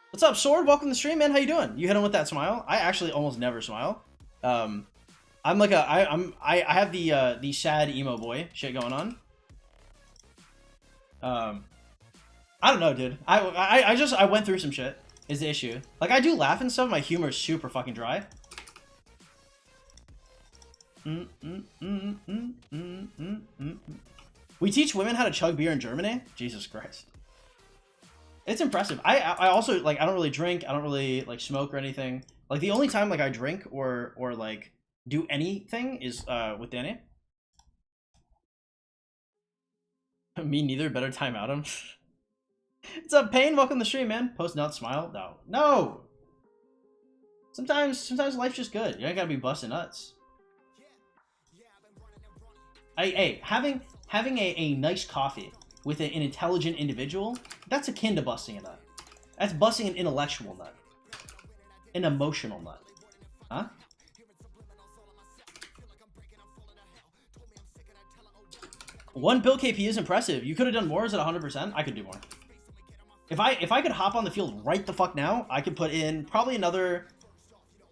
[SPEAKER 1] What's up, Sword? Welcome to the stream, man. How you doing? You hit him with that smile? I actually almost never smile. I'm like I have the sad emo boy shit going on. I don't know, dude. I went through some shit. Is the issue? Like I do laugh and stuff. My humor is super fucking dry. We teach women how to chug beer in Germany? Jesus Christ. It's impressive. I also, like, I don't really drink. I don't really, like, smoke or anything. Like, the only time, like, I drink or like, do anything is, with Danny. Me neither. Better time out him. What's up, Pain? Welcome to the stream, man. Post not smile? No. No! Sometimes life's just good. You ain't gotta be busting nuts. Hey, having a nice coffee with an intelligent individual, that's akin to busting a nut. That's busting an intellectual nut. An emotional nut. Huh? One bill KP is impressive. You could have done more. Is it 100%? I could do more. If I could hop on the field right the fuck now, I could put in probably another...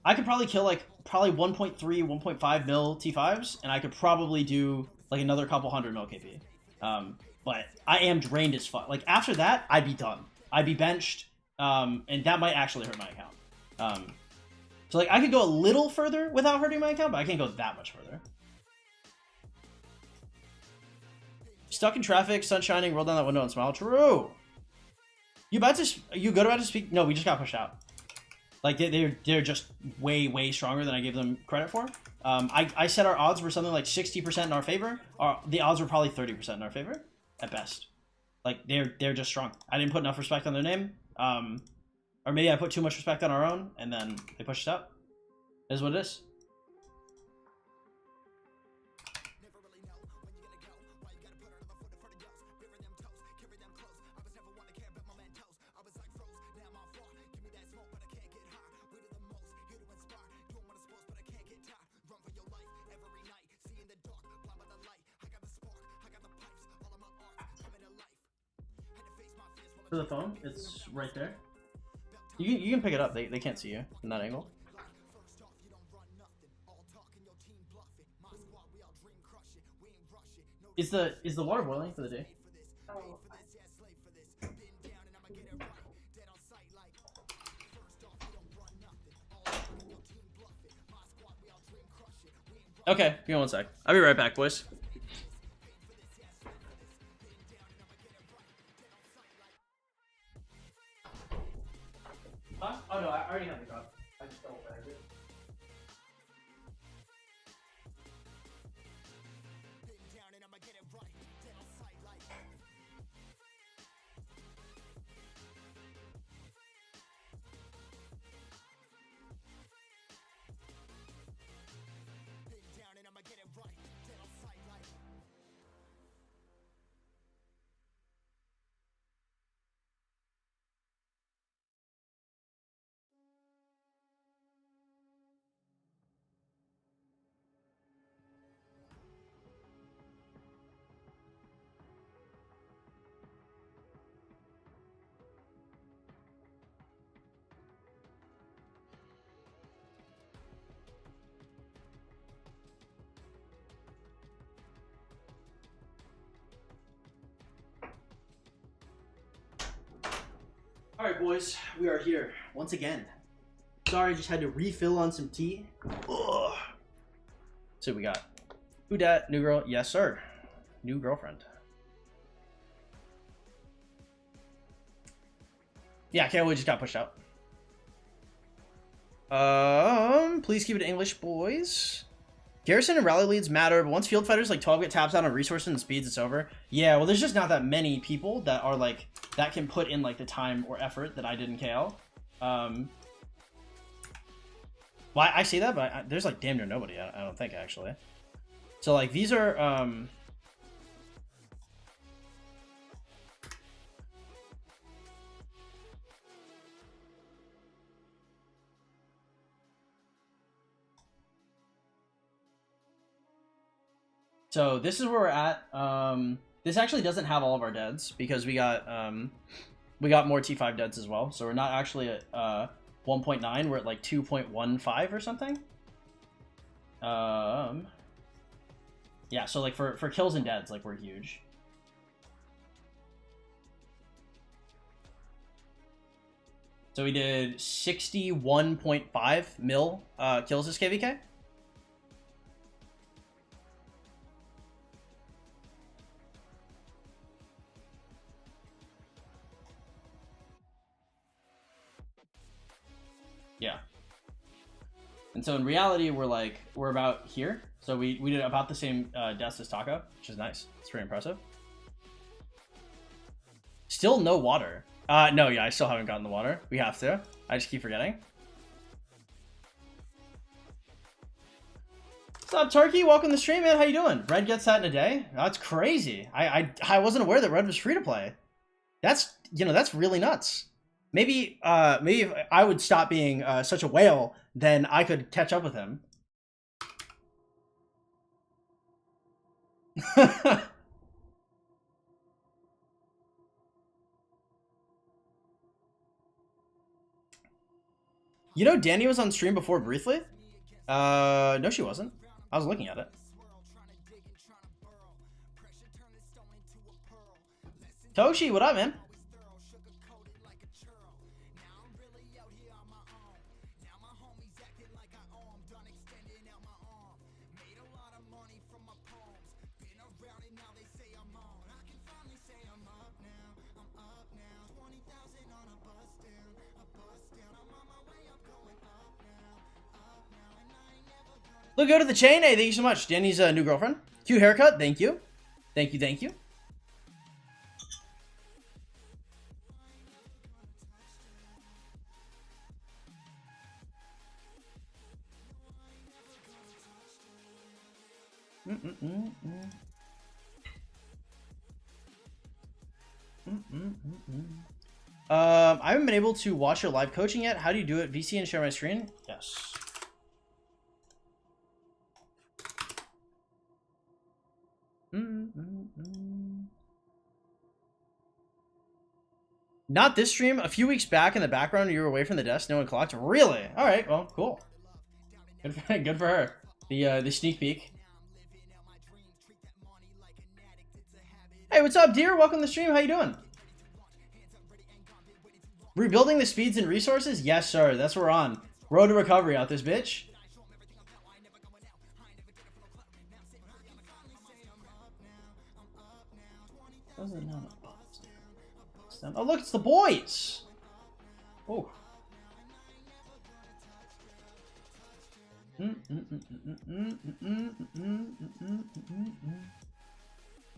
[SPEAKER 1] I could probably kill like probably 1.3, 1.5 mil T5s, and I could probably do like another couple 100 mil KP. But I am drained as fuck. Like after that, I'd be done. I'd be benched, and that might actually hurt my account. So like I could go a little further without hurting my account, but I can't go that much further. Stuck in traffic, sun shining, roll down that window and smile. True. You good about to speak? No, we just got pushed out. Like they're just way stronger than I gave them credit for. I said our odds were something like 60% in our favor. The odds were probably 30% in our favor at best. Like they're just strong. I didn't put enough respect on their name. Or maybe I put too much respect on our own, and then they pushed it out. It is what it is. For the phone, it's right there. You can pick it up. They can't see you from that angle. Is the water boiling for the day?
[SPEAKER 2] Oh.
[SPEAKER 1] Okay, give me one sec. I'll be right back, boys. Huh? Oh no, I already have the cup. I just double bagged it. All right, boys, we are here once again. Sorry, just had to refill on some tea. Ugh. So we got who dat? New girl? Yes, sir. New girlfriend. Yeah, Kayla just got pushed out. Please keep it English, boys. Garrison and rally leads matter, but once field fighters like 12 get tapped out on resources and speeds, it's over. Yeah, well, there's just not that many people that are like that can put in like the time or effort that I did in KL. Well, I say that, but there's like damn near nobody. I don't think actually. So like these are so this is where we're at. This actually doesn't have all of our deads because we got more T5 deads as well. So we're not actually at 1.9. We're at like 2.15 or something. Yeah, so like for kills and deads, like we're huge. So we did 61.5 mil kills this KVK. Yeah. And so in reality, we're about here. So we did about the same deaths as Taco, which is nice. It's pretty impressive. Still no water. No, yeah, I still haven't gotten the water. We have to. I just keep forgetting. What's up, Turkey? Welcome to the stream, man. How you doing? Red gets that in a day? That's crazy. I wasn't aware that Red was free to play. That's, you know, that's really nuts. Maybe if I would stop being such a whale, then I could catch up with him. You know, Danny was on stream before briefly. No, she wasn't. I was looking at it. Toshi, what up, man? Look, go to the chain. Hey, thank you so much. Danny's new girlfriend. Cute haircut. Thank you. Thank you. Thank you. I haven't been able to watch your live coaching yet. How do you do it? VC and share my screen? Yes. Not this stream. A few weeks back in the background, you were away from the desk. No one clocked. Really? All right. Well, cool. Good for her. The sneak peek. Hey, what's up, dear? Welcome to the stream. How you doing? Rebuilding the speeds and resources? Yes, sir. That's what we're on. Road to recovery out this bitch. Oh, look, it's the boys. Oh.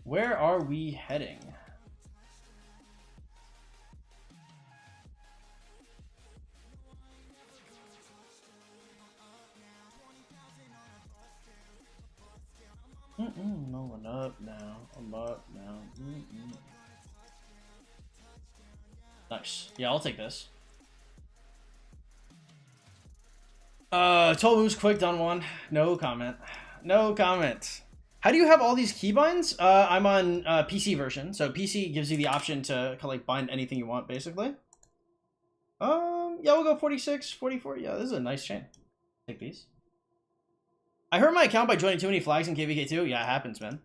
[SPEAKER 1] Where are we heading? No, I'm up now. I'm up now. Nice. Yeah, I'll take this. 12 moves quick, done one. No comment. No comment. How do you have all these keybinds? I'm on PC version, so PC gives you the option to like bind anything you want, basically. Yeah, we'll go 46, 44. Yeah, this is a nice chain. Take these. I hurt my account by joining too many flags in KVK2. Yeah, it happens, man.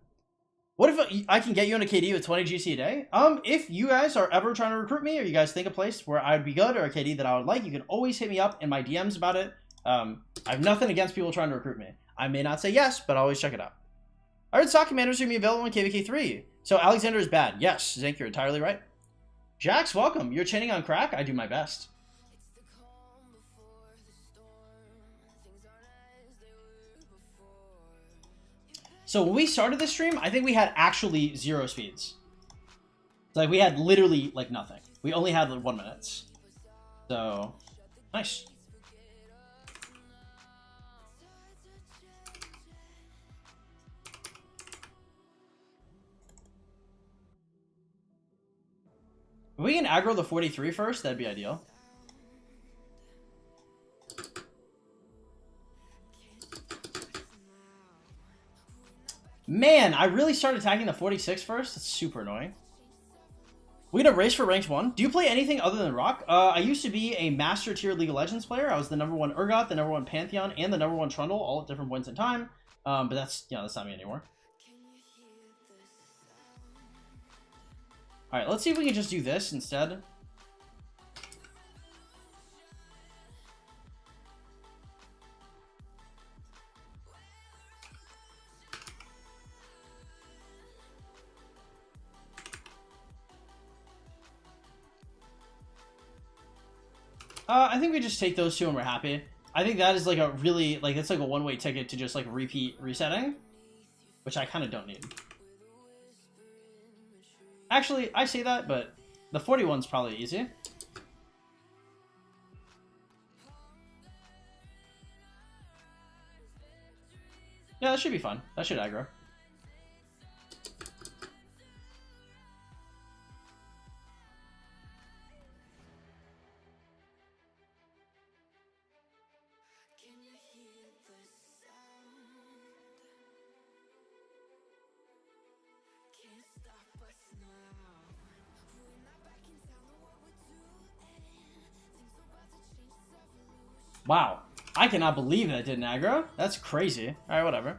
[SPEAKER 1] What if I can get you on a KD with 20 GC a day? If you guys are ever trying to recruit me, or you guys think a place where I'd be good, or a KD that I would like, you can always hit me up in my DMs about it. I have nothing against people trying to recruit me. I may not say yes, but I'll always check it out. I heard stock commanders are going to be available in KVK3. So Alexander is bad. Yes, Zank, you're entirely right. Jax, welcome. You're chaining on crack? I do my best. So when we started this stream, I think we had actually 0 speeds. Like, we had literally, like, nothing. We only had, like, 1 minute. So, nice. If we can aggro the 43 first, that'd be ideal. Man, I really started attacking the 46 first. That's super annoying. We gonna race for ranked 1. Do you play anything other than Rock? I used to be a master tier League of Legends player. I was the #1 Urgot, the #1 Pantheon, and the #1 Trundle, all at different points in time. But that's, that's not me anymore. Alright, let's see if we can just do this instead. I think we just take those two and we're happy. I think that is like a really, like, that's like a one-way ticket to just like repeat resetting, which I kind of don't need. Actually, I say that, but the 41's probably easy. Yeah, that should be fun. That should aggro. Wow, I cannot believe that didn't aggro. That's crazy. All right, whatever.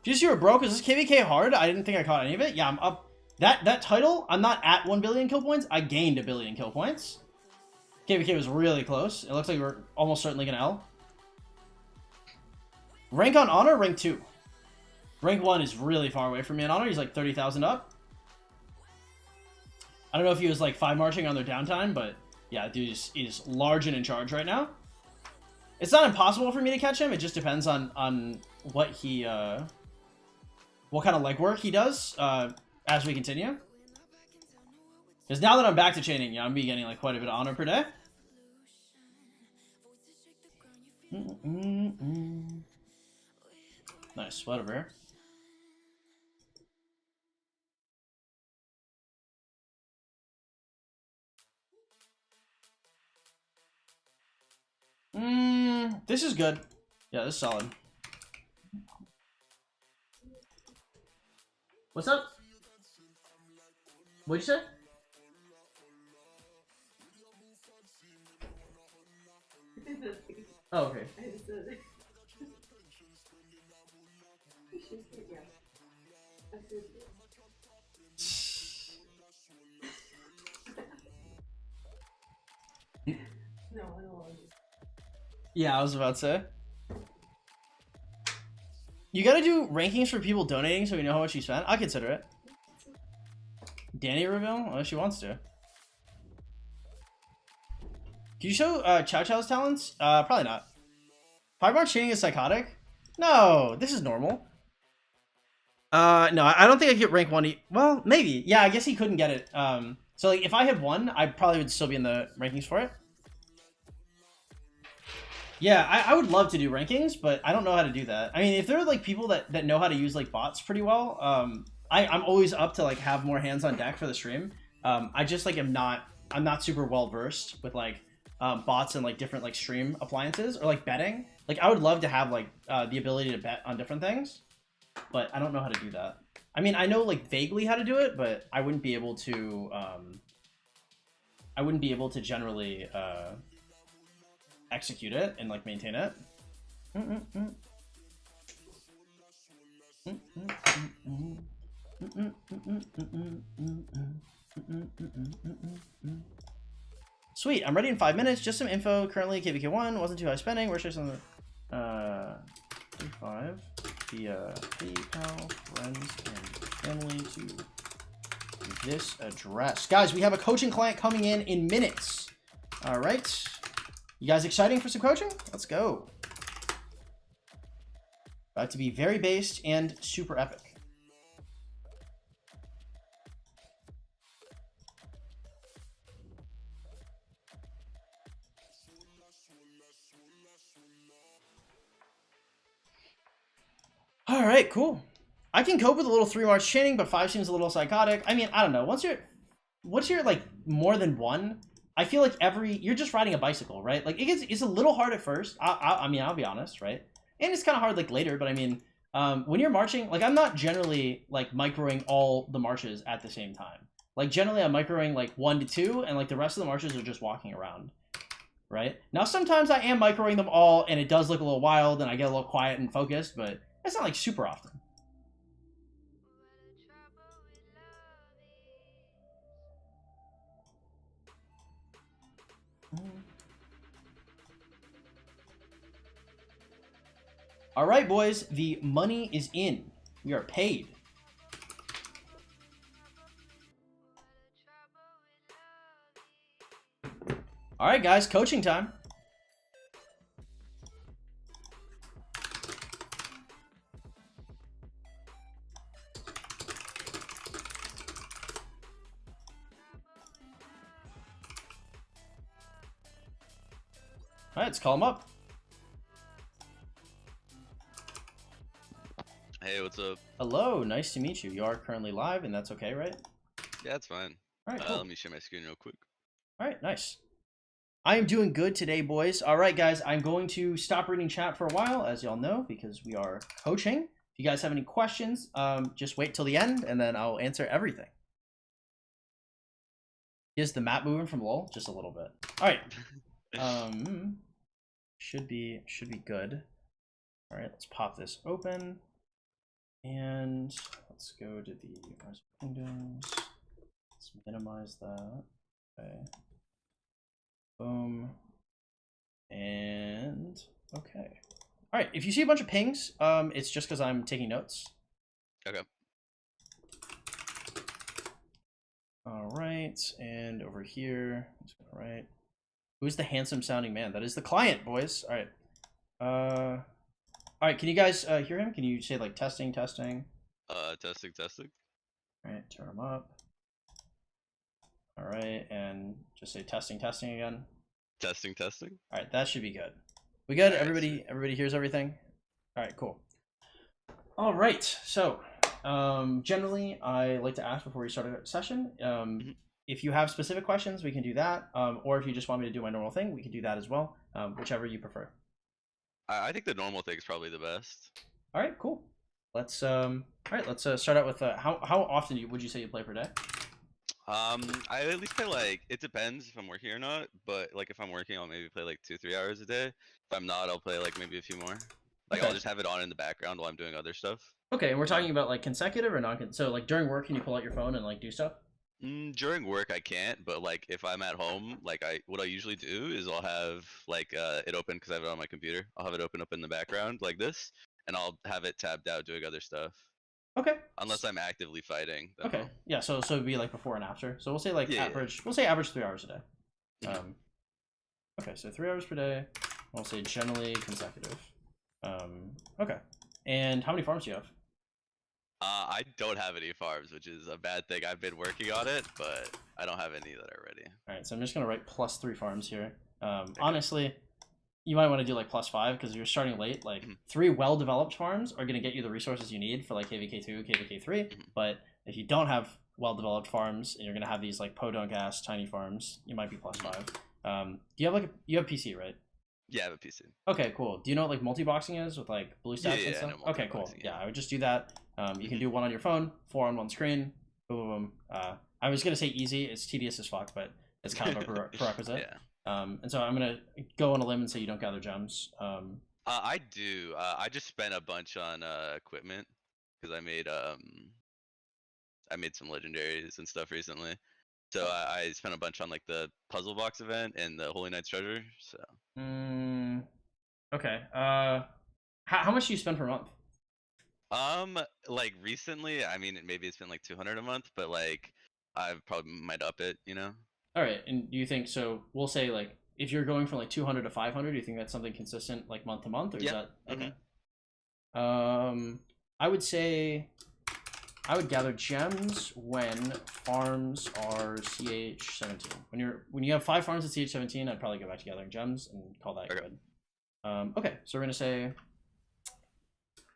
[SPEAKER 1] Just you were broke. Is this KVK hard? I didn't think I caught any of it. Yeah, I'm up. That title, I'm not at 1 billion kill points. I gained 1 billion kill points. KVK was really close. It looks like we're almost certainly gonna L. Rank on Honor, rank 2. Rank 1 is really far away from me on Honor. He's like 30,000 up. I don't know if he was like 5 marching on their downtime, but yeah, dude is large and in charge right now. It's not impossible for me to catch him. It just depends on what he, what kind of legwork he does as we continue. Because now that I'm back to chaining, yeah, I'm getting like quite a bit of honor per day. Nice, whatever. This is good. Yeah, this is solid. What's up? What'd you say? Oh, okay. Yeah, I was about to say. You gotta do rankings for people donating so we know how much you spent. I'll consider it. Danny reveal? Oh, she wants to. Can you show Chow Chow's talents? Probably not. Fireball cheating is psychotic? No, this is normal. No, I don't think I could get rank 1. Well, maybe. Yeah, I guess he couldn't get it. So like, if I had 1, I probably would still be in the rankings for it. Yeah, I would love to do rankings, but I don't know how to do that. I mean, if there are like people that know how to use like bots pretty well, I'm always up to like have more hands on deck for the stream. I just like I'm not super well versed with like bots and like different like stream appliances or like betting. Like I would love to have like the ability to bet on different things, but I don't know how to do that. I mean, I know like vaguely how to do it, but I wouldn't be able to. I wouldn't be able to generally execute it and like maintain it. Sweet, I'm ready in 5 minutes. Just some info. Currently KVK1 wasn't too high spending. We're just on the 35 via PayPal, friends, and family to this address. Guys, we have a coaching client coming in minutes. All right. You guys exciting for some coaching? Let's go. About to be very based and super epic. All right, cool. I can cope with a little 3 March chaining, but 5 seems a little psychotic. I mean, I don't know. Once you're like more than 1, I feel like you're just riding a bicycle, right? Like it's a little hard at first. I mean, I'll be honest, right? And it's kind of hard like later, but I mean, when you're marching, like I'm not generally like microing all the marches at the same time. Like generally I'm microing like 1 to 2 and like the rest of the marches are just walking around, right? Now sometimes I am microing them all and it does look a little wild and I get a little quiet and focused, but it's not like super often. All right, boys, the money is in. We are paid. All right, guys, coaching time. All right, let's call him up.
[SPEAKER 2] Hey, what's up?
[SPEAKER 1] Hello, nice to meet you. You are currently live, and that's okay, right?
[SPEAKER 2] Yeah, it's fine.
[SPEAKER 1] All right, cool.
[SPEAKER 2] Let me share my screen real quick.
[SPEAKER 1] All right, nice. I am doing good today, boys. All right, guys, I'm going to stop reading chat for a while, as y'all know, because we are coaching. If you guys have any questions, just wait till the end, and then I'll answer everything. Is the map moving from LOL? Just a little bit. All right. Should be good. All right, let's pop this open. And let's go to the Rise of Kingdoms. Let's minimize that. Okay. Boom. And okay. All right. If you see a bunch of pings, it's just because I'm taking notes.
[SPEAKER 2] Okay.
[SPEAKER 1] All right. And over here, all right. Who's the handsome sounding man? That is the client, boys. All right. All right, can you guys hear him? Can you say like testing, testing?
[SPEAKER 2] Testing, testing.
[SPEAKER 1] All right, turn him up. All right, and just say testing, testing again.
[SPEAKER 2] Testing, testing.
[SPEAKER 1] All right, that should be good. We good? Everybody hears everything? All right, cool. All right, so generally I like to ask before we start a session. If you have specific questions, we can do that. Or if you just want me to do my normal thing, we can do that as well. Whichever you prefer.
[SPEAKER 2] I think the normal thing is probably the best.
[SPEAKER 1] All right, cool. Let's all right. Let's start out with how often would you say you play per day?
[SPEAKER 2] I at least play like it depends if I'm working or not, but like if I'm working, I'll maybe play like 2-3 hours a day. If I'm not, I'll play like maybe a few more. Like I'll
[SPEAKER 1] Okay.
[SPEAKER 2] just have it on in the background while I'm doing other stuff.
[SPEAKER 1] Okay, and we're
[SPEAKER 2] You know.
[SPEAKER 1] talking about like consecutive or non. So like during work, can you pull out your phone and like do stuff?
[SPEAKER 2] During work I can't, but like if I'm at home, like what I usually do is I'll have like it open because I have it on my computer. I'll have it open up in the background like this, and I'll have it tabbed out doing other stuff.
[SPEAKER 1] Okay.
[SPEAKER 2] Unless I'm actively fighting, then
[SPEAKER 1] Okay.
[SPEAKER 2] I'll.
[SPEAKER 1] Yeah. So it'd be like before and after. So we'll say like
[SPEAKER 2] Yeah, yeah.
[SPEAKER 1] average. We'll say average 3 hours a day.
[SPEAKER 2] Mhm.
[SPEAKER 1] Okay. So 3 hours per day. We'll say generally consecutive. Okay. And how many farms do you have?
[SPEAKER 2] I don't have any farms, which is a bad thing. I've been working on it, but I don't have any that are ready.
[SPEAKER 1] All right. So I'm just gonna write +3 farms here.
[SPEAKER 2] Okay.
[SPEAKER 1] Honestly, you might want to do like +5 because you're starting late. Like
[SPEAKER 2] Mhm.
[SPEAKER 1] 3 well-developed farms are gonna get you the resources you need for like KVK2, KVK3.
[SPEAKER 2] Mhm.
[SPEAKER 1] But if you don't have well-developed farms and you're gonna have these like podunk ass tiny farms, you might be +5. Do you have like you have PC, right?
[SPEAKER 2] Yeah, I have a PC.
[SPEAKER 1] Okay, cool. Do you know what like multi-boxing is with like blue stats
[SPEAKER 2] Yeah,
[SPEAKER 1] and
[SPEAKER 2] yeah, I
[SPEAKER 1] stuff?
[SPEAKER 2] know
[SPEAKER 1] Okay, cool.
[SPEAKER 2] multi-boxing,
[SPEAKER 1] Yeah,
[SPEAKER 2] yeah.
[SPEAKER 1] I would just do that. You can
[SPEAKER 2] Mhm.
[SPEAKER 1] do one on your phone, 4 on one screen. Boom, boom, boom. I was gonna say easy. It's tedious as fuck, but it's kind of a prerequisite.
[SPEAKER 2] Yeah.
[SPEAKER 1] And so I'm gonna go on a limb and say you don't gather gems.
[SPEAKER 2] I do. I just spent a bunch on equipment because I made some legendaries and stuff recently. So I spent a bunch on like the puzzle box event and the Holy Knight's treasure. So
[SPEAKER 1] Mm, okay. How much do you spend per month?
[SPEAKER 2] um like recently, I mean maybe it's been like 200 a month, but like I probably might up it, you know.
[SPEAKER 1] All right, and do you think so? We'll say like if you're going from like 200 to 500, do you think that's something consistent like month to month, or is
[SPEAKER 2] Yeah.
[SPEAKER 1] that okay?
[SPEAKER 2] Mhm.
[SPEAKER 1] I would say I would gather gems when farms are CH17. When you have 5 farms at CH17, I'd probably go back to gathering gems and call that
[SPEAKER 2] Okay.
[SPEAKER 1] good. Okay, so we're gonna say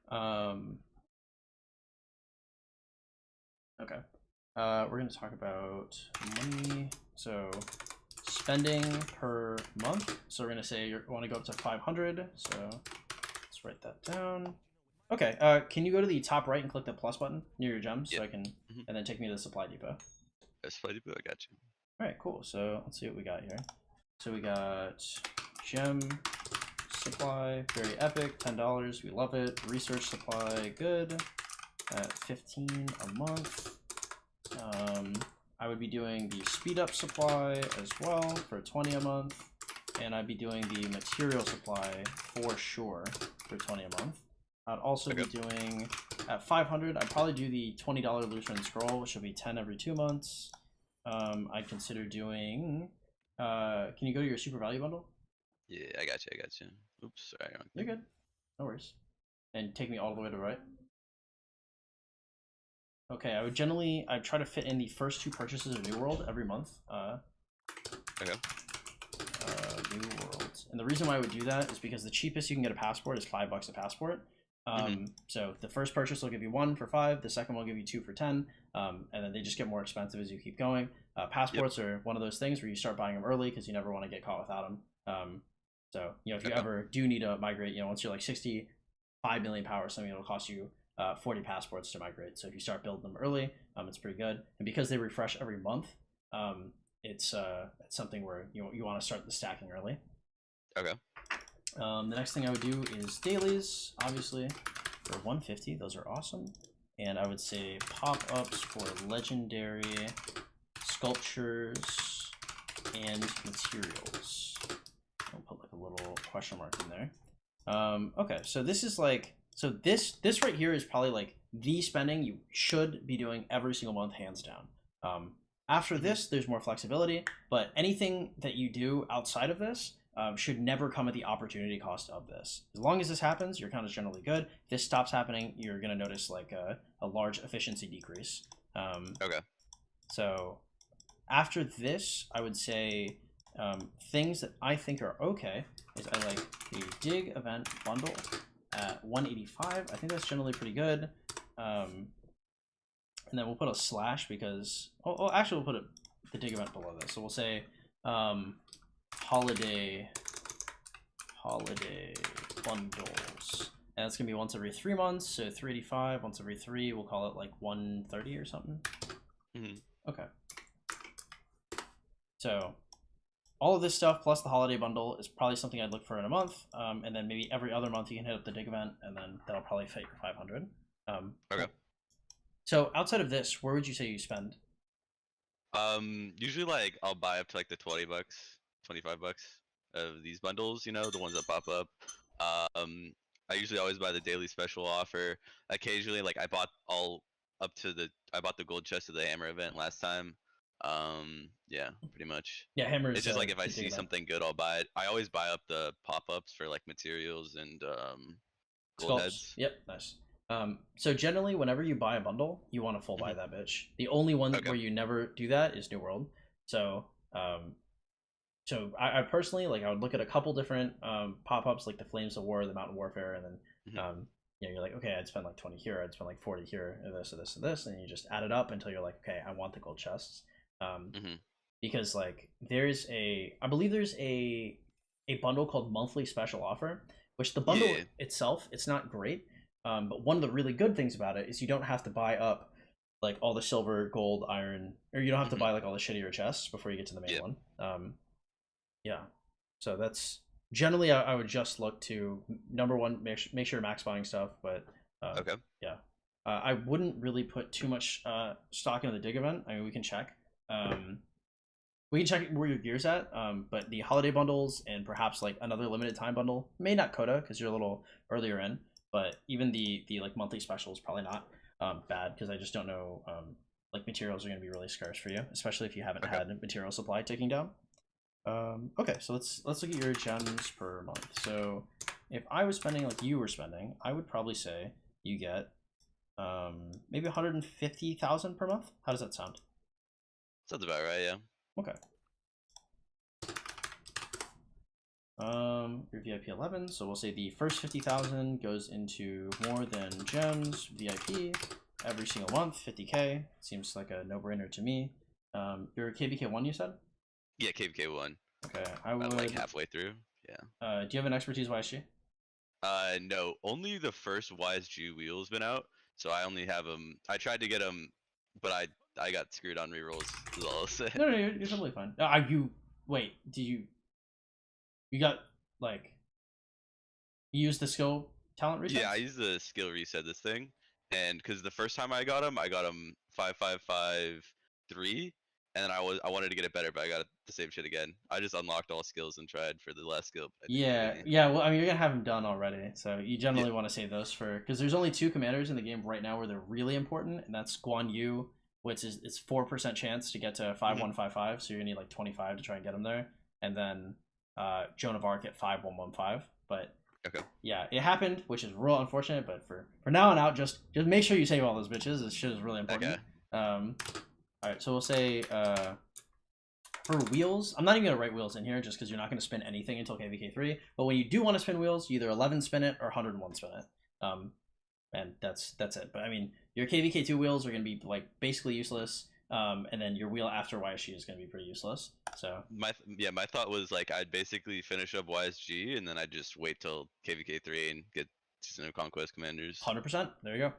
[SPEAKER 1] um, okay. We're gonna talk about money. So spending per month. So we're gonna say you want to go up to 500. So let's write that down. Okay. Can you go to the top right and click the plus button near your gems
[SPEAKER 2] Yeah.
[SPEAKER 1] so I can,
[SPEAKER 2] Mhm.
[SPEAKER 1] and then take me to the supply depot.
[SPEAKER 2] That's funny, but I got you.
[SPEAKER 1] All right, cool. So let's see what we got here. So we got gem supply, very epic, $10. We love it. Research supply, good, at 15 a month. I would be doing the speed up supply as well for 20 a month, and I'd be doing the material supply for sure for 20 a month. I'd also be doing at 500. I'd probably do the $20 Lutheran scroll, which will be 10 every 2 months. I'd consider doing. Can you go to your super value bundle?
[SPEAKER 2] Yeah, I got you. I got you. Oops, sorry. Wrong
[SPEAKER 1] You're
[SPEAKER 2] thing.
[SPEAKER 1] good. No worries. And take me all the way to the right. Okay, I'd try to fit in the first 2 purchases of New World every month.
[SPEAKER 2] Okay.
[SPEAKER 1] New World. And the reason why I would do that is because the cheapest you can get a passport is $5 a passport. So the first purchase will give you 1 for 5, the second will give you 2 for 10, and then they just get more expensive as you keep going. Passports are one of those things where you start buying them early because you never want to get caught without them. So if you ever do need to migrate, once you're like 65 million power, something it'll cost you 40 passports to migrate. So if you start building them early, it's pretty good. And because they refresh every month, it's something where you want to start the stacking early.
[SPEAKER 2] Okay.
[SPEAKER 1] The next thing I would do is dailies, obviously, for 150. Those are awesome. And I would say pop-ups for legendary sculptures and materials. I'll put like a little question mark in there. Okay, so this is like, so this right here is probably like the spending you should be doing every single month, hands down. After this, there's more flexibility, but anything that you do outside of this should never come at the opportunity cost of this. As long as this happens, your count is generally good. If this stops happening, you're going to notice like a large efficiency decrease.
[SPEAKER 2] Okay.
[SPEAKER 1] So after this, I would say things that I think are okay is I like the dig event bundle at 185. I think that's generally pretty good. And then we'll put a slash because, actually we'll put the dig event below this. So we'll say holiday bundles, and that's gonna be once every 3 months, so 385 once every 3. We'll call it like 130 or something.
[SPEAKER 2] Mm-hmm.
[SPEAKER 1] Okay. So all of this stuff plus the holiday bundle is probably something I'd look for in a month, and then maybe every other month you can hit up the dig event, and then that'll probably fit your 500.
[SPEAKER 2] Okay.
[SPEAKER 1] So outside of this, where would you say you spend?
[SPEAKER 2] Usually like I'll buy up to like the $20, $25 of these bundles. You know, the ones that pop up. Um, I usually always buy the daily special offer. Occasionally, like I bought the gold chest of the hammer event last time. Yeah, pretty much.
[SPEAKER 1] Yeah, Hammer's
[SPEAKER 2] It's just like if I
[SPEAKER 1] the dig
[SPEAKER 2] see
[SPEAKER 1] event.
[SPEAKER 2] something good, I'll buy it. I always buy up the pop-ups for like materials and gold
[SPEAKER 1] Sculpts.
[SPEAKER 2] heads.
[SPEAKER 1] Yep, nice. So generally, whenever you buy a bundle, you want to full buy
[SPEAKER 2] Mhm.
[SPEAKER 1] that bitch. The only one
[SPEAKER 2] Okay.
[SPEAKER 1] where you never do that is New World. So, I personally like I would look at a couple different pop ups like the Flames of War, the Mountain Warfare, and then
[SPEAKER 2] Mhm.
[SPEAKER 1] you're like, okay, I'd spend like 20 here, I'd spend like 40 here, and this, and this, and this, and you just add it up until you're like, okay, I want the gold chests. Um,
[SPEAKER 2] Mhm.
[SPEAKER 1] because like I believe there's a bundle called monthly special offer, which the bundle
[SPEAKER 2] Yeah.
[SPEAKER 1] itself it's not great, but one of the really good things about it is you don't have to buy up like all the silver, gold, iron, or you don't have to
[SPEAKER 2] Mhm.
[SPEAKER 1] buy like all the shittier chests before you get to the main
[SPEAKER 2] Yeah.
[SPEAKER 1] one. Yeah, so that's generally I would just look to number one, make sure max buying stuff, but
[SPEAKER 2] Okay.
[SPEAKER 1] yeah, I wouldn't really put too much stock into the dig event. I mean, we can check. Um, we can check where your gear's at, but the holiday bundles and perhaps like another limited time bundle may not coda because you're a little earlier in, but even the like monthly special is probably not bad because I just don't know like materials are going to be really scarce for you, especially if you haven't
[SPEAKER 2] Okay.
[SPEAKER 1] had material supply ticking down. Okay, so let's look at your gems per month. So if I was spending like you were spending, I would probably say you get maybe 150,000 per month. How does that sound?
[SPEAKER 2] Sounds about right. Yeah.
[SPEAKER 1] Okay. Your VIP 11. So we'll say the first 50,000 goes into more than gems VIP every single month. 50k seems like a no-brainer to me. Your KVK 1 you said?
[SPEAKER 2] Yeah. KVK one.
[SPEAKER 1] Okay, I
[SPEAKER 2] About like
[SPEAKER 1] would.
[SPEAKER 2] halfway through. Yeah.
[SPEAKER 1] Do you have an expertise YSG?
[SPEAKER 2] No, only the first YSG wheel's been out, so I only have them. I tried to get them, but I got screwed on rerolls. Is all I'll say.
[SPEAKER 1] No, you're totally fine. You wait? Do you got like you use the skill talent
[SPEAKER 2] Yeah, I
[SPEAKER 1] resets?
[SPEAKER 2] used the skill reset this thing, and because the first time I got them 5 5 5 3, and then I wanted to get it better, but I got the same shit again. I just unlocked all skills and tried for the last skill, but I didn't get
[SPEAKER 1] Yeah,
[SPEAKER 2] any.
[SPEAKER 1] yeah. Well, I mean, you're gonna have them done already, so you
[SPEAKER 2] Yeah.
[SPEAKER 1] generally want to save those for because there's only two commanders in the game right now where they're really important, and that's Guan Yu, which is it's 4% chance to get to five
[SPEAKER 2] Hmm.
[SPEAKER 1] one five five, so you're gonna need like 25 to try and get them there, and then Joan of Arc at 5115. But
[SPEAKER 2] Okay.
[SPEAKER 1] yeah, it happened, which is real unfortunate. But for now on out, just make sure you save all those bitches. This shit is really
[SPEAKER 2] Okay.
[SPEAKER 1] important. All right, so we'll say for wheels, I'm not even gonna write wheels in here just because you're not gonna spin anything until KVK3. But when you do want to spin wheels, you either 11 spin it or 101 spin it. And that's it. But I mean, your KVK2 wheels are gonna be like basically useless. And then your wheel after YSG is gonna be pretty useless. So
[SPEAKER 2] My thought was like I'd basically finish up YSG and then I'd just wait till KVK 3 and get Season of Conquest commanders.
[SPEAKER 1] 100%. There you go.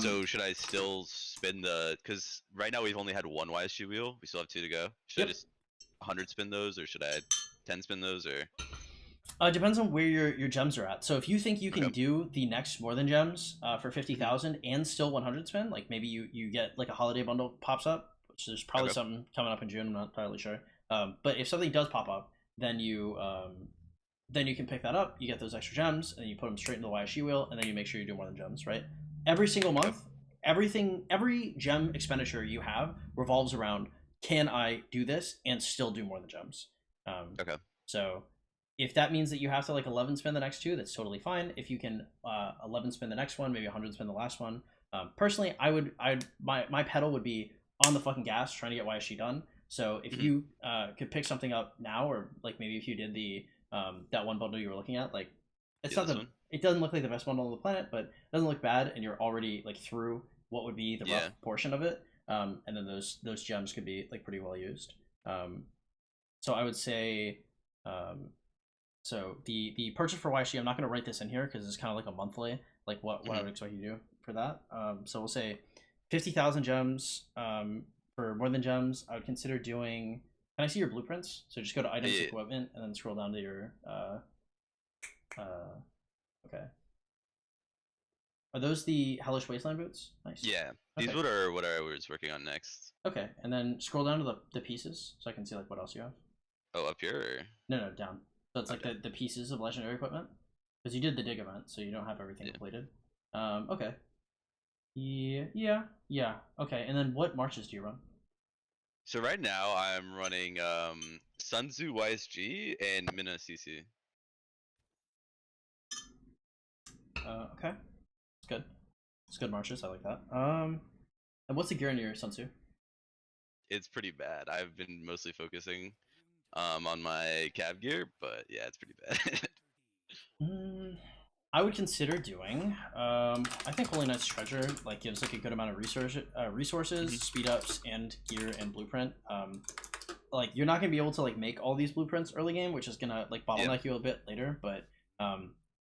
[SPEAKER 2] So should I still spin the? Because right now we've only had one YSG wheel. We still have two to go. Should I
[SPEAKER 1] Yep.
[SPEAKER 2] just 100 spin those, or should I 10 spin those, or?
[SPEAKER 1] It depends on where your gems are at. So if you think you can
[SPEAKER 2] Okay.
[SPEAKER 1] do the next more than gems for fifty
[SPEAKER 2] Hmm.
[SPEAKER 1] thousand and still 100 spin, like maybe you get like a holiday bundle pops up, which there's probably
[SPEAKER 2] Okay.
[SPEAKER 1] something coming up in June. I'm not entirely sure. But if something does pop up, then you can pick that up. You get those extra gems, and you put them straight into the YSG wheel, and then you make sure you do more than gems. Right? Every single
[SPEAKER 2] Okay.
[SPEAKER 1] month, every gem expenditure you have revolves around can I do this and still do more than gems.
[SPEAKER 2] Okay.
[SPEAKER 1] So if that means that you have to like 11 spin the next two, that's totally fine. If you can 11 spin the next one, maybe 100 spin the last one. Personally, my pedal would be on the fucking gas trying to get YSG done. So if
[SPEAKER 2] Hmm.
[SPEAKER 1] you could pick something up now, or like maybe if you did the that one bundle you were looking at, like it's
[SPEAKER 2] Yeah,
[SPEAKER 1] not
[SPEAKER 2] this
[SPEAKER 1] the
[SPEAKER 2] one.
[SPEAKER 1] it doesn't look like the best bundle on the planet, but it doesn't look bad, and you're already like through what would be the rough
[SPEAKER 2] Yeah.
[SPEAKER 1] portion of it. And then those gems could be like pretty well used. So I would say so the purchase for YSG, I'm not going to write this in here because it's kind of like a monthly, like what I
[SPEAKER 2] Hmm.
[SPEAKER 1] would expect you to do for that. So we'll say 50,000 gems. For more than gems, I would consider doing Can I see your blueprints? So just go to items,
[SPEAKER 2] Yeah.
[SPEAKER 1] equipment, and then scroll down to your okay. Are those the Hellish Wasteland boots? Nice.
[SPEAKER 2] Yeah.
[SPEAKER 1] Okay.
[SPEAKER 2] These are what I was working on next.
[SPEAKER 1] Okay, and then scroll down to the pieces so I can see like what else you have.
[SPEAKER 2] Oh, up here? Or...
[SPEAKER 1] No, down. So it's
[SPEAKER 2] okay.
[SPEAKER 1] like the pieces of legendary equipment. Because you did the dig event, so you don't have everything completed. Okay. Yeah. Okay, and then what marches do you run?
[SPEAKER 2] So right now I'm running Sun Tzu YSG and Mina CC.
[SPEAKER 1] Okay. It's good. It's good marches, I like that. And what's the gear in your Sun Tzu?
[SPEAKER 2] It's pretty bad. I've been mostly focusing on my cab gear, but yeah, it's pretty bad.
[SPEAKER 1] I would consider doing. I think Holy Knight's Treasure like gives like a good amount of resources, speed ups, and gear and blueprint. Like you're not gonna be able to like make all these blueprints early game, which is gonna like bottleneck you a bit later. But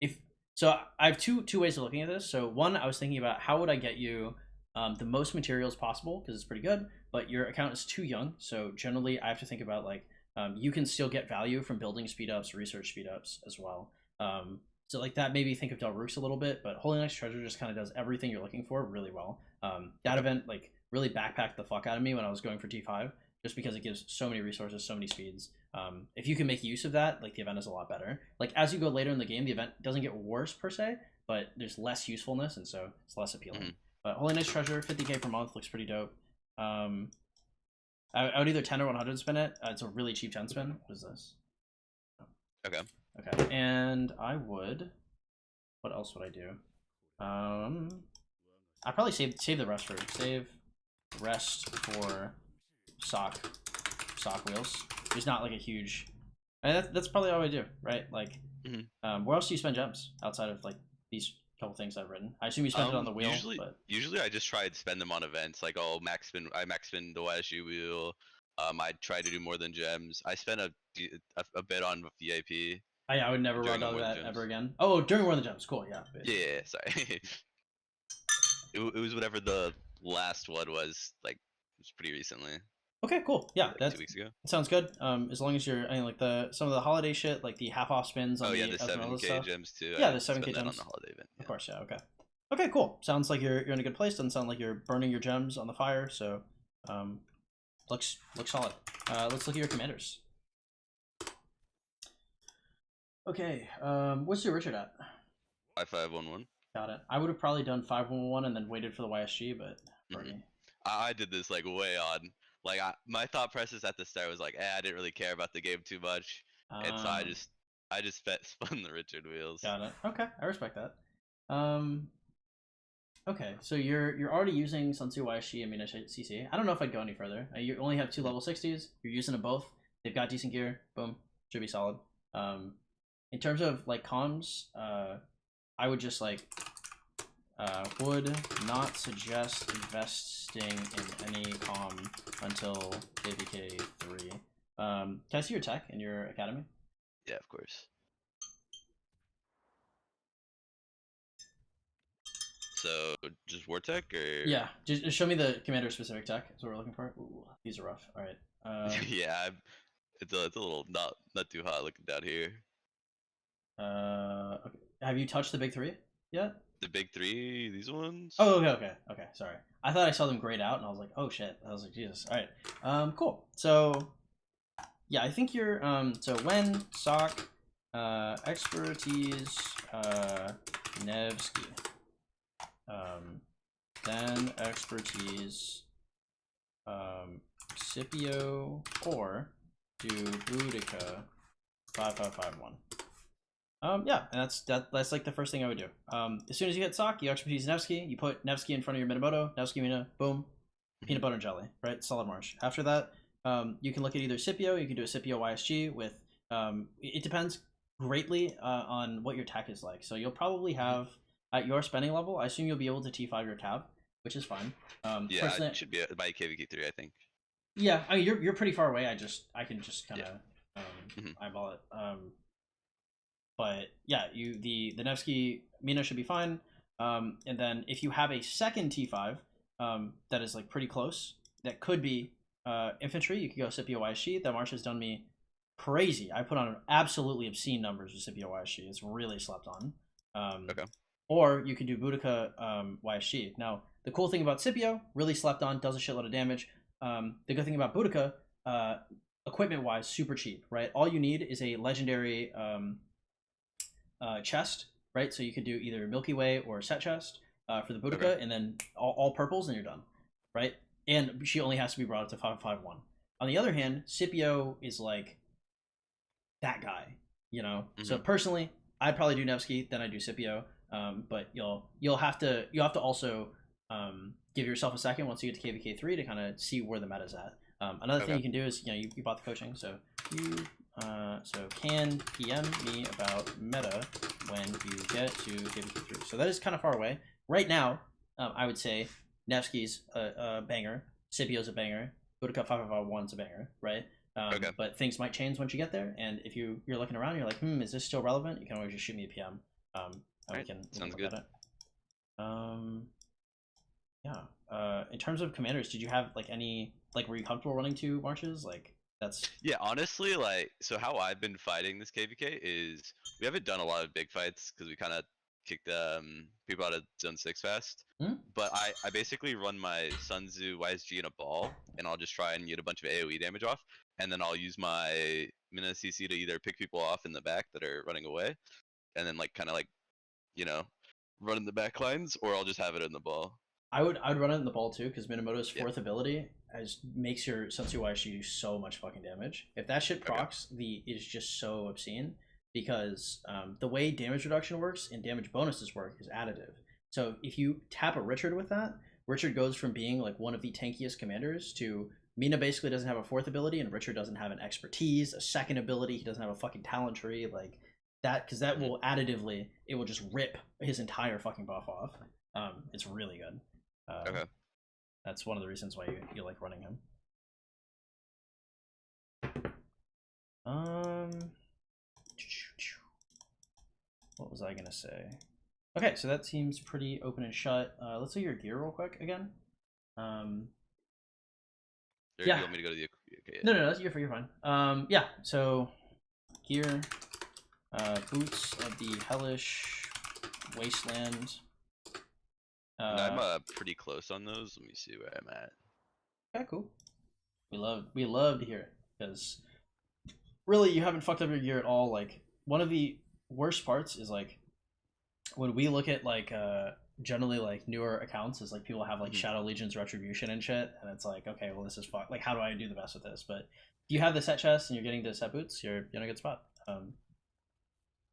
[SPEAKER 1] if so, I have two ways of looking at this. So one, I was thinking about how would I get you the most materials possible because it's pretty good, but your account is too young. So generally, I have to think about like you can still get value from building speed ups, research speed ups as well. So like that, maybe think of Del Rooks a little bit, but Holy Knight's Treasure just kind of does everything you're looking for really well. That event like really backpacked the fuck out of me when I was going for T5, just because it gives so many resources, so many speeds. If you can make use of that, like the event is a lot better. Like as you go later in the game, the event doesn't get worse per se, but there's less usefulness, and so it's less appealing. But Holy Knight's Treasure, 50k per month, looks pretty dope. I would either 10 or 100 spin it. It's a really cheap 10 spin. What is this?
[SPEAKER 2] Okay.
[SPEAKER 1] Okay, and I would. What else would I do? I probably save the rest for sock wheels. There's not like a huge. That's probably all I do, right? Like, where else do you spend gems outside of like these couple things I've written? I assume you spend it on the wheel.
[SPEAKER 2] Usually I just try to spend them on events. Like I max spin the YSU wheel. I try to do more than gems. I spent a bit on VIP.
[SPEAKER 1] I would never run out of that ever again. Oh, during War of the Gems, cool, yeah.
[SPEAKER 2] Yeah, sorry. it was whatever the last one was. Like, it was pretty recently.
[SPEAKER 1] Okay, cool. Yeah,
[SPEAKER 2] like
[SPEAKER 1] that's
[SPEAKER 2] 2 weeks ago.
[SPEAKER 1] Sounds good. As long as you're, I mean, like some of the holiday shit, like the half off spins on
[SPEAKER 2] the 7K gems too.
[SPEAKER 1] Yeah, the 7K gems
[SPEAKER 2] on the holiday event.
[SPEAKER 1] Yeah. Of course, yeah. Okay. Okay, cool. Sounds like you're in a good place. Doesn't sound like you're burning your gems on the fire. So, looks solid. Let's look at your commanders. Okay, what's your Richard at?
[SPEAKER 2] 5511.
[SPEAKER 1] Got it. I would have probably done 511 and then waited for the YSG, but
[SPEAKER 2] I did this like way on. Like my thought process at the start was like, I didn't really care about the game too much, and so I just spun the Richard wheels.
[SPEAKER 1] Got it. Okay, I respect that. Okay, so you're already using Sun Tzu YSG and Mina CC. I don't know if I'd go any further. You only have 2 level 60s. You're using them both. They've got decent gear. Boom, should be solid. In terms of like comms, I would just like would not suggest investing in any comm until KVK 3. Can I see your tech in your academy?
[SPEAKER 2] Yeah, of course. So just war tech, or
[SPEAKER 1] yeah, just show me the commander specific tech. That's what we're looking for. Ooh, these are rough. All right.
[SPEAKER 2] Yeah, it's a little not too hot looking down here.
[SPEAKER 1] Okay. Have you touched the big 3 yet?
[SPEAKER 2] The big 3, these ones?
[SPEAKER 1] Oh, okay. Sorry, I thought I saw them grayed out, and I was like, oh shit. I was like, Jesus. All right. Cool. So, yeah, I think you're So when sock, expertise, Nevsky, then expertise, Scipio, or do Boudica 5551. Yeah, and that's like the first thing I would do. As soon as you hit sock, you expertise Nevsky, you put Nevsky in front of your Minamoto, Nevsky Mina, boom, peanut butter and jelly, right? Solid march. After that, you can look at either Scipio, you can do a Scipio YSG with, it depends greatly on what your tech is like. So you'll probably have, at your spending level, I assume you'll be able to T5 your tab, which is fine.
[SPEAKER 2] Yeah, it should be by KVK3, I think.
[SPEAKER 1] Yeah, I mean, you're pretty far away. I can just kind of eyeball it. But yeah, the Nevsky Mina should be fine. And then if you have a second T5 that is like pretty close, that could be infantry, you could go Scipio YSG. That March has done me crazy. I put on absolutely obscene numbers with Scipio YSG. It's really slept on.
[SPEAKER 2] Okay.
[SPEAKER 1] Or you could do Boudica YSG. Now, the cool thing about Scipio, really slept on, does a shitload of damage. The good thing about Boudica, equipment-wise, super cheap, right? All you need is a legendary chest, right? So you could do either Milky Way or set chest for the Boudica,
[SPEAKER 2] Okay.
[SPEAKER 1] and then all purples, and you're done, right? And she only has to be brought up to 551. On the other hand, Scipio is like that guy, you know. So personally, I'd probably do Nevsky, then I do Scipio. But you'll have to also give yourself a second once you get to KVK3 to kind of see where the meta's at. Another thing you can do is you bought the coaching, so you can PM me about meta when you get to KVK3. So that is kind of far away right now. I would say Nevsky's a banger, Scipio's a banger, Boudica 5551's a banger, right? But things might change once you get there, and if you're looking around, you're like, is this still relevant? You can always just shoot me a PM.
[SPEAKER 2] Right. Sounds good.
[SPEAKER 1] In terms of commanders, did you have like any were you comfortable running 2 marches? Like that's
[SPEAKER 2] honestly, like, so how I've been fighting this KVK is we haven't done a lot of big fights because we kind of kicked people out of zone 6 fast. But I basically run my Sun Tzu YSG in a ball, and I'll just try and get a bunch of AoE damage off, and then I'll use my Mina CC to either pick people off in the back that are running away, and then kind of run in the back lines, or I'll just have it in the ball.
[SPEAKER 1] I would run it in the ball too, because Minamoto's 4th ability makes your Sun Tzu YSG do so much fucking damage. If that shit procs, is just so obscene, because the way damage reduction works and damage bonuses work is additive. So if you tap a Richard with that, Richard goes from being like one of the tankiest commanders to Mina basically doesn't have a 4th ability, and Richard doesn't have an expertise, a 2nd ability, he doesn't have a fucking talent tree, like that, because that will additively, it will just rip his entire fucking buff off. It's really good. That's one of the reasons why you like running him. What was I gonna say? Okay, so that seems pretty open and shut. Let's see your gear real quick again.
[SPEAKER 2] You want me to go to the okay,
[SPEAKER 1] No, you're fine. Yeah, so gear, boots of the hellish wasteland.
[SPEAKER 2] I'm pretty close on those. Let me see where I'm at.
[SPEAKER 1] Okay, cool. We love to hear it, because really you haven't fucked up your gear at all. Like, one of the worst parts is like when we look at like generally like newer accounts is like people have like Shadow Legion's Retribution and shit, and it's like, okay, well, this is fuck. Like, how do I do the best with this? But if you have the set chest and you're getting the set boots, you're in a good spot.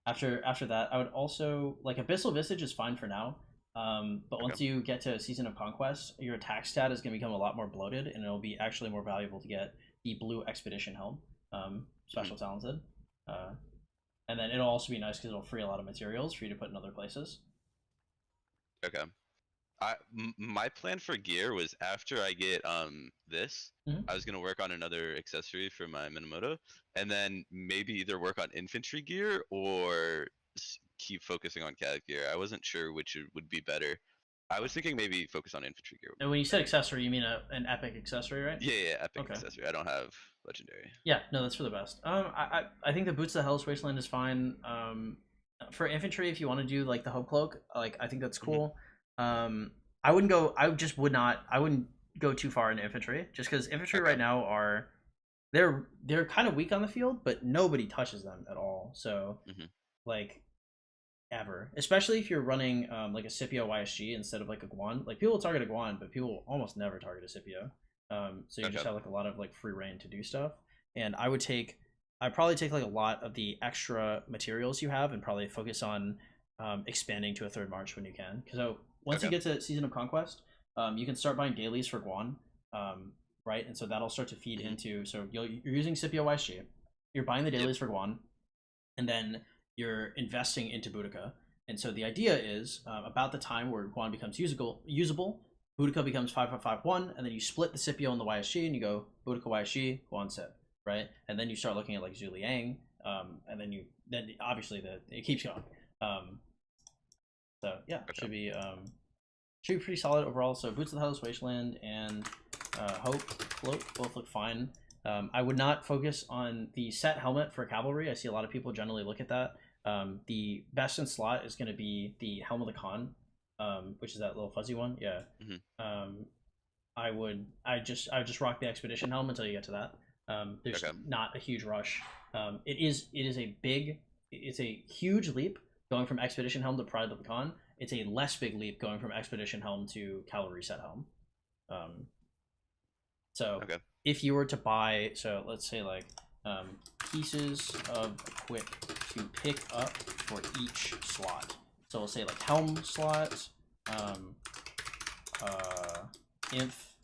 [SPEAKER 1] After that, I would also like Abyssal Visage is fine for now. But once you get to Season of Conquest, your attack stat is going to become a lot more bloated, and it'll be actually more valuable to get the blue Expedition Helm, special talented. And then it'll also be nice because it'll free a lot of materials for you to put in other places.
[SPEAKER 2] Okay. My plan for gear was after I get this, I was gonna work on another accessory for my Minamoto, and then maybe either work on infantry gear or keep focusing on cav gear. I wasn't sure which would be better. I was thinking maybe focus on infantry gear.
[SPEAKER 1] And when you said accessory, you mean an epic accessory, right?
[SPEAKER 2] Yeah, epic accessory. I don't have legendary.
[SPEAKER 1] Yeah, no, that's for the best. I think the boots of the Hellish Wasteland is fine. For infantry, if you want to do like the Hope Cloak, like I think that's cool. I wouldn't go. I wouldn't go too far into infantry, just because infantry right now are they're kind of weak on the field, but nobody touches them at all. So like ever, especially if you're running like a Scipio YSG instead of like a Guan. Like, people will target a Guan, but people almost never target a Scipio. So you just have like a lot of like free reign to do stuff. And I'd probably take like a lot of the extra materials you have and probably focus on expanding to a 3rd March when you can. So once you get to Season of Conquest, you can start buying dailies for Guan, right? And so that'll start to feed into. So you're using Scipio YSG, you're buying the dailies for Guan, and then you're investing into Boudica. And so the idea is about the time where Guan becomes usable, Boudica becomes 5551, and then you split the Scipio and the YSG, and you go Boudica YSG, Guan Scip, right? And then you start looking at like Zhu Liang, and then obviously it keeps going. So yeah, should be pretty solid overall. So Boots of the Hellish Wasteland and Hope, Cloak, both look fine. I would not focus on the set helmet for cavalry. I see a lot of people generally look at that. The best in slot is going to be the Helm of the Khan, which is that little fuzzy one. Yeah. I just rock the expedition helm until you get to that. There's not a huge rush. It's a huge leap going from expedition helm to Pride of the Khan. It's a less big leap going from expedition helm to cavalry set helm. So if you were to buy, so let's say like pieces of equip to pick up for each slot. So we'll say like helm slot, inf,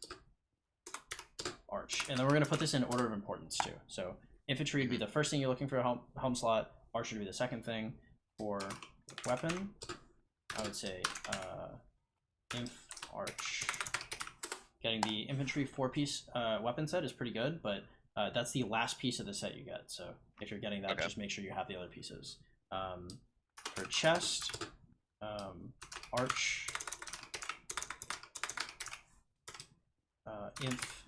[SPEAKER 1] arch, and then we're gonna put this in order of importance too. So infantry would be the first thing you're looking for a helm slot. Archer would be the second thing. For weapon, I would say inf, arch. Getting the infantry 4-piece weapon set is pretty good, but that's the last piece of the set you get. So if you're getting that, just make sure you have the other pieces. For chest, arch, inf,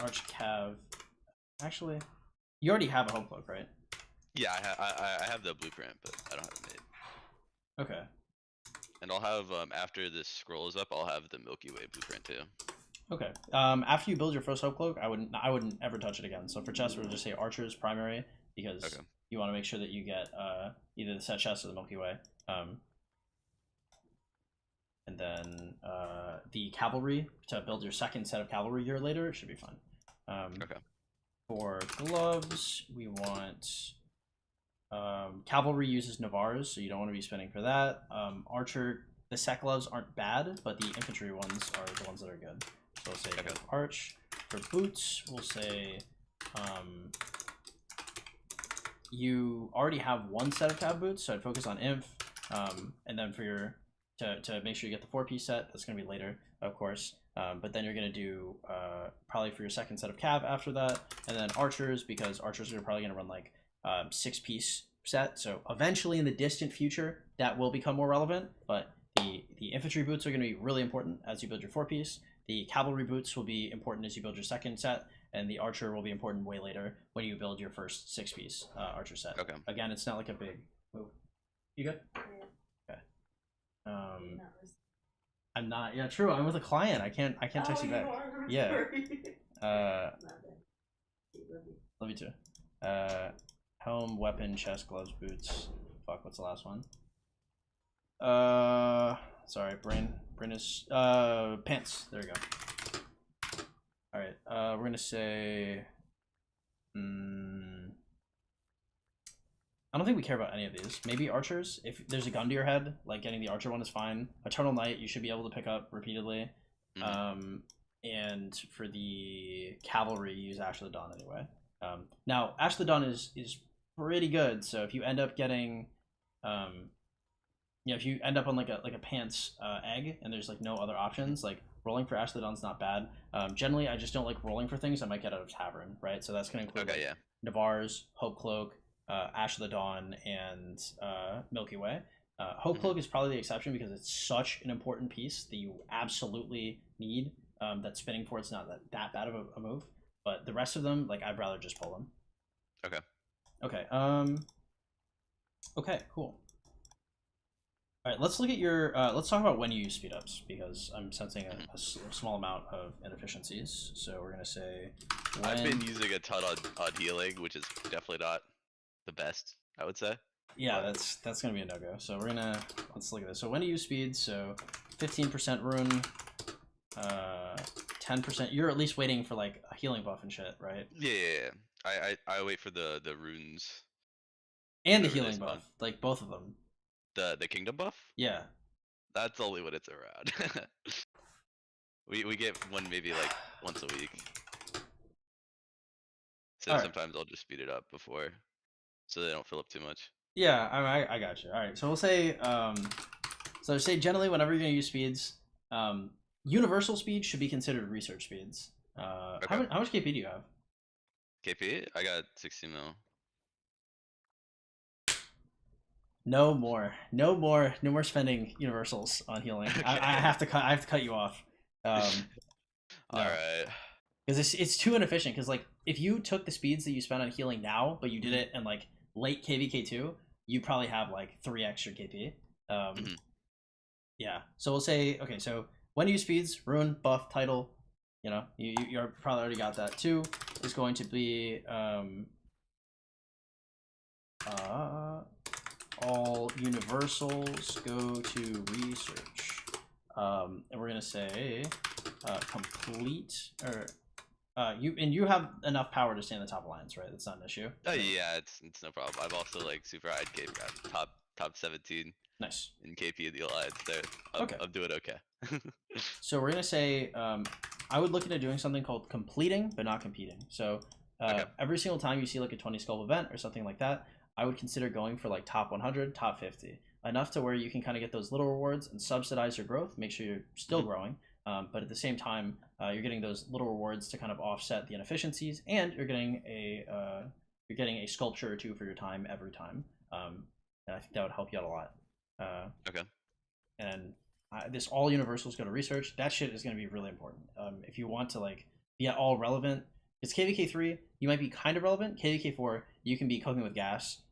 [SPEAKER 1] arch, cav. Actually, you already have a hope cloak, right?
[SPEAKER 2] Yeah, I have the blueprint, but I don't have it made.
[SPEAKER 1] Okay.
[SPEAKER 2] And I'll have after this scroll is up, I'll have the Milky Way blueprint too.
[SPEAKER 1] Okay. After you build your first hope cloak, I wouldn't ever touch it again. So for chest, we'll just say archers primary because you want to make sure that you get either the set chest or the Milky Way. And then the cavalry to build your second set of cavalry gear later should be fine. For gloves, we want cavalry uses Navars, so you don't want to be spending for that. Archer, the set gloves aren't bad, but the infantry ones are the ones that are good. So we'll say arch. For boots, we'll say you already have one set of cav boots, so I'd focus on inf. And then for your to make sure you get the 4-piece set, that's gonna be later, of course. But then you're gonna do probably for your second set of cav after that, and then archers, because archers are probably gonna run like 6-piece set. So eventually in the distant future, that will become more relevant. But the infantry boots are gonna be really important as you build your 4-piece. The cavalry boots will be important as you build your second set, and the archer will be important way later when you build your first 6-piece archer set. Again, it's not like a big move. You good? Okay. I'm not. Yeah, true. I'm with a client. I can't text you back. Yeah. Love you too. Helm, weapon, chest, gloves, boots. Fuck. What's the last one? Sorry. Brain is pants. There we go. All right. We're gonna say. I don't think we care about any of these. Maybe archers. If there's a gun to your head, like getting the archer one is fine. Eternal Knight, you should be able to pick up repeatedly. And for the cavalry, use Ash of the Dawn anyway. Now, Ash of the Dawn is pretty good. So if you end up getting, if you end up on like a pants egg and there's like no other options, like rolling for Ash of the Dawn's not bad. Generally, I just don't like rolling for things I might get out of Tavern, right? So that's gonna include Navars, Hope Cloak, Ash of the Dawn, and Milky Way. Hope Cloak is probably the exception because it's such an important piece that you absolutely need. That spinning for it's not that bad of a move, but the rest of them, like, I'd rather just pull them. Okay. Okay, cool. All right, let's look at your. Let's talk about when you use speed ups because I'm sensing a small amount of inefficiencies. So we're gonna say.
[SPEAKER 2] I've been using a ton on healing, which is definitely not the best, I would say.
[SPEAKER 1] Yeah, that's gonna be a no-go. So let's look at this. So when do you use speed? So 15% rune, 10%. You're at least waiting for like a healing buff and shit, right?
[SPEAKER 2] Yeah. I wait for the runes.
[SPEAKER 1] And the healing buff, like both of them.
[SPEAKER 2] The kingdom buff?
[SPEAKER 1] Yeah.
[SPEAKER 2] That's only when it's around. we get one maybe like once a week. So sometimes I'll just speed it up before, so they don't fill up too much.
[SPEAKER 1] Yeah, I got you. All right, so we'll say, say generally whenever you're gonna use speeds, universal speed should be considered research speeds. How much KP do you have?
[SPEAKER 2] KP? I got 60 mil.
[SPEAKER 1] No more spending universals on healing. I have to cut you off.
[SPEAKER 2] All
[SPEAKER 1] No,
[SPEAKER 2] right.
[SPEAKER 1] because it's too inefficient. Because like if you took the speeds that you spend on healing now, but you did it in like late KVK2, you probably have like 3 extra KP.
[SPEAKER 2] Mm-hmm.
[SPEAKER 1] Yeah. So we'll say okay. So when you use speeds, rune, buff, title. You know, you're probably already got that. 2 is going to be all universals go to research. And we're gonna say complete or you have enough power to stay in the top alliance, right? That's not an issue.
[SPEAKER 2] Oh yeah, it's no problem. I've also like super high KP, top 17
[SPEAKER 1] Nice.
[SPEAKER 2] in KP of the alliance. There,
[SPEAKER 1] Okay.
[SPEAKER 2] I'm doing okay.
[SPEAKER 1] So we're gonna say I would look into doing something called completing but not competing. So
[SPEAKER 2] Okay.
[SPEAKER 1] every single time you see like a 20 skull event or something like that, I would consider going for like top 100, top 50, enough to where you can kind of get those little rewards and subsidize your growth, make sure you're still growing. But at the same time, you're getting those little rewards to kind of offset the inefficiencies, and you're getting a sculpture or two for your time every time. And I think that would help you out a lot.
[SPEAKER 2] Okay.
[SPEAKER 1] And this all universals go to research. That shit is going to be really important. If you want to like be at all relevant, it's KVK3. You might be kind of relevant. KVK4, you can be cooking with gas.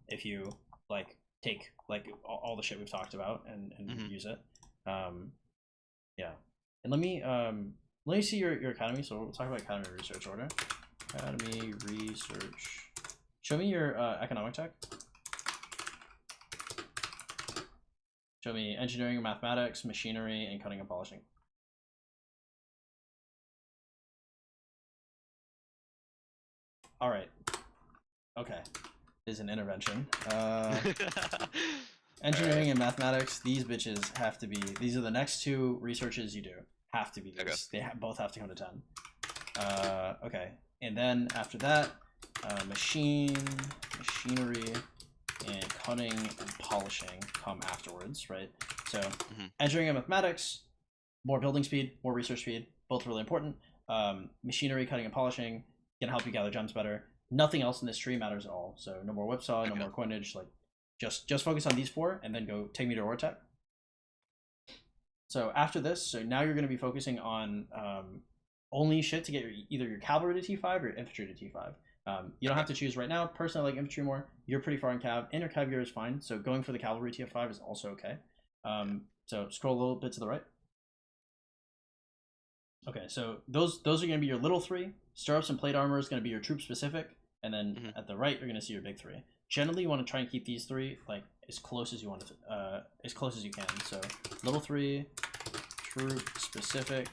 [SPEAKER 1] If you like take like all the shit we've talked about and use it. Yeah. And let me see your academy. So we'll talk about academy research order. Academy research. Show me your economic tech. Show me engineering and mathematics, machinery, and cutting and polishing. All right. Okay. Is an intervention. Engineering right. And mathematics, these bitches have to be, these are the next 2 researches you do. Have to be these. Okay. They both have to come to 10. Okay. And then after that, machinery, and cutting and polishing come afterwards, right? So engineering and mathematics, more building speed, more research speed, both really important. Machinery, cutting and polishing, gonna help you gather gems better. Nothing else in this tree matters at all. So no more whipsaw, no more coinage. Like just focus on these 4 and then go take me to Ore Tech. So after this, so now you're gonna be focusing on only shit to get either your cavalry to T5 or your infantry to T5. You don't have to choose right now. Personally, I like infantry more. You're pretty far in cav. Inner cav gear is fine. So going for the cavalry TF5 is also okay. So scroll a little bit to the right. Okay, so those are going to be your little 3. Stirrups and plate armor is going to be your troop specific, and then at the right you're going to see your big 3. Generally, you want to try and keep these 3 like as close as you want to, as close as you can. So little 3, troop specific,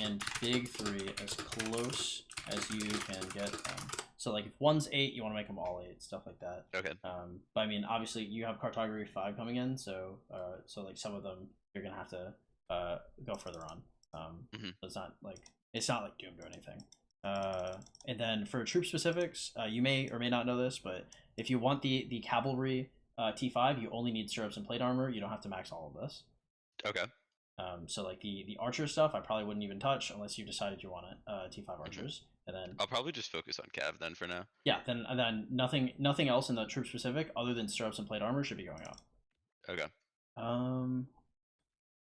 [SPEAKER 1] and big 3 as close as you can get them. So like if one's 8, you want to make them all 8, stuff like that.
[SPEAKER 2] Okay.
[SPEAKER 1] But I mean, obviously you have cartography 5 coming in, so so like some of them you're gonna have to go further on. So it's not like doomed or anything. And then for troop specifics, you may or may not know this, but if you want the cavalry T5, you only need stirrups and plate armor. You don't have to max all of this.
[SPEAKER 2] Okay.
[SPEAKER 1] So like the archer stuff, I probably wouldn't even touch unless you decided you want it. T5 archers, and then
[SPEAKER 2] I'll probably just focus on cav then for now.
[SPEAKER 1] Yeah, then nothing else in the troop specific other than stirrups and plate armor should be going up.
[SPEAKER 2] Okay.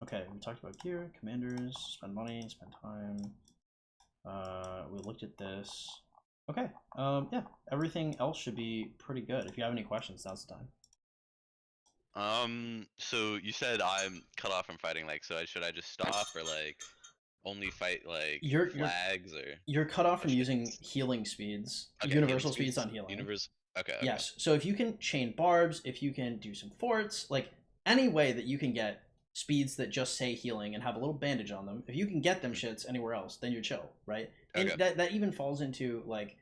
[SPEAKER 1] Okay, we talked about gear, commanders, spend money, spend time. We looked at this. Okay. Yeah, everything else should be pretty good. If you have any questions, now's the time.
[SPEAKER 2] So you said I'm cut off from fighting, like, so should I just stop or like only fight like flags or?
[SPEAKER 1] You're cut off from using healing speeds,
[SPEAKER 2] okay,
[SPEAKER 1] universal speeds on healing.
[SPEAKER 2] Okay.
[SPEAKER 1] Yes. So if you can chain barbs, if you can do some forts, like any way that you can get speeds that just say healing and have a little bandage on them, if you can get them shits anywhere else, then you're chill, right? And that even falls into like,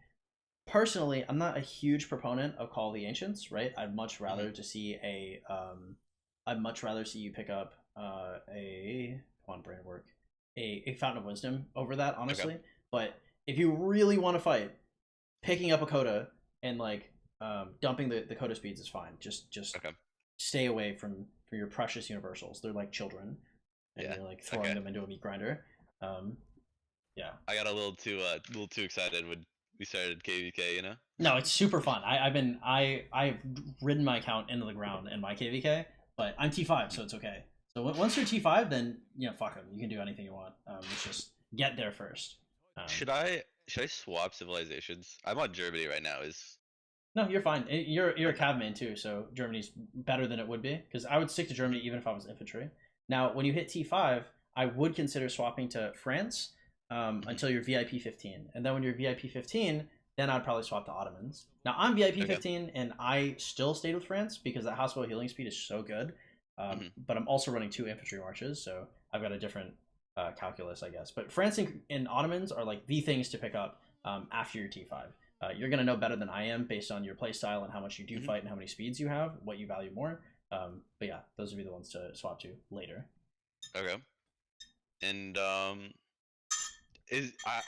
[SPEAKER 1] personally, I'm not a huge proponent of Call of the Ancients, right? I'd much rather to see I'd much rather see you pick up a come on brain work a Fountain of Wisdom over that, honestly. But if you really want to fight, picking up a coda and like dumping the coda speeds is fine. Just stay away from your precious universals. They're like children, and you're like throwing them into a meat grinder. Yeah.
[SPEAKER 2] I got a little too excited when we started KVK, you know?
[SPEAKER 1] No, it's super fun. I've ridden my account into the ground in my KVK, but I'm T5, so it's okay. So once you're T5, then fuck them. You can do anything you want. It's just get there first.
[SPEAKER 2] Should I swap civilizations? I'm on Germany right now. Is
[SPEAKER 1] No, you're fine. You're a
[SPEAKER 2] okay.
[SPEAKER 1] cav main too, so Germany's better than it would be. Because I would stick to Germany even if I was infantry. Now, when you hit T5, I would consider swapping to France until you're VIP 15, and then when you're VIP 15, then I'd probably swap to Ottomans. Now I'm VIP
[SPEAKER 2] Okay.
[SPEAKER 1] 15, and I still stayed with France because that hospital healing speed is so good.
[SPEAKER 2] Mhm.
[SPEAKER 1] But I'm also running 2 infantry marches, so I've got a different calculus, I guess. But France and Ottomans are like the things to pick up after your T5. You're going to know better than I am based on your playstyle and how much you do fight and how many speeds you have, what you value more. But yeah, those would be the ones to swap to later.
[SPEAKER 2] Okay. And I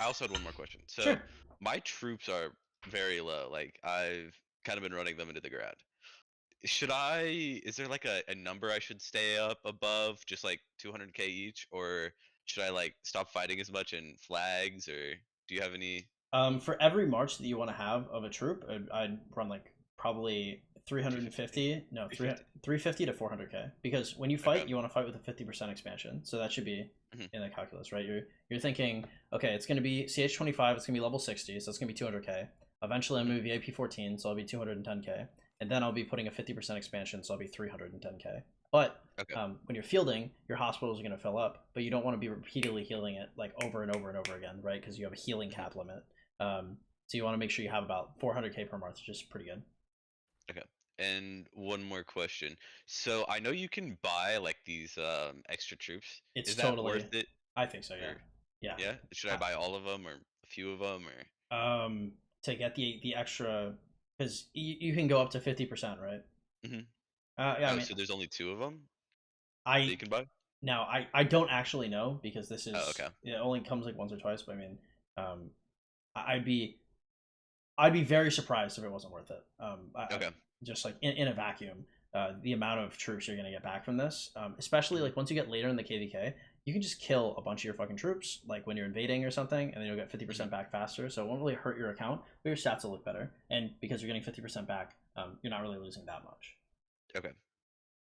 [SPEAKER 2] also had one more question. So
[SPEAKER 1] Sure.
[SPEAKER 2] my troops are very low. Like I've kind of been running them into the ground. Is there like a number I should stay up above, just like 200k each, or should I like stop fighting as much in flags, or do you have any
[SPEAKER 1] For every march that you want to have of a troop, I'd run like probably
[SPEAKER 2] 250?
[SPEAKER 1] 350, no,
[SPEAKER 2] 350?
[SPEAKER 1] 350 to 400k. Because when you
[SPEAKER 2] Okay.
[SPEAKER 1] fight, you want to fight with a 50% expansion. So that should be
[SPEAKER 2] Hmm.
[SPEAKER 1] in the calculus, right? You're thinking, okay, it's going to be CH25, it's going to be level 60, so it's going to be 200k. Eventually, I'm
[SPEAKER 2] Hmm.
[SPEAKER 1] going to be VIP 14, so I'll be 210k. And then I'll be putting a 50% expansion, so I'll be 310k. But
[SPEAKER 2] Okay.
[SPEAKER 1] when you're fielding, your hospitals are going to fill up, but you don't want to be repeatedly healing it like over and over and over again, right? Because you have a healing cap limit. So you want to make sure you have about 400k per month, which is pretty good.
[SPEAKER 2] Okay. And one more question. So I know you can buy like these extra troops.
[SPEAKER 1] It's
[SPEAKER 2] Is that
[SPEAKER 1] totally,
[SPEAKER 2] worth it?
[SPEAKER 1] I think so, yeah,
[SPEAKER 2] Or
[SPEAKER 1] yeah.
[SPEAKER 2] yeah, should I buy all of them or a few of them or
[SPEAKER 1] To get the extra, because you can go up to 50%, right?
[SPEAKER 2] hmm
[SPEAKER 1] Yeah, I
[SPEAKER 2] Oh,
[SPEAKER 1] mean,
[SPEAKER 2] so there's only 2 of them that
[SPEAKER 1] I
[SPEAKER 2] you can buy?
[SPEAKER 1] now I don't actually know because this
[SPEAKER 2] Oh,
[SPEAKER 1] is
[SPEAKER 2] okay.
[SPEAKER 1] it only comes like once or twice. But I mean, um, I'd be very surprised if it wasn't worth it.
[SPEAKER 2] Okay.
[SPEAKER 1] Just like in a vacuum, the amount of troops you're gonna get back from this, especially
[SPEAKER 2] Mhm.
[SPEAKER 1] like once you get later in the KVK, you can just kill a bunch of your fucking troops, like when you're invading or something, and then you'll get 50%
[SPEAKER 2] Mhm.
[SPEAKER 1] back faster. So it won't really hurt your account, but your stats will look better. And because you're getting 50% back, you're not really losing that much.
[SPEAKER 2] Okay.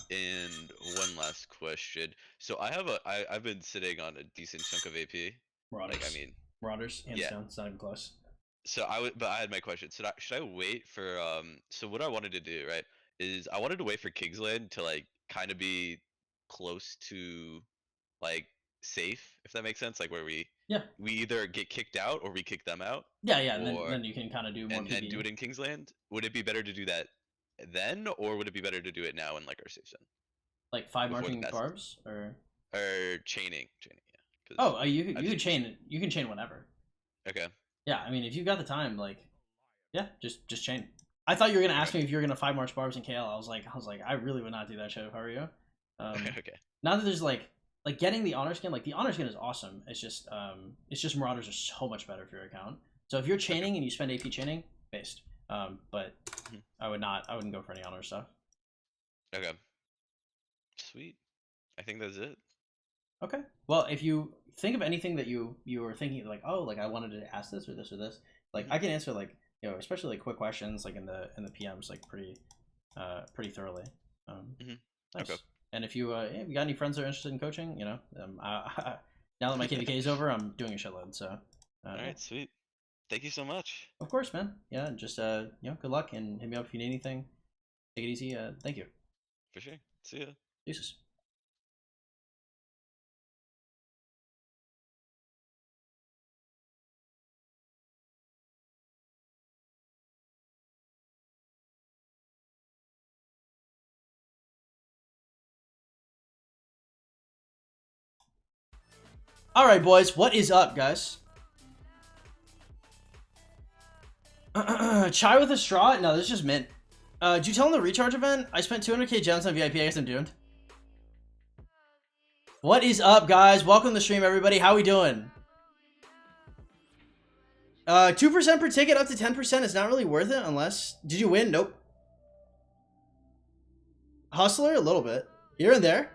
[SPEAKER 2] And one last question. So I've been sitting on a decent chunk of AP. Like I
[SPEAKER 1] Marauders,
[SPEAKER 2] mean,
[SPEAKER 1] Marauders, hands
[SPEAKER 2] yeah.
[SPEAKER 1] down. It's not even close.
[SPEAKER 2] So but I had my question. Should I wait for so what I wanted to do, right, is I wanted to wait for Kingsland to like kind of be close to like safe, if that makes sense, like where
[SPEAKER 1] Yeah,
[SPEAKER 2] we either get kicked out or we kick them out,
[SPEAKER 1] yeah. And then
[SPEAKER 2] or
[SPEAKER 1] you can kind of do more
[SPEAKER 2] and do
[SPEAKER 1] PvE,
[SPEAKER 2] it in Kingsland. Would it be better to do that then, or would it be better to do it now in like our safe zone
[SPEAKER 1] like 5
[SPEAKER 2] before the
[SPEAKER 1] marching
[SPEAKER 2] passes?
[SPEAKER 1] barbs or.
[SPEAKER 2] Or chaining, yeah, because
[SPEAKER 1] Oh, you
[SPEAKER 2] I've
[SPEAKER 1] could
[SPEAKER 2] used.
[SPEAKER 1] chain. You can chain whenever.
[SPEAKER 2] Okay,
[SPEAKER 1] Yeah, I mean, if you've got the time, like, yeah, just chain. I thought you were gonna
[SPEAKER 2] okay,
[SPEAKER 1] ask me if you were gonna 5 march barbs in KL. I was like, I really would not do that shit if I were you.
[SPEAKER 2] okay,
[SPEAKER 1] Now that there's like getting the honor skin, like the honor skin is awesome. It's just Marauders are so much better for your account. So if you're
[SPEAKER 2] okay,
[SPEAKER 1] chaining and you spend AP chaining, based. But
[SPEAKER 2] mhm,
[SPEAKER 1] I wouldn't go for any honor stuff.
[SPEAKER 2] okay, sweet. I think that's it.
[SPEAKER 1] Okay. Well, if you think of anything that you were thinking like, oh, like I wanted to ask this or this or this, like
[SPEAKER 2] Hmm.
[SPEAKER 1] I can answer like especially like quick questions like in the PMs like pretty thoroughly. Um,
[SPEAKER 2] Hmm. Okay.
[SPEAKER 1] nice. And if you got any friends that are interested in coaching, now that my KVK is over, I'm doing a shitload. So,
[SPEAKER 2] All
[SPEAKER 1] yeah,
[SPEAKER 2] right, sweet. Thank you so much.
[SPEAKER 1] of course, man. Yeah, just good luck and hit me up if you need anything. Take it easy. Thank you.
[SPEAKER 2] For sure. See ya.
[SPEAKER 1] Jesus. All right, boys. What is up, guys? Chai with a straw? No, this is just mint. Did you tell him the recharge event? I spent 200k gems on VIP. I guess I'm doomed. What is up, guys? Welcome to the stream, everybody. How we doing? 2% per ticket up to 10% is not really worth it unless... Did you win? Nope. Hustler? A little bit. Here and there.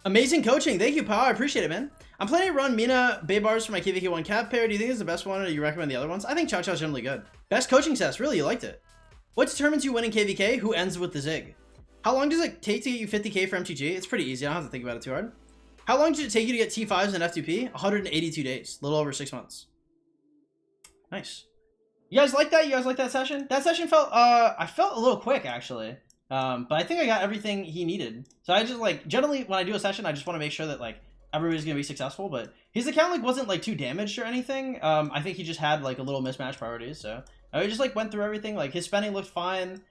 [SPEAKER 1] Amazing coaching. Thank you, pal. I appreciate it, man. I'm planning to run Mina Bay Bars for my KVK1 cap pair. Do you think it's the best one, or do you recommend the other ones? I think Chow Chow's generally good. Best coaching test. Really, you liked it. What determines you winning KVK? Who ends with the zig? How long does it take to get you 50k for MTG? It's pretty easy. I don't have to think about it too hard. How long did it take you to get T5s and F2P? 182 days. A little over 6 months. Nice. You guys like that? You guys like that session? That session felt, I felt a little quick, actually. But I think I got everything he needed. So I just, like, generally, when I do a session, I just want to make sure that, like, everybody's going to be successful. But his account, like, wasn't, like, too damaged or anything. I think he just had, like, a little mismatched priorities. So I just, like, went through everything. Like, his spending looked fine.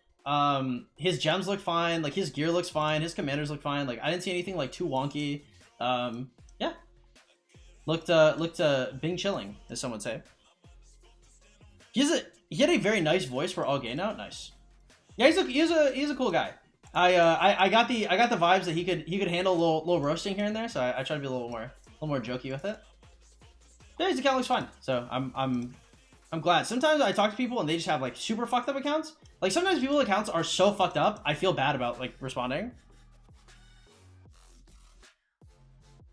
[SPEAKER 1] His gems look fine. Like, his gear looks fine. His commanders look fine. Like, I didn't see anything, like, too wonky. Yeah. Looked Bing chilling, as some would say. He had a very nice voice for all gay now. Nice. Yeah, he's a cool guy. I got the vibes that he could handle a little roasting here and there, so I try to be a little more jokey with it. Yeah, his account looks fun, so I'm glad. Sometimes I talk to people and they just have like super fucked up accounts. Like sometimes people's accounts are so fucked up, I feel bad about like responding.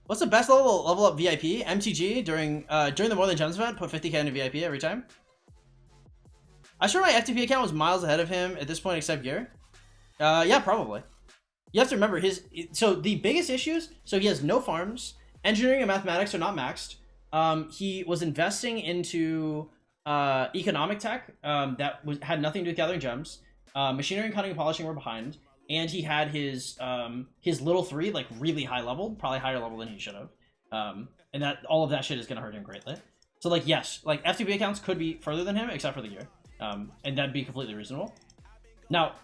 [SPEAKER 1] What's the best level up VIP? MTG during the More Than Gems event, put 50k into VIP every time. I sure my F2P account was miles ahead of him at this point, except gear. Yeah, probably. You have to remember so the biggest issues, so he has no farms, engineering and mathematics are not maxed. He was investing into economic tech that had nothing to do with gathering gems. Machinery and cutting and polishing were behind, and he had his little 3 like really high level, probably higher level than he should have. And that all of that shit is gonna hurt him greatly. So like yes, like F2P accounts could be further than him except for the gear. And that'd be completely reasonable. Now,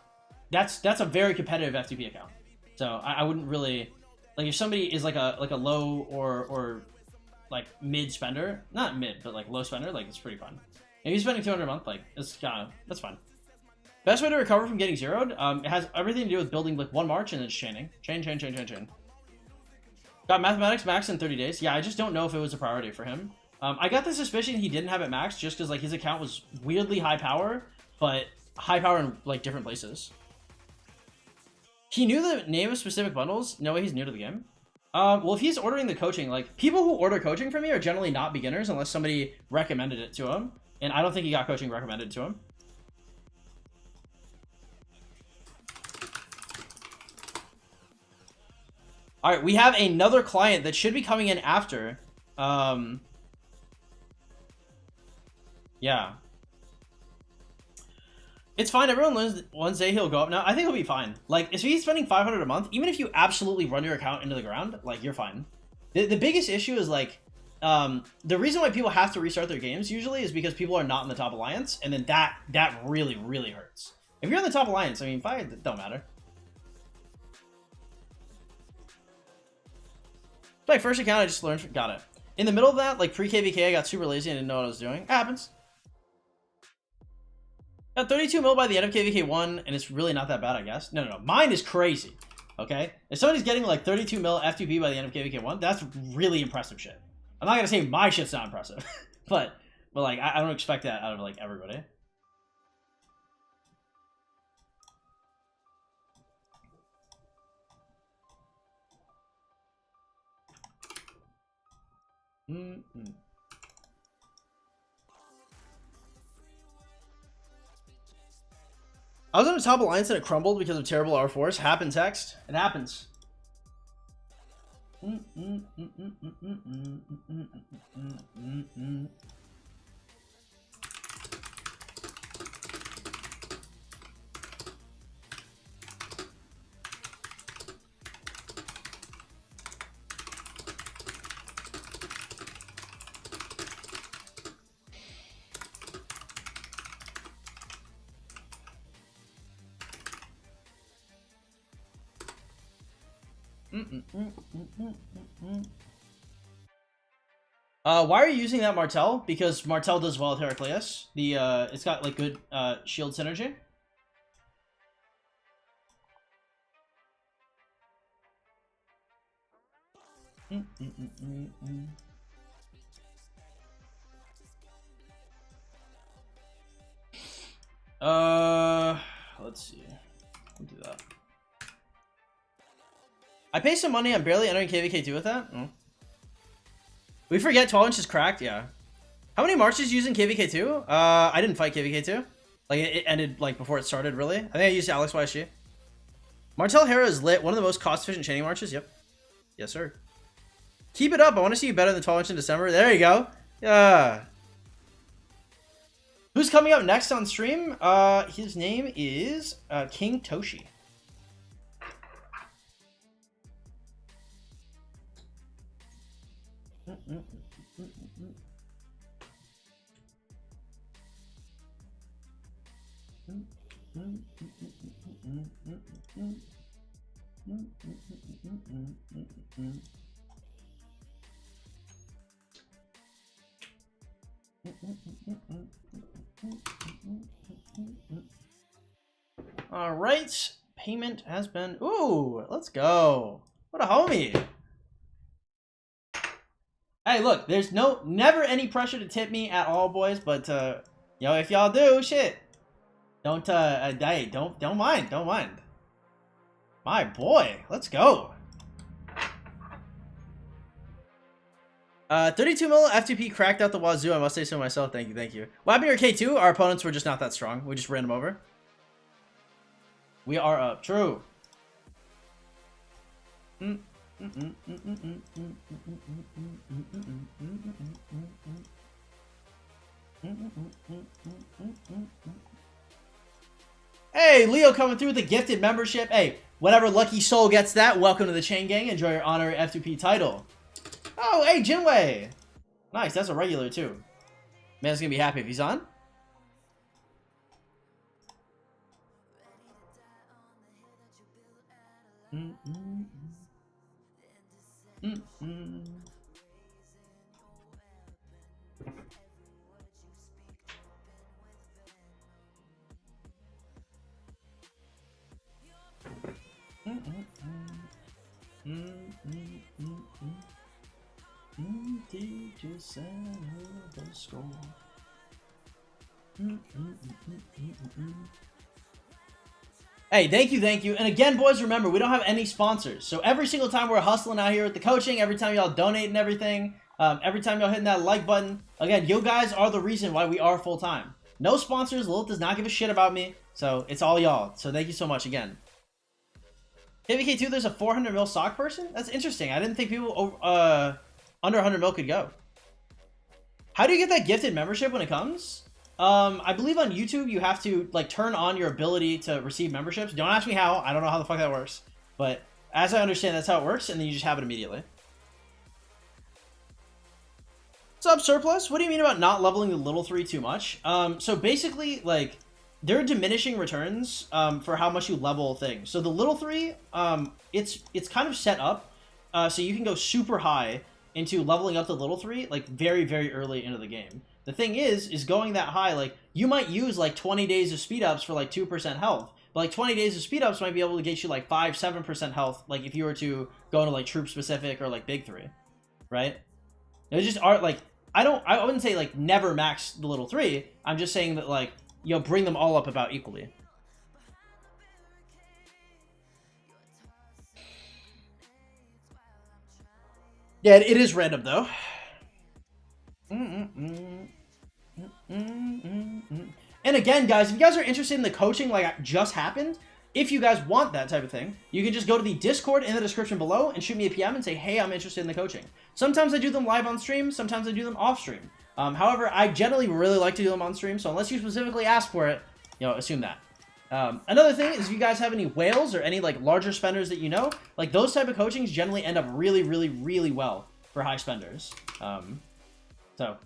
[SPEAKER 1] that's a very competitive F2P account. So I wouldn't really like if somebody is like a low or like mid spender, not mid, but like low spender, like it's pretty fun. If he's spending 200 a month, like that's fine. Best way to recover from getting zeroed, it has everything to do with building like one march and then chaining. Chain. Got mathematics max in 30 days. Yeah, I just don't know if it was a priority for him. I got the suspicion he didn't have it maxed just because like his account was weirdly high power, but high power in like different places. He knew the name of specific bundles. No way he's new to the game. Well, if he's ordering the coaching, like people who order coaching from me are generally not beginners unless somebody recommended it to him, and I don't think he got coaching recommended to him. All right, we have another client that should be coming in after. Yeah. It's fine. Everyone learns one day he'll go up. Now, I think he'll be fine. Like, if he's spending 500 a month, even if you absolutely run your account into the ground, like, you're fine. The biggest issue is, like, the reason why people have to restart their games usually is because people are not in the top alliance, and then that really, really hurts. If you're in the top alliance, I mean, it don't matter. My first account, I just learned, got it. In the middle of that, like, pre-KVK, I got super lazy and didn't know what I was doing. It happens. Got 32 mil by the end of KVK1, and it's really not that bad, I guess. No. Mine is crazy, okay? If somebody's getting, like, 32 mil F2P by the end of KVK1, that's really impressive shit. I'm not gonna say my shit's not impressive, but like, I don't expect that out of, like, everybody. I was on the top alliance and it crumbled because of terrible R4s. Happens, Hex. It happens. Why are you using that Martel? Because Martel does well with Heracleus. It's got like good shield synergy. Let's see. We'll do that. I pay some money. I'm barely entering KVK2 with that. Oh. We forget 12 inches cracked. Yeah. How many marches using KVK2? I didn't fight KVK2. Like it ended like before it started. Really. I think I used Alex YSG. Martel Hera is lit. One of the most cost-efficient chaining marches. Yep. Yes, sir. Keep it up. I want to see you better than 12 inch in December. There you go. Yeah. Who's coming up next on stream? His name is King Toshi. All right, payment has been. Ooh, let's go. What a homie. Hey, look, there's never any pressure to tip me at all, boys. But yo, if y'all do, shit, don't hey, don't mind. My boy, let's go. 32 mil F2P cracked out the wazoo. I must say so myself. Thank you. What happened to your K2? Our opponents were just not that strong. We just ran them over. We are up. True. Hey, Leo coming through with the gifted membership. Hey, whatever lucky soul gets that, welcome to the Chain Gang. Enjoy your honorary F2P title. Oh, hey, Jinwei. Nice, that's a regular too. Man's gonna be happy if he's on. Did you send the score? Hey, thank you. And again, boys, remember, we don't have any sponsors. So every single time we're hustling out here with the coaching, every time y'all donate and everything, every time y'all hitting that like button, again, you guys are the reason why we are full-time. No sponsors. Lilith does not give a shit about me. So it's all y'all. So thank you so much again. KVK2, there's a 400 mil sock person? That's interesting. I didn't think people under 100 mil could go. How do you get that gifted membership when it comes? I believe on YouTube you have to like turn on your ability to receive memberships. Don't ask me how. I don't know how the fuck that works. But as I understand, that's how it works, and then you just have it immediately. What's up, Surplus? What do you mean about not leveling the little 3 too much? So basically, like, there are diminishing returns for how much you level things. So the little 3, it's kind of set up so you can go super high into leveling up the little 3 like very, very early into the game. The thing is going that high, like, you might use like 20 days of speed ups for like 2% health. But like 20 days of speed ups might be able to get you like 5-7% health, like if you were to go into like troop specific or like big 3, right? They just aren't like, I wouldn't say like never max the little 3. I'm just saying that like, you know, bring them all up about equally. Yeah, it is random though. And again, guys, if you guys are interested in the coaching like just happened, if you guys want that type of thing, you can just go to the Discord in the description below and shoot me a PM and say, hey, I'm interested in the coaching. Sometimes I do them live on stream, sometimes I do them off stream. However, I generally really like to do them on stream, so unless you specifically ask for it, you know, assume that. Another thing is if you guys have any whales or any like larger spenders that you know, like those type of coachings generally end up really, really, really well for high spenders. So,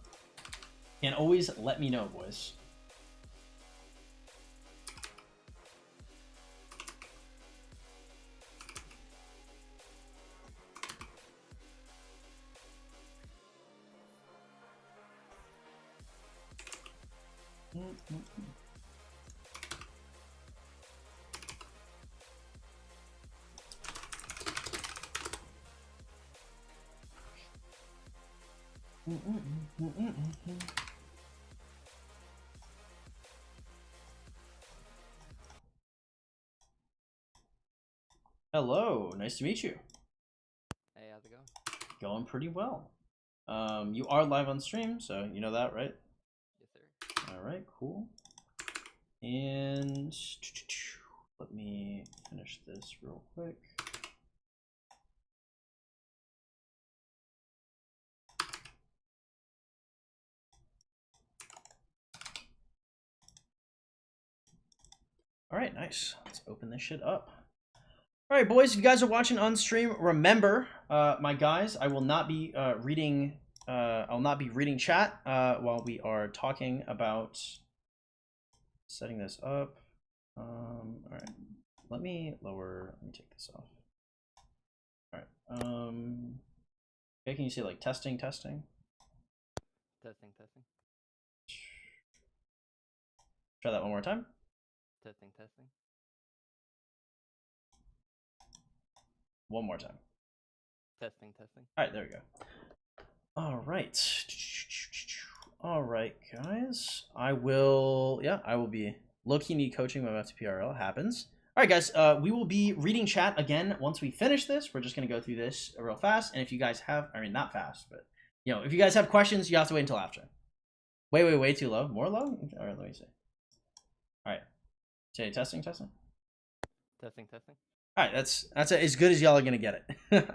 [SPEAKER 1] can always let me know, boys. Hello, nice to meet you. Going pretty well. You are live on stream, so you know that, right?
[SPEAKER 3] Yes, sir.
[SPEAKER 1] All right, cool. And let me finish this real quick. All right, nice. Let's open this shit up. All right, boys, if you guys are watching on stream, remember, my guys, I will not be reading. I'll not be reading chat while we are talking about setting this up. All right, let me take this off. All right. Okay, can you say like testing?
[SPEAKER 3] Testing.
[SPEAKER 1] Try that one more time.
[SPEAKER 3] Testing.
[SPEAKER 1] One more time.
[SPEAKER 3] Testing.
[SPEAKER 1] All right, there we go. All right. All right, guys. I will be low-key need coaching when F2P RL happens. All right, guys. We will be reading chat again once we finish this. We're just gonna go through this real fast, and if you guys have, I mean, not fast, but you know, if you guys have questions, you have to wait until after. Way too low. More low? All right, let me see. All right. Say testing.
[SPEAKER 3] Testing.
[SPEAKER 1] All right, that's as good as y'all are gonna get it.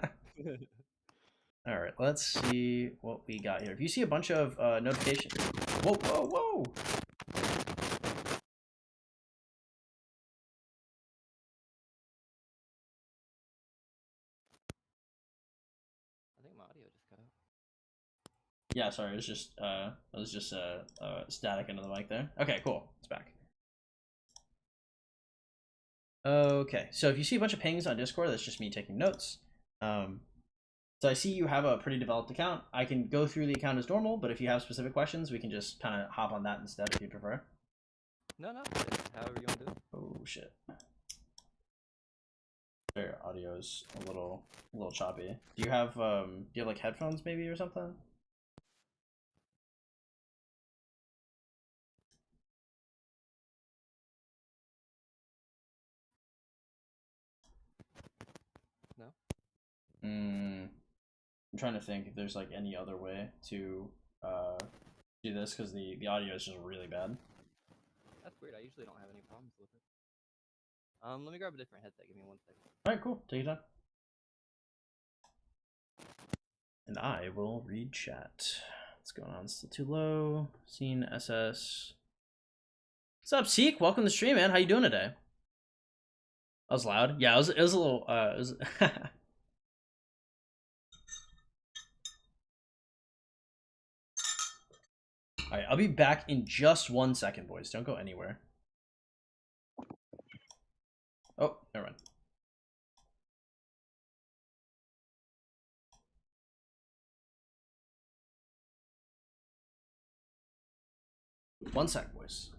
[SPEAKER 1] All right, let's see what we got here. If you see a bunch of notifications, whoa!
[SPEAKER 3] I think my audio just cut out.
[SPEAKER 1] Yeah, sorry, it was just static into the mic there. Okay, cool, it's back. Okay, so if you see a bunch of pings on Discord, that's just me taking notes. So I see you have a pretty developed account. I can go through the account as normal, but if you have specific questions, we can just kind of hop on that instead if you prefer.
[SPEAKER 3] No, however you want to do it.
[SPEAKER 1] Oh shit. Your audio's a little choppy. Do you have like headphones maybe or something?
[SPEAKER 3] No.
[SPEAKER 1] I'm trying to think if there's like any other way to do this because the audio is just really bad.
[SPEAKER 3] That's weird. I usually don't have any problems with it. Let me grab a different headset. Give me 1 second.
[SPEAKER 1] All right, cool. Take your time. And I will read chat. What's going on? Still too low. Scene SS. What's up, Seek? Welcome to the stream, man. How you doing today? That was loud. Yeah, it was a little. It was. All right, I'll be back in just 1 second, boys. Don't go anywhere. Oh, never mind. One sec, boys.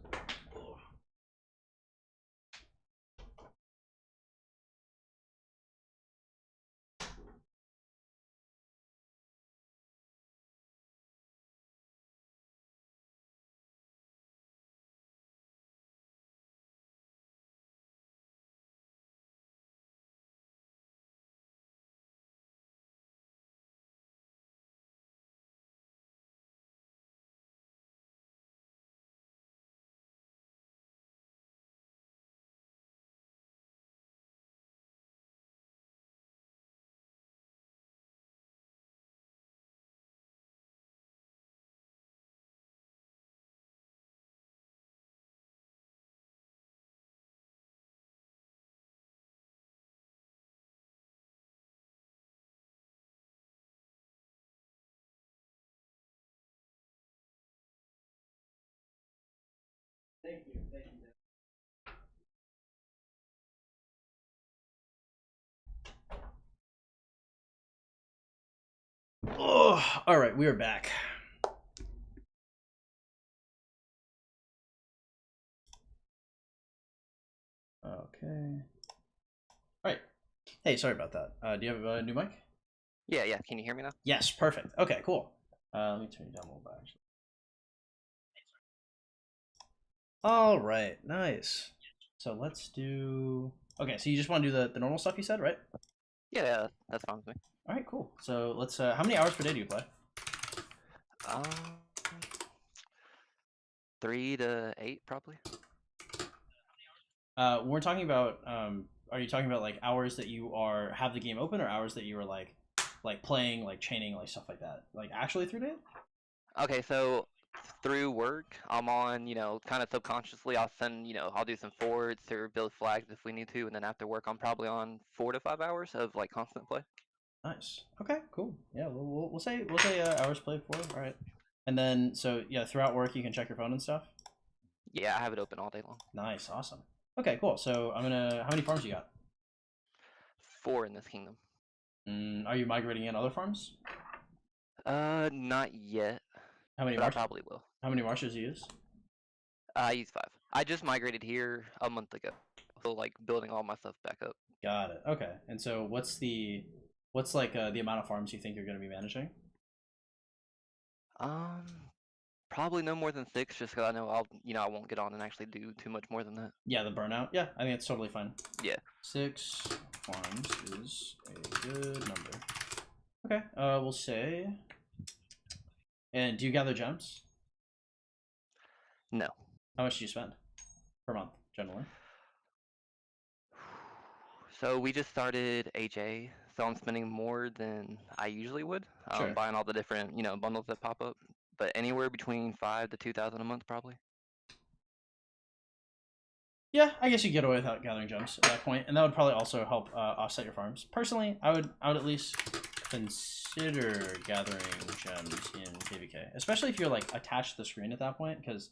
[SPEAKER 1] Thank you. Oh, all right, we are back. Okay. All right. Hey, sorry about that. Do you have a new mic?
[SPEAKER 3] Yeah. Can you hear me now?
[SPEAKER 1] Yes, perfect. Okay, cool. Let me turn you down a little bit, actually. All right, nice. So let's do. Okay, so you just want to do the normal stuff you said, right?
[SPEAKER 3] Yeah, that's fine with me.
[SPEAKER 1] All right, cool. So let's. How many hours per day do you play?
[SPEAKER 3] Um, 3 to 8 probably.
[SPEAKER 1] When we're talking about, are you talking about like hours that you are have the game open, or hours that you are like playing, like chaining, like stuff like that, like actually through day?
[SPEAKER 3] Okay, so through work, I'm on, kind of subconsciously, I'll send, I'll do some forwards or build flags if we need to, and then after work, I'm probably on 4 to 5 hours of like constant play.
[SPEAKER 1] Nice. Okay, cool. Yeah, we'll say hours played for. All right. And then so yeah, throughout work you can check your phone and stuff.
[SPEAKER 3] Yeah, I have it open all day long.
[SPEAKER 1] Nice, awesome. Okay, cool. So I'm gonna. How many farms you got?
[SPEAKER 3] 4 in this kingdom.
[SPEAKER 1] Are you migrating in other farms?
[SPEAKER 3] Not yet,
[SPEAKER 1] How many
[SPEAKER 3] but I
[SPEAKER 1] marsh?
[SPEAKER 3] probably will.
[SPEAKER 1] How many marshes you use?
[SPEAKER 3] I use 5. I just migrated here a month ago, so like building all my stuff back up.
[SPEAKER 1] Got it. Okay. And so what's like the amount of farms you think you're gonna be managing?
[SPEAKER 3] Um, Probably no more than 6, just because I know I won't get on and actually do too much more than that.
[SPEAKER 1] Yeah, the burnout. Yeah, I think it's totally fine.
[SPEAKER 3] Yeah.
[SPEAKER 1] 6 farms is a good number. Okay. We'll say. And do you gather gems?
[SPEAKER 3] No.
[SPEAKER 1] How much do you spend per month generally?
[SPEAKER 3] So we just started HA, so I'm spending more than I usually would,
[SPEAKER 1] Sure.
[SPEAKER 3] buying all the different, bundles that pop up. But anywhere between 5 to 2,000 a month, probably.
[SPEAKER 1] Yeah, I guess you get away without gathering gems at that point, and that would probably also help offset your farms. Personally, I would at least consider gathering gems in KVK, especially if you're like attached to the screen at that point, because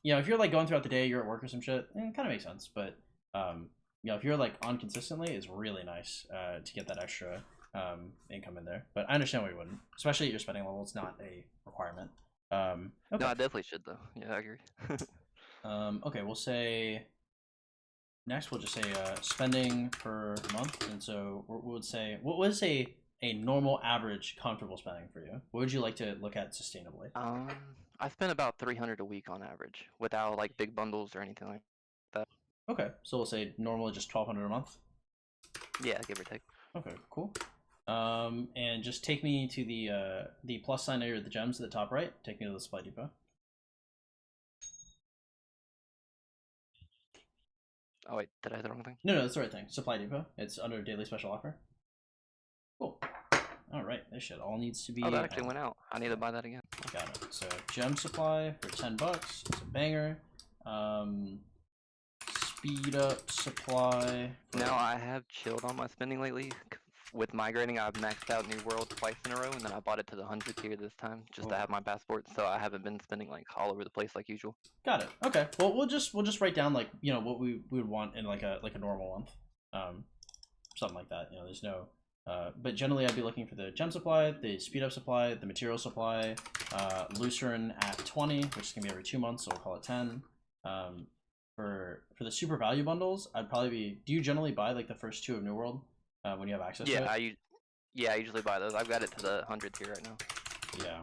[SPEAKER 1] if you're like going throughout the day, you're at work or some shit, it kind of makes sense. But if you're like on consistently, it's really nice to get that extra income in there. But I understand why you wouldn't, especially at your spending level. It's not a requirement.
[SPEAKER 3] No,
[SPEAKER 1] Okay.
[SPEAKER 3] I definitely should though. Yeah, I agree.
[SPEAKER 1] Okay, we'll say next. We'll just say spending per month, and so we would say what was a normal, average, comfortable spending for you? What would you like to look at sustainably?
[SPEAKER 3] Um, I spend about 300 a week on average, without like big bundles or anything like that.
[SPEAKER 1] Okay, so we'll say normally just 1,200 a month.
[SPEAKER 3] Yeah, give or take.
[SPEAKER 1] Okay, cool. And just take me to the plus sign area of the gems at the top right. Take me to the supply depot.
[SPEAKER 3] Oh wait, did I hit the wrong thing?
[SPEAKER 1] No, that's the right thing. Supply depot. It's under daily special offer. Cool. All right, this shit all needs to be.
[SPEAKER 3] Oh, that actually went out. I need to buy that again.
[SPEAKER 1] Got it. So gem supply for $10. It's a banger. Speed up supply.
[SPEAKER 3] Now I have chilled on my spending lately. With migrating, I've maxed out New World twice in a row, and then I bought it to the 100 tier this time just to have my passport. So I haven't been spending like all over the place like usual.
[SPEAKER 1] Got it. Okay. Well, we'll just write down like what we would want in like a normal month, something like that. There's no. But generally, I'd be looking for the gem supply, the speed up supply, the material supply, Lucerne at 20, which is gonna be every 2 months, so we'll call it 10. For the super value bundles, I'd probably be. Do you generally buy like the first 2 of New World when you have access to it?
[SPEAKER 3] I usually buy those. I've got it to the 100 tier right now.
[SPEAKER 1] Yeah.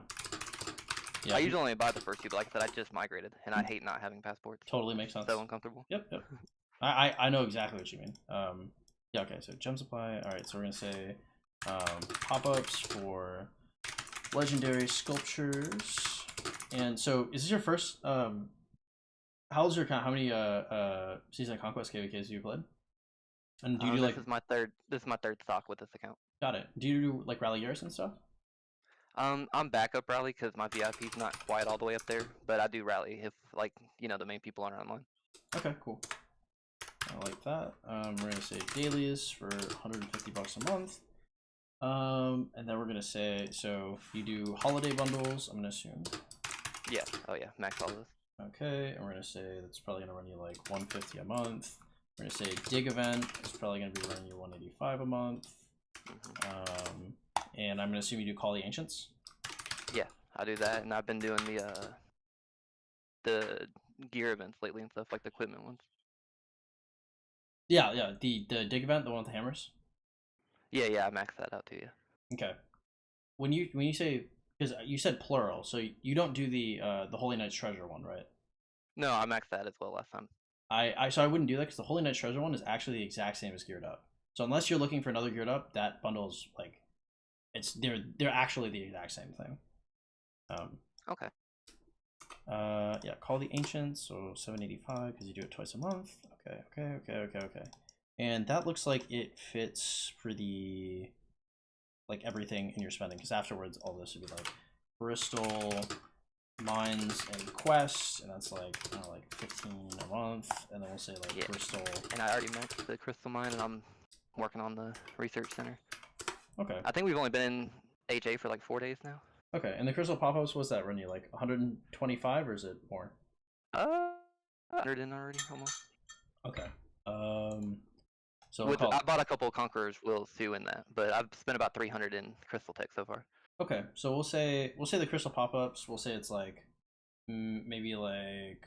[SPEAKER 1] Yeah.
[SPEAKER 3] I usually only buy the first 2, but like I said, I just migrated, and I hate not having passports.
[SPEAKER 1] Totally makes sense.
[SPEAKER 3] So uncomfortable.
[SPEAKER 1] Yep. I know exactly what you mean. Yeah. Okay. So gem supply. All right. So we're gonna say pop-ups for legendary sculptures. And so is this your first how's your count? How many season of conquest KVKs do you played? And do you do like
[SPEAKER 3] this is my third stock with this account.
[SPEAKER 1] got it. Do you do like rally years and stuff?
[SPEAKER 3] I'm backup rally because my VIP's not quite all the way up there, but I do rally if like the main people aren't online.
[SPEAKER 1] Okay, cool. I like that. We're gonna say dailies for $150 a month. And then we're gonna say so you do holiday bundles, I'm gonna assume.
[SPEAKER 3] Yeah. Oh yeah, max all those.
[SPEAKER 1] Okay, and we're gonna say that's probably gonna run you like $150 a month. We're gonna say dig event is probably gonna be running you $185 a month. And I'm gonna assume you do call the ancients.
[SPEAKER 3] Yeah, I do that, and I've been doing the gear events lately and stuff, like the equipment ones.
[SPEAKER 1] Yeah, the dig event, the one with the hammers.
[SPEAKER 3] Yeah, I max that out too. Yeah.
[SPEAKER 1] Okay. When you say, because you said plural, so you don't do the Holy Knight's Treasure one, right?
[SPEAKER 3] No, I maxed that as well last time.
[SPEAKER 1] So I wouldn't do that because the Holy Knight's Treasure one is actually the exact same as Geared Up. So unless you're looking for another geared up, that bundle's like, they're actually the exact same thing.
[SPEAKER 3] Okay.
[SPEAKER 1] Yeah, Call the Ancients, so 785 because you do it twice a month. Okay. And that looks like it fits for the like everything in your spending, because afterwards all this would be like Bristol, Mines, and Quests, and that's like, I don't know, like 15 a month, and then we'll say like Bristol.
[SPEAKER 3] And I already maxed the Crystal Mine, and I'm working on the research center.
[SPEAKER 1] Okay.
[SPEAKER 3] I think we've only been in HA for like 4 days now.
[SPEAKER 1] Okay, and the Crystal Pop-Ups, what's that run you, like 125, or is it more?
[SPEAKER 3] 100 in already, almost.
[SPEAKER 1] Okay. So
[SPEAKER 3] I bought a couple of Conqueror's Wills too in that, but I've spent about 300 in Crystal Tech so far.
[SPEAKER 1] Okay, so we'll say the Crystal Pop-Ups, we'll say it's like maybe like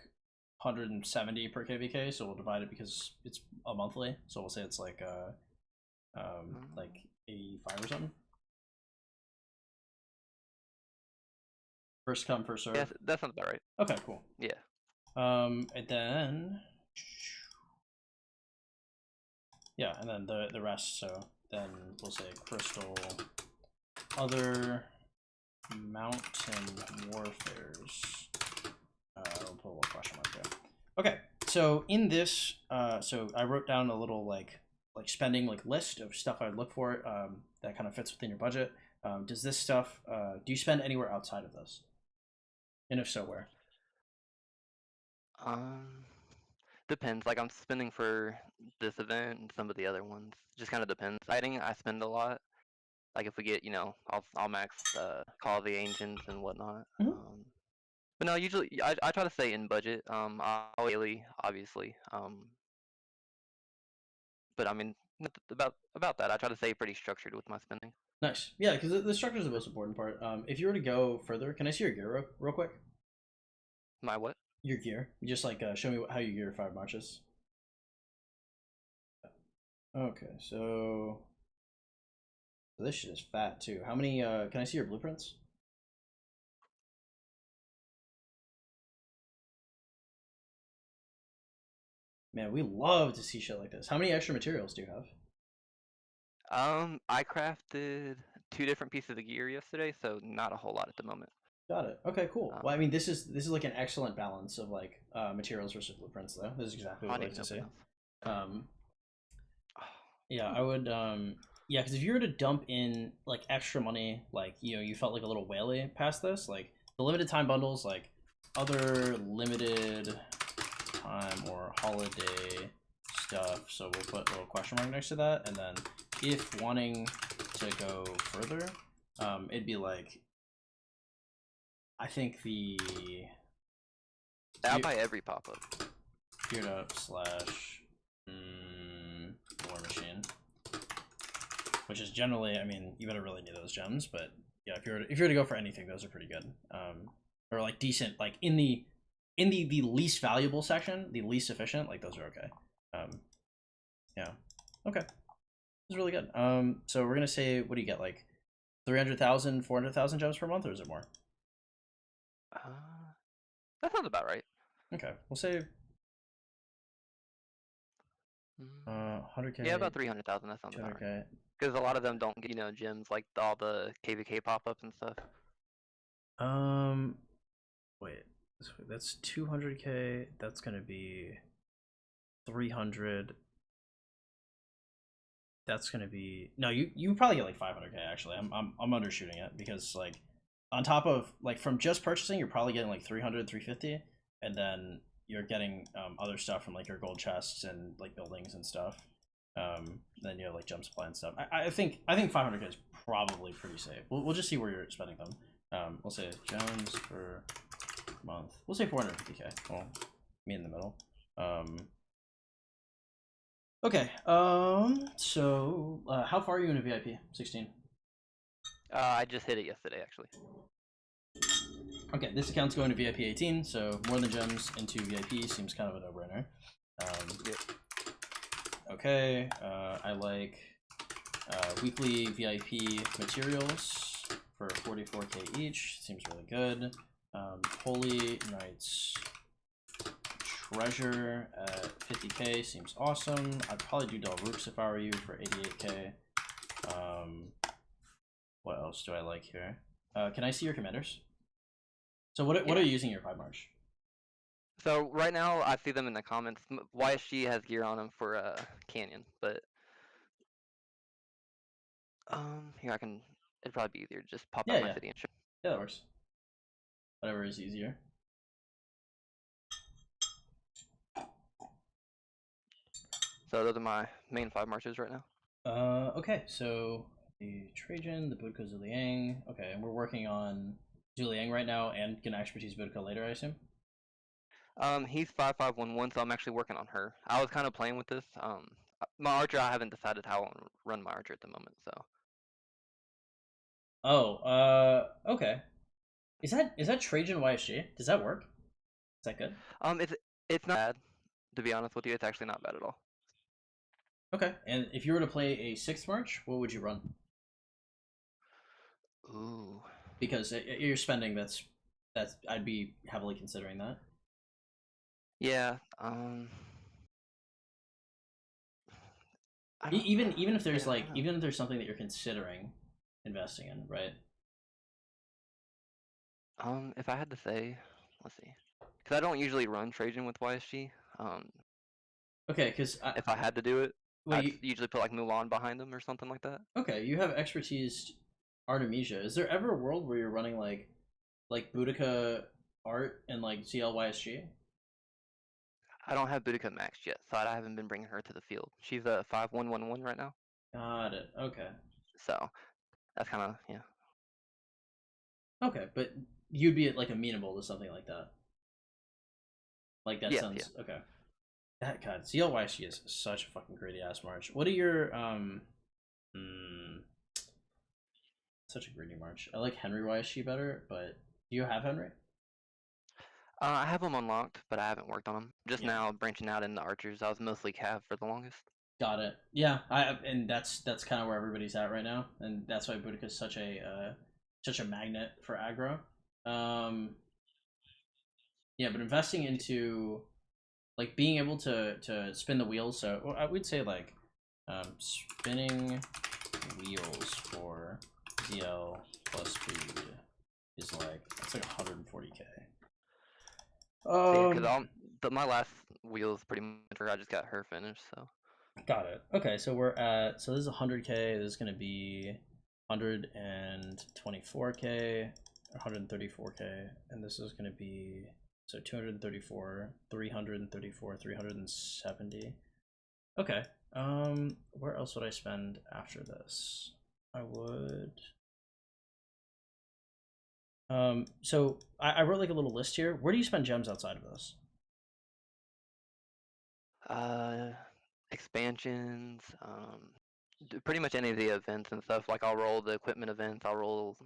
[SPEAKER 1] 170 per KVK, so we'll divide it because it's a monthly, so we'll say it's like like 85 or something. First come, first serve.
[SPEAKER 3] Yeah, that sounds about right.
[SPEAKER 1] Okay, cool.
[SPEAKER 3] Yeah.
[SPEAKER 1] And then and then the rest. So then we'll say Crystal, other mountain warfares. We'll put a little question mark there. Okay, so in this, so I wrote down a little like spending like list of stuff I'd look for that kind of fits within your budget. Does this stuff, do you spend anywhere outside of this? And if so, where?
[SPEAKER 3] Depends. Like I'm spending for this event and some of the other ones. Just kind of depends. Fighting, I spend a lot. Like if we get, I'll max Call of the Ancients and whatnot. But no, usually I try to stay in budget. I'll daily, obviously. But I mean, about that, I try to stay pretty structured with my spending.
[SPEAKER 1] Nice. Yeah, because the structure is the most important part. If you were to go further, can I see your gear real quick?
[SPEAKER 3] My what?
[SPEAKER 1] Your gear. You just like show me how you gear 5 marches. Okay, so this shit is fat too. How many? Can I see your blueprints? Man, we love to see shit like this. How many extra materials do you have?
[SPEAKER 3] I crafted 2 different pieces of gear yesterday, so not a whole lot at the moment.
[SPEAKER 1] Got it. Okay, cool. Well, I mean, this is like an excellent balance of like materials versus blueprints, though. This is exactly what I like to see. Yeah, I would. Yeah, because if you were to dump in like extra money, like you felt like a little whaley past this, like the limited time bundles, like other limited time or holiday stuff. So we'll put a little question mark next to that, and then if wanting to go further, it'd be like, I think
[SPEAKER 3] I'll buy every pop-up.
[SPEAKER 1] Geared up / War Machine, which is generally, I mean, you better really need those gems, but yeah, if you were to go for anything, those are pretty good. Or like decent, like in the least valuable section, the least efficient, like those are okay. Yeah, okay, it's really good. So we're gonna say, what do you get, like 300,000, 400,000 gems per month, or is it more?
[SPEAKER 3] That sounds about right.
[SPEAKER 1] Okay, we'll say 100K.
[SPEAKER 3] Yeah, about 300,000. That sounds about right. Because a lot of them don't get, gems like all the KVK pop-ups and stuff.
[SPEAKER 1] Wait, that's 200K. That's gonna be 300. That's gonna be, no. You probably get like 500K actually. I'm undershooting it because like on top of like from just purchasing, you're probably getting like 300, 350, and then you're getting other stuff from like your gold chests and like buildings and stuff. Then you have like jump supply and stuff. I think 500K is probably pretty safe. We'll just see where you're spending them. We'll say gems per month. We'll say 450K. Well, me in the middle. Okay. So how far are you in a VIP? 16.
[SPEAKER 3] I just hit it yesterday, actually.
[SPEAKER 1] Okay, this account's going to VIP 18, so more than gems into VIP seems kind of a no-brainer.
[SPEAKER 3] Yep.
[SPEAKER 1] Okay, I like weekly VIP materials for 44K each. Seems really good. Holy Knights treasure at 50k seems awesome. I'd probably do Dalrooks if I were you for 88k. What else do I like here? Can I see your commanders? So what are you using your 5 March?
[SPEAKER 3] So right now I see them in the comments. YSG has gear on them for Canyon, but here I can. It'd probably be easier to just pop
[SPEAKER 1] Yeah,
[SPEAKER 3] out my
[SPEAKER 1] yeah.
[SPEAKER 3] city and show.
[SPEAKER 1] Yeah, that works. Whatever is easier.
[SPEAKER 3] So those are my main 5 marches right now.
[SPEAKER 1] Okay, so the Trajan, the Boudica Zhuliang. Okay, and we're working on Zhuliang right now and gonna expertise Boudica later, I assume?
[SPEAKER 3] He's 5511, so I'm actually working on her. I was kind of playing with this. My archer, I haven't decided how I want to run my archer at the moment, so.
[SPEAKER 1] Oh, okay. Is that Trajan YSG? Does that work? Is that good?
[SPEAKER 3] It's not bad, to be honest with you. It's actually not bad at all.
[SPEAKER 1] Okay, and if you were to play a 6th March, what would you run?
[SPEAKER 3] Ooh.
[SPEAKER 1] Because you're spending that's I'd be heavily considering that.
[SPEAKER 3] Yeah.
[SPEAKER 1] Even if there's
[SPEAKER 3] Yeah,
[SPEAKER 1] like even if there's something that you're considering investing in, right?
[SPEAKER 3] If I had to say, let's see, because I don't usually run Trajan with YSG.
[SPEAKER 1] Okay, because
[SPEAKER 3] If I had to do it,
[SPEAKER 1] well,
[SPEAKER 3] I'd usually put like Mulan behind them or something like that.
[SPEAKER 1] okay, you have expertise Artemisia. Is there ever a world where you're running like Boudica Art and like ZLYSG?
[SPEAKER 3] I don't have Boudica maxed yet, so I haven't been bringing her to the field. She's a 5111 right now,
[SPEAKER 1] Got it. Okay.
[SPEAKER 3] so that's kind of yeah.
[SPEAKER 1] Okay, but you'd be like amenable to something like that. Like that
[SPEAKER 3] Yeah,
[SPEAKER 1] sounds okay. That God, ZLYSG is such a fucking greedy ass march. What are your such a greedy march. I like Henry YSG better, but do you have Henry?
[SPEAKER 3] I have them unlocked, but I haven't worked on them. Just
[SPEAKER 1] Yeah.
[SPEAKER 3] now branching out into archers. I was mostly cav for the longest.
[SPEAKER 1] Got it. Yeah, and that's kind of where everybody's at right now, and that's why Boudica is such a magnet for aggro. Yeah, but investing into like being able to spin the wheels. So well, I would say like spinning wheels for ZL plus speed is like it's like 140k.
[SPEAKER 3] Because my last wheel is pretty much where I just got her finished. So
[SPEAKER 1] Got it. Okay, so we're at this is 100k. This is gonna be 124k, 134k, and this is gonna be so 234, 334, 370. Okay. Where else would I spend after this? I would. So I wrote like a little list here. Where do you spend gems outside of this?
[SPEAKER 3] expansions, pretty much any of the events and stuff. Like I'll roll the equipment events. I'll roll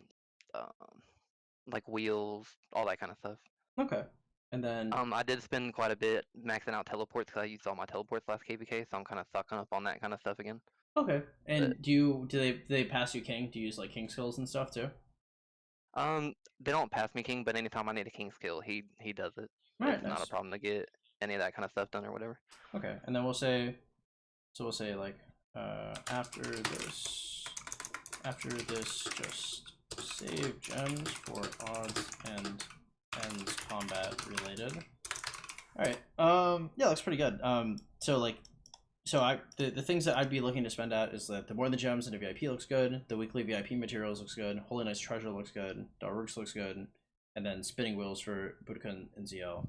[SPEAKER 3] like wheels, all that kind of stuff.
[SPEAKER 1] Okay. And then
[SPEAKER 3] I did spend quite a bit maxing out teleports because I used all my teleports last KVK, so I'm kind of sucking up on that kind of stuff again.
[SPEAKER 1] okay. And do they pass you king? Do you use like king skills and stuff too?
[SPEAKER 3] They don't pass me king, but anytime I need a king skill, he does it.
[SPEAKER 1] All right,
[SPEAKER 3] It's not
[SPEAKER 1] nice.
[SPEAKER 3] a problem to get any of that kind of stuff done or whatever.
[SPEAKER 1] Okay, and then we'll say like after this just save gems for odds and ends combat related. All right. Yeah, looks pretty good. So the things that I'd be looking to spend at is that the more the gems in a VIP looks good, the weekly VIP materials looks good, Holy Knight's treasure looks good, Darrooks looks good, and then spinning wheels for Boudica and ZL.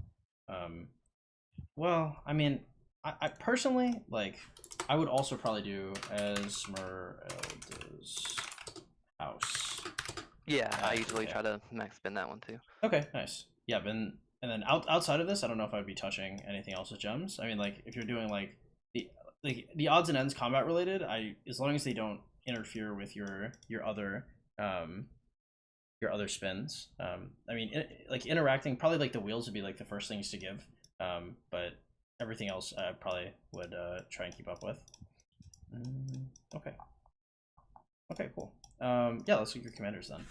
[SPEAKER 1] Well, I mean, I personally like I would also probably do Esmeralda's house.
[SPEAKER 3] Yeah, I usually try to max spin that one too.
[SPEAKER 1] Okay, nice. Yeah, and then outside of this, I don't know if I'd be touching anything else with gems. I mean, like if you're doing like the odds and ends combat related, as long as they don't interfere with your other spins. I mean, like interacting, probably like the wheels would be like the first things to give. But everything else I probably would try and keep up with. Okay. Okay, cool. Yeah, let's look at your commanders then.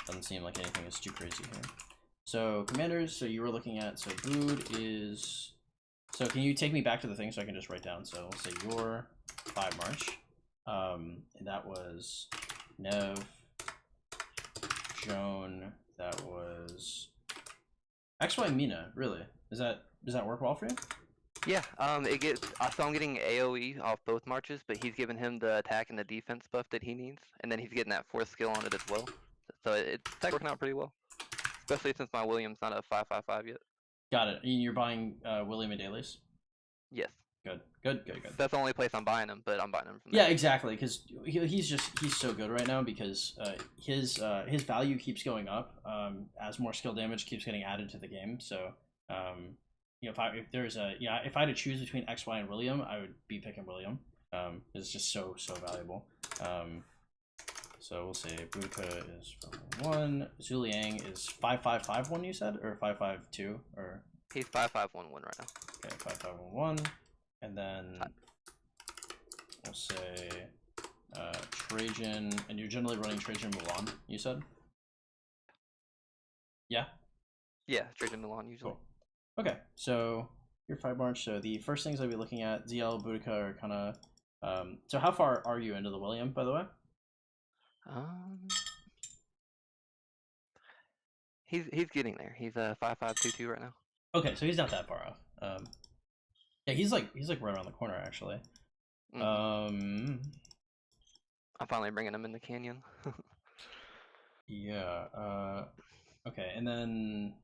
[SPEAKER 1] Doesn't seem like anything is too crazy here. So commanders, so you were looking at, so Bood is So can you take me back to the thing so I can just write down? So let's say your 5 March. And that was Nev, Joan, that was XY Mina, really? Does that work well for you?
[SPEAKER 3] Yeah, it gets. So I'm getting AOE off both marches, but he's giving him the attack and the defense buff that he needs, and then he's getting that 4th skill on it as well. So it's working out pretty well, especially since my William's not a 5/5/5 yet.
[SPEAKER 1] Got it. You're buying William and Dailies?
[SPEAKER 3] Yes.
[SPEAKER 1] Good.
[SPEAKER 3] That's the only place I'm buying him, but I'm buying him from
[SPEAKER 1] Yeah,
[SPEAKER 3] there.
[SPEAKER 1] exactly, because he's so good right now because his value keeps going up as more skill damage keeps getting added to the game. So you know, if I had to choose between XY and William, I would be picking William. It's just so valuable. So we'll say Boudica is 1. Zuliang is 5/5/5/1. You said, or 5/5/2, or
[SPEAKER 3] He's 5/5/1/1 right now.
[SPEAKER 1] okay, 5/5/1/1, and then we'll say Trajan, and you're generally running Trajan Milan. You said, yeah.
[SPEAKER 3] Yeah, Trajan Milan usually.
[SPEAKER 1] Cool. Okay, so your 5 March. So the first things I'll be looking at, ZL, Boudica are kind of. So how far are you into the William, by the way?
[SPEAKER 3] He's getting there. He's 5/5/2/2 right now.
[SPEAKER 1] Okay, so he's not that far off. Yeah, he's like right around the corner actually.
[SPEAKER 3] I'm finally bringing him in the canyon.
[SPEAKER 1] Yeah. Okay, and then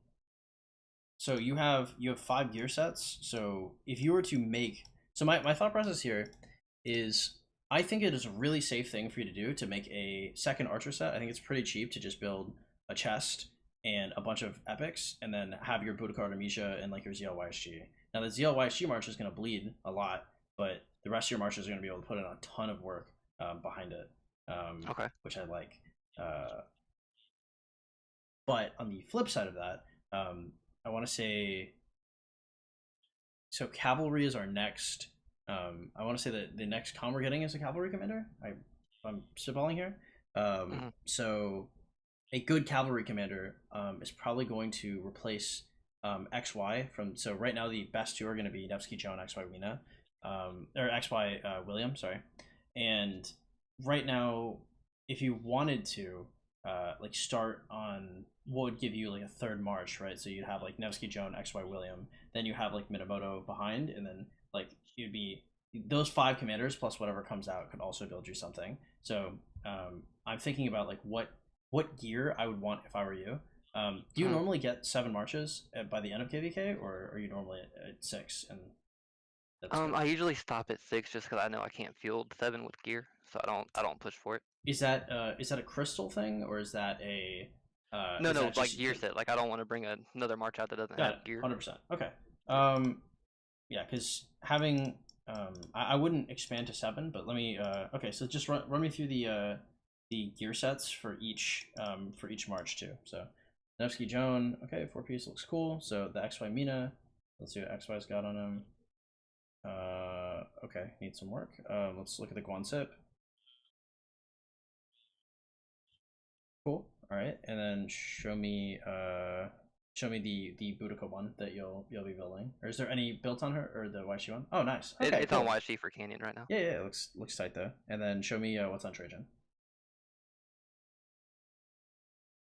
[SPEAKER 1] so you have 5 gear sets. So if you were to make, so my thought process here is, I think it is a really safe thing for you to do to make a second archer set. I think it's pretty cheap to just build a chest and a bunch of epics, and then have your Boudica Artemisia and like your ZLYSG. Now the ZLYSG march is going to bleed a lot, but the rest of your marches are going to be able to put in a ton of work behind it.
[SPEAKER 3] Okay.
[SPEAKER 1] Which I like. But on the flip side of that, I want to say, so cavalry is our next. I want to say that the next con we're getting is a cavalry commander. I'm spitballing here. So a good cavalry commander is probably going to replace XY from. So right now the best 2 are going to be Nevsky Joe and XY Wina, or XY William. Sorry, and right now, if you wanted to like start on what would give you like a 3rd March, right? So you'd have like Nevsky Joan, XY William, then you have like Minamoto behind, and then like you'd be those 5 commanders plus whatever comes out could also build you something. So I'm thinking about like what gear I would want if I were you. Do you normally get 7 marches by the end of KVK, or are you normally at 6? And
[SPEAKER 3] I usually stop at 6 just because I know I can't field 7 with gear, so I don't push for it.
[SPEAKER 1] Is that a crystal thing, or is that a
[SPEAKER 3] no, like gear set. Like I don't want to bring another march out that doesn't have gear.
[SPEAKER 1] 100%. Okay. Yeah, because having I wouldn't expand to 7, but let me okay. So just run me through the gear sets for each march too. So Nevsky Joan, okay, 4-piece looks cool. So the XY Mina, let's see what XY's got on him. Okay, need some work. Let's look at the Guansip. Cool. All right, and then show me the Boudica one that you'll be building. Or is there any built on her, or the YShi one? Oh, nice. Okay,
[SPEAKER 3] it's
[SPEAKER 1] cool.
[SPEAKER 3] on YShi for Canyon right now.
[SPEAKER 1] Yeah, looks tight though. And then show me what's on Trajan.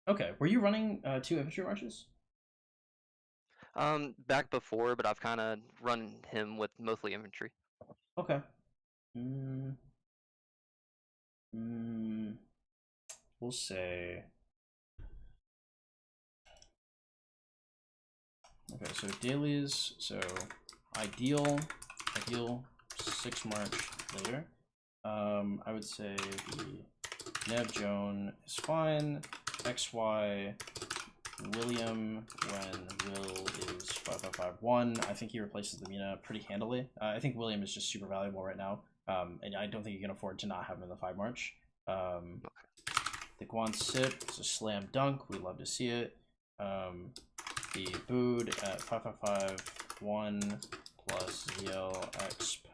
[SPEAKER 1] Okay, were you running 2 infantry marches?
[SPEAKER 3] Back before, but I've kind of run him with mostly infantry.
[SPEAKER 1] Okay. We'll say. Okay, so dailies. So ideal 6 March later. I would say the Nev Joan is fine. XY William when Will is 5/5/5/1. I think he replaces the Mina pretty handily. I think William is just super valuable right now. And I don't think you can afford to not have him in the 5 March. The Guansip is a slam dunk. We love to see it. The Bood at 5/5/5/1 plus ZL Exp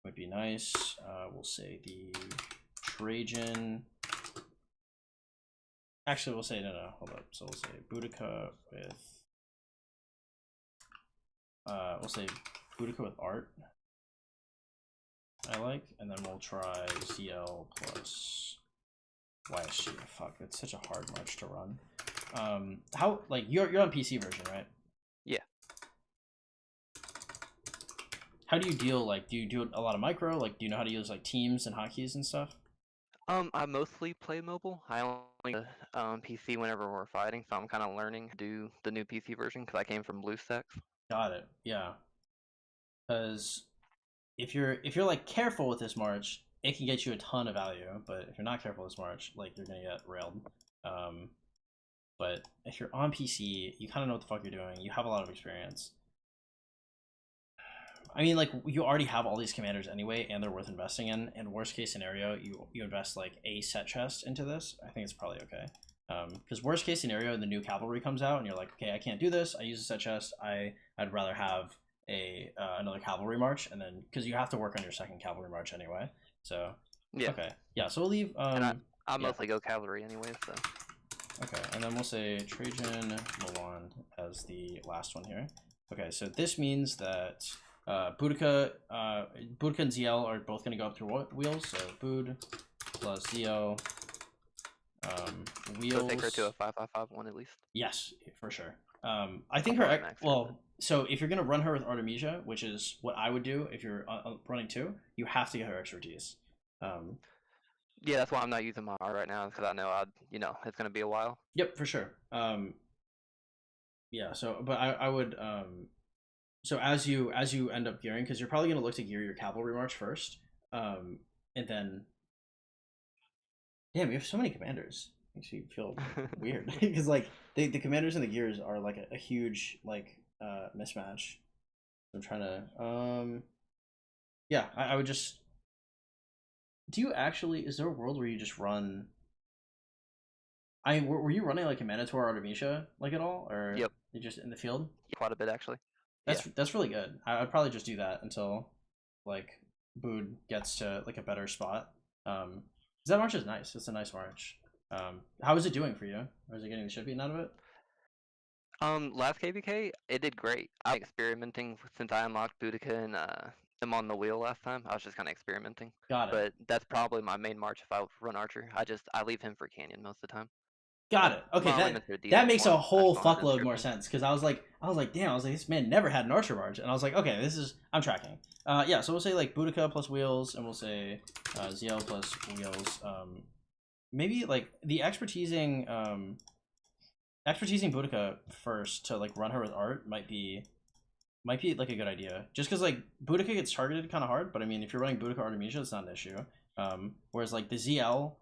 [SPEAKER 1] would be nice. We'll say the Trajan. Actually, we'll say no. Hold up. So we'll say Boudica with. We'll say Boudica with art. I like, and then we'll try ZL plus YSG. Fuck, it's such a hard march to run. How like you're on PC version, right?
[SPEAKER 3] Yeah.
[SPEAKER 1] How do you deal? Like, do you do a lot of micro? Like, do you know how to use like teams and hotkeys and stuff?
[SPEAKER 3] I mostly play mobile. I only PC whenever we're fighting, so I'm kind of learning to do the new PC version because I came from BlueStacks.
[SPEAKER 1] Got it. Yeah. Because if you're like careful with this march, it can get you a ton of value. But if you're not careful with this march, like you're gonna get railed. But if you're on PC, you kind of know what the fuck you're doing. You have a lot of experience. I mean, like you already have all these commanders anyway, and they're worth investing in. And worst case scenario, you invest like a set chest into this. I think it's probably okay. Because worst case scenario, the new cavalry comes out, and you're like, okay, I can't do this. I use a set chest. I'd rather have a another cavalry march, and then because you have to work on your second cavalry march anyway. So
[SPEAKER 3] Yeah.
[SPEAKER 1] okay, yeah. So we'll leave.
[SPEAKER 3] And I
[SPEAKER 1] yeah.
[SPEAKER 3] mostly go cavalry anyway, so.
[SPEAKER 1] Okay, and then we'll say Trajan Milan as the last one here. Okay, so this means that Boudica and ZL are both going to go up through wheels. So Boud plus ZL wheels.
[SPEAKER 3] So take her to a 5-5-5-1 at least.
[SPEAKER 1] Yes, for sure. I think her so if you're going to run her with Artemisia, which is what I would do if you're running two, you have to get her expertise.
[SPEAKER 3] Yeah, that's why I'm not using my R right now because I know it's gonna be a while.
[SPEAKER 1] Yep, for sure. Yeah. So, but I would so as you end up gearing, because you're probably gonna look to gear your cavalry march first, and then damn, we have so many commanders. Makes me feel weird because like the commanders and the gears are like a huge like mismatch. I'm trying to yeah, I would just. Do you actually? Is there a world where you just run? Were you running like a Minotaur Artemisia like at all, or
[SPEAKER 3] Yep.
[SPEAKER 1] you just in the field?
[SPEAKER 3] Quite a bit actually.
[SPEAKER 1] That's really good. I'd probably just do that until like Boud gets to like a better spot. 'Cause that march is nice. It's a nice march. How is it doing for you? Or is it getting the shit beaten out of it?
[SPEAKER 3] Last KVK, it did great. I'm experimenting since I unlocked Boudica and am on the wheel last time. I was just kind of experimenting.
[SPEAKER 1] Got it.
[SPEAKER 3] But that's probably my main march if I run Archer. I leave him for Canyon most of the time.
[SPEAKER 1] Got it. Okay, that makes a whole fuckload more sense because I was like, damn, this man never had an archer march, and I was like, okay, I'm tracking. Yeah, so we'll say like Boudica plus wheels, and we'll say ZL plus wheels. Maybe like the expertising Boudica first to like run her with art might be like a good idea. Just because like Boudica gets targeted kind of hard, but I mean if you're running Boudica Artemisia, it's not an issue. Whereas like the ZL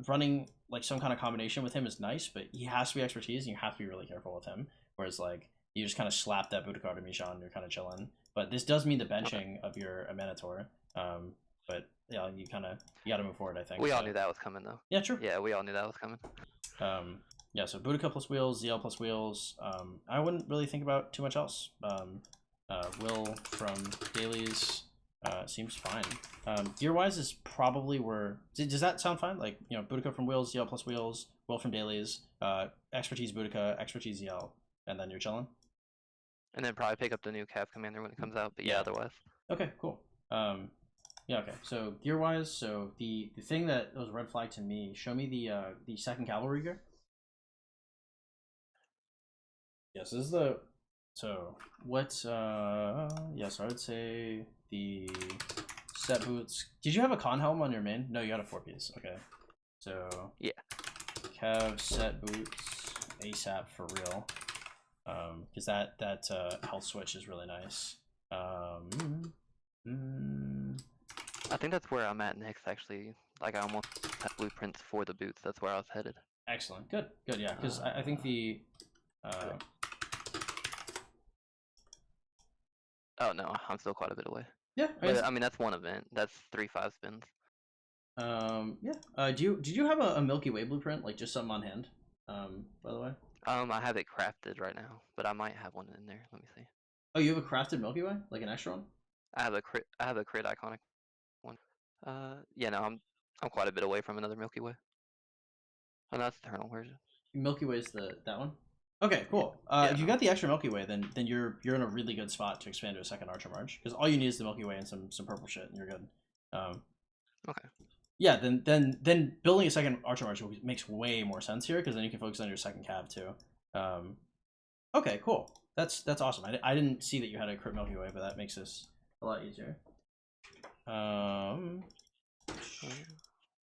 [SPEAKER 1] running like some kind of combination with him is nice, but he has to be expertise and you have to be really careful with him. Whereas like you just kind of slap that Boudica Artemisia on and you're kind of chilling. But this does mean the benching of your Minotaur. But yeah, you got to move forward, I think.
[SPEAKER 3] We all knew that was coming though.
[SPEAKER 1] Yeah, true.
[SPEAKER 3] Yeah, we all knew that was coming.
[SPEAKER 1] Yeah, so Boudica plus wheels, ZL plus wheels. I wouldn't really think about too much else. Will from dailies seems fine. Gear wise is probably where. Does that sound fine? Like Boudica from wheels, ZL plus wheels, Will from dailies, expertise Boudica, expertise ZL, and then you're chilling.
[SPEAKER 3] And then probably pick up the new Cav Commander when it comes out. But yeah, otherwise.
[SPEAKER 1] Okay, cool. Yeah, okay. So gear wise, so the thing that was red flag to me. Show me the second cavalry gear. Yes, this is the. So what? Yes, I would say the set boots. Did you have a con helm on your main? No, you had a 4-piece. Okay, so
[SPEAKER 3] yeah,
[SPEAKER 1] Cav set boots ASAP for real. Because that health switch is really nice.
[SPEAKER 3] I think that's where I'm at next. Actually, like I almost have blueprints for the boots. That's where I was headed.
[SPEAKER 1] Excellent. Good. Yeah, because I think the.
[SPEAKER 3] Oh no, I'm still quite a bit away.
[SPEAKER 1] Yeah,
[SPEAKER 3] but I mean that's one event. That's 3 5 spins.
[SPEAKER 1] Yeah. Did you have a Milky Way blueprint, like just something on hand? By the way.
[SPEAKER 3] I have it crafted right now, but I might have one in there. Let me see.
[SPEAKER 1] Oh, you have a crafted Milky Way, like an extra one?
[SPEAKER 3] I have a crit iconic one. Yeah, no, I'm quite a bit away from another Milky Way. Oh, no, that's Eternal. Where's it?
[SPEAKER 1] Milky Way is that one? Okay, cool.
[SPEAKER 3] Yeah,
[SPEAKER 1] If you
[SPEAKER 3] no.
[SPEAKER 1] got the extra Milky Way, then you're in a really good spot to expand to a second Archer March because all you need is the Milky Way and some purple shit, and you're good. Um,
[SPEAKER 3] Okay.
[SPEAKER 1] yeah, then building a second Archer March makes way more sense here because then you can focus on your second cav too. Okay, cool. That's awesome. I didn't see that you had a crit Milky Way, but that makes this a lot easier. How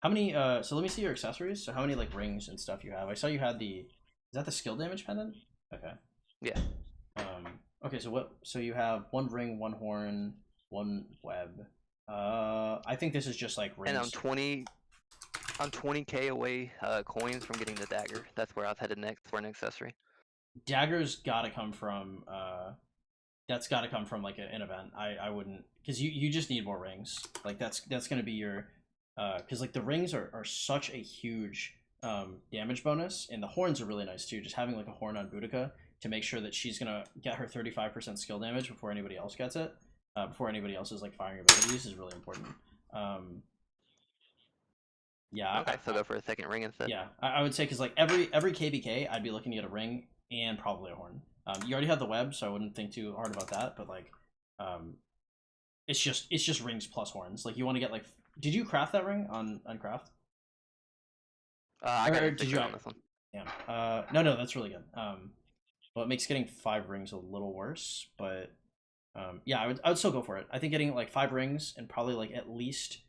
[SPEAKER 1] many? So let me see your accessories. So how many like rings and stuff you have? I saw you had the. Is that the skill damage pendant? Okay.
[SPEAKER 3] Yeah.
[SPEAKER 1] Okay. So what? So you have one ring, one horn, one web. I think this is just like rings.
[SPEAKER 3] And I'm 20k away coins from getting the dagger. That's where I was headed next for an accessory.
[SPEAKER 1] Dagger's got to come from. That's got to come from like an event. I wouldn't because you just need more rings. Like that's gonna be your. Because like the rings are such a huge damage bonus, and the horns are really nice too. Just having like a horn on Boudica to make sure that she's gonna get her 35% skill damage before anybody else gets it, before anybody else is like firing abilities is really important. Yeah.
[SPEAKER 3] Okay, so go for a second ring instead.
[SPEAKER 1] Yeah, I would say because like every KBK, I'd be looking to get a ring and probably a horn. You already have the web, so I wouldn't think too hard about that. But like, it's just rings plus horns. Like you want to get like. Did you craft that ring on craft?
[SPEAKER 3] I got
[SPEAKER 1] Or did you
[SPEAKER 3] on this one.
[SPEAKER 1] Yeah. No, that's really good. Well, it makes getting 5 rings a little worse, but yeah, I would still go for it. I think getting like 5 rings and probably like at least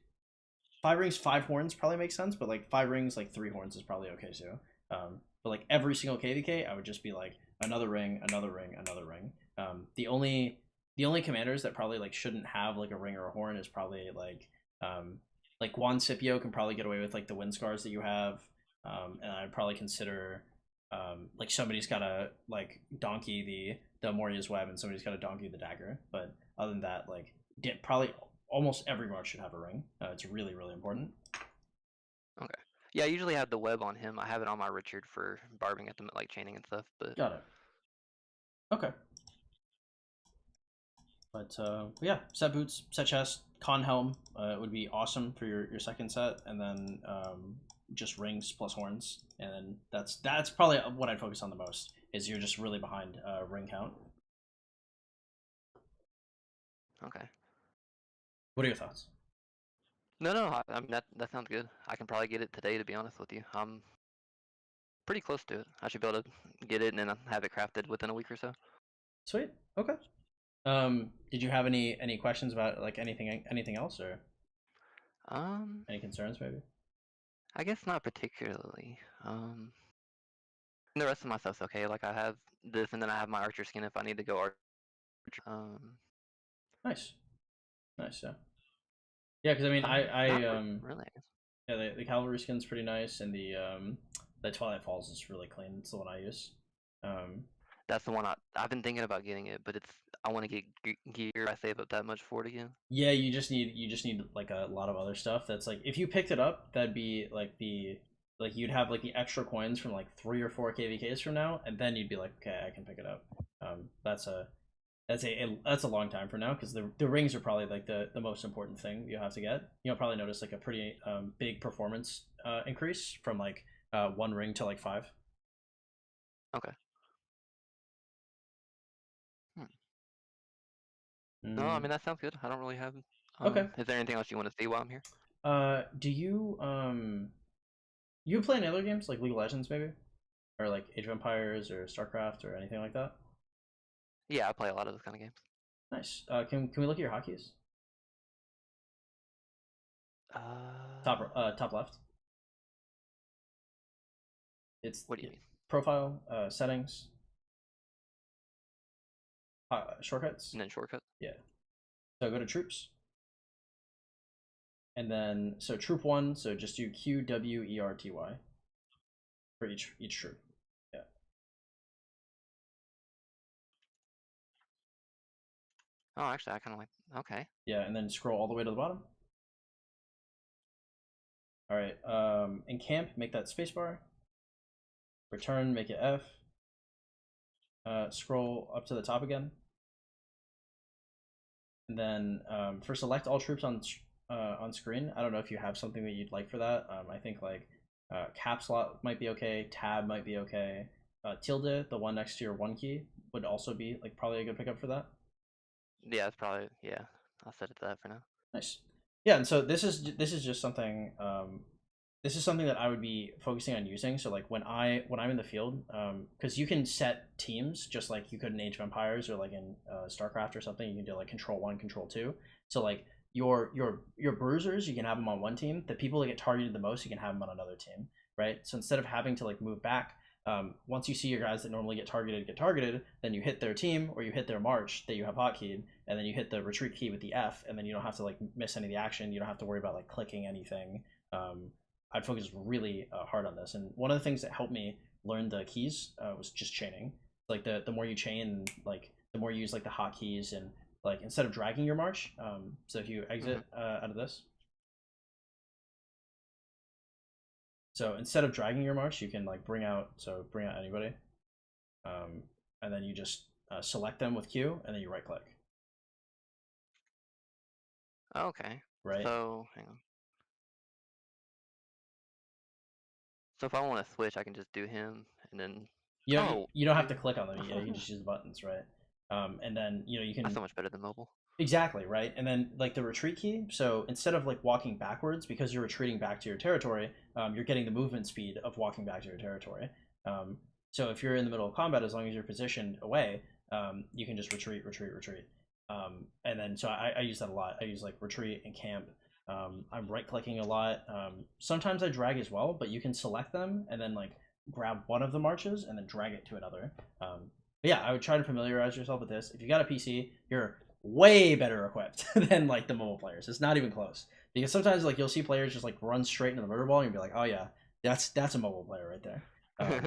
[SPEAKER 1] 5 rings, 5 horns probably makes sense, but like 5 rings, like 3 horns is probably okay too. But like every single KVK, I would just be like another ring, another ring, another ring. The only commanders that probably like shouldn't have like a ring or a horn is probably like Juan Scipio can probably get away with like the wind scars that you have. And I'd probably consider like somebody's gotta like donkey the Moria's web and somebody's gotta donkey the dagger. But other than that, like probably almost every march should have a ring. It's really, really important.
[SPEAKER 3] Okay. Yeah, I usually have the web on him. I have it on my Richard for barbing at them, like chaining and stuff. But
[SPEAKER 1] got it. Okay. But yeah, set boots, set chest, con helm would be awesome for your second set, and then just rings plus horns, and then that's probably what I'd focus on the most. Is you're just really behind ring count.
[SPEAKER 3] Okay.
[SPEAKER 1] What are your thoughts?
[SPEAKER 3] No, I mean that sounds good. I can probably get it today, to be honest with you. I'm pretty close to it. I should be able to get it and then have it crafted within a week or so.
[SPEAKER 1] Sweet. Okay. Did you have any questions about like anything else or any concerns maybe?
[SPEAKER 3] I guess not particularly. The rest of my stuff's okay. Like I have this, and then I have my archer skin if I need to go archer.
[SPEAKER 1] Nice. Yeah. Yeah, because I mean,
[SPEAKER 3] really. I guess.
[SPEAKER 1] Yeah, the cavalry skin's pretty nice, and the Twilight Falls is really clean. It's the one I use.
[SPEAKER 3] That's the one I've been thinking about getting it, but I want to get gear. I save up that much for it again.
[SPEAKER 1] Yeah, you just need like a lot of other stuff. That's like if you picked it up, that'd be like you'd have like the extra coins from like 3 or 4 KVKs from now, and then you'd be like, okay, I can pick it up. That's a long time from now because the rings are probably like the most important thing you have to get. You'll probably notice like a pretty big performance increase from like 1 ring to like 5.
[SPEAKER 3] Okay. No, I mean that sounds good. I don't really have.
[SPEAKER 1] Okay.
[SPEAKER 3] Is there anything else you want to see while I'm here?
[SPEAKER 1] Do you play any other games like League of Legends maybe, or like Age of Empires or StarCraft or anything like that?
[SPEAKER 3] Yeah, I play a lot of those kind of games.
[SPEAKER 1] Nice. Can we look at your hotkeys? Top left. It's
[SPEAKER 3] what do you mean?
[SPEAKER 1] Profile, settings, shortcuts.
[SPEAKER 3] And then shortcut.
[SPEAKER 1] Yeah. So go to troops. And then so troop 1, so just do QWERTY for each troop. Yeah.
[SPEAKER 3] Oh, actually, I kind of like. Okay.
[SPEAKER 1] Yeah, and then scroll all the way to the bottom. All right. In camp, make that spacebar. Return, make it F. Scroll up to the top again. And then for select all troops on screen, I don't know if you have something that you'd like for that. I think like caps lock might be okay, tab might be okay. tilde, the one next to your 1 key, would also be like probably a good pickup for that.
[SPEAKER 3] Yeah, it's probably, yeah. I'll set it to that for now.
[SPEAKER 1] Nice. Yeah, and so this is just something. This is something that I would be focusing on using. So like when I'm in the field, because you can set teams just like you could in Age of Empires or like in StarCraft or something. You can do like Control 1, Control 2. So like your bruisers, you can have them on one team. The people that get targeted the most, you can have them on another team, right? So instead of having to like move back, once you see your guys that normally get targeted, then you hit their team or you hit their march that you have hotkeyed, and then you hit the retreat key with the F, and then you don't have to like miss any of the action. You don't have to worry about like clicking anything. I'd focus really hard on this, and one of the things that helped me learn the keys was just chaining. Like the more you chain, like the more you use like the hotkeys, and like instead of dragging your march. So if you exit out of this. So instead of dragging your march, you can like bring out anybody, and then you just select them with Q, and then you right click.
[SPEAKER 3] Okay.
[SPEAKER 1] Right.
[SPEAKER 3] So hang on. So if I want to switch, I can just do him, and then.
[SPEAKER 1] You don't have to click on them. Yeah, you can just use the buttons, right? And then you can.
[SPEAKER 3] That's so much better than mobile.
[SPEAKER 1] Exactly, right? And then like the retreat key, so instead of like walking backwards because you're retreating back to your territory, you're getting the movement speed of walking back to your territory. So if you're in the middle of combat, as long as you're positioned away, you can just retreat. And then so I use that a lot. I use like retreat and camp. I'm right clicking a lot. Sometimes I drag as well, but you can select them and then like grab one of the marches and then drag it to another. But yeah, I would try to familiarize yourself with this. If you got a PC, you're way better equipped than like the mobile players. It's not even close, because sometimes like you'll see players just like run straight into the murder ball and you'll be like, oh yeah, that's a mobile player right there.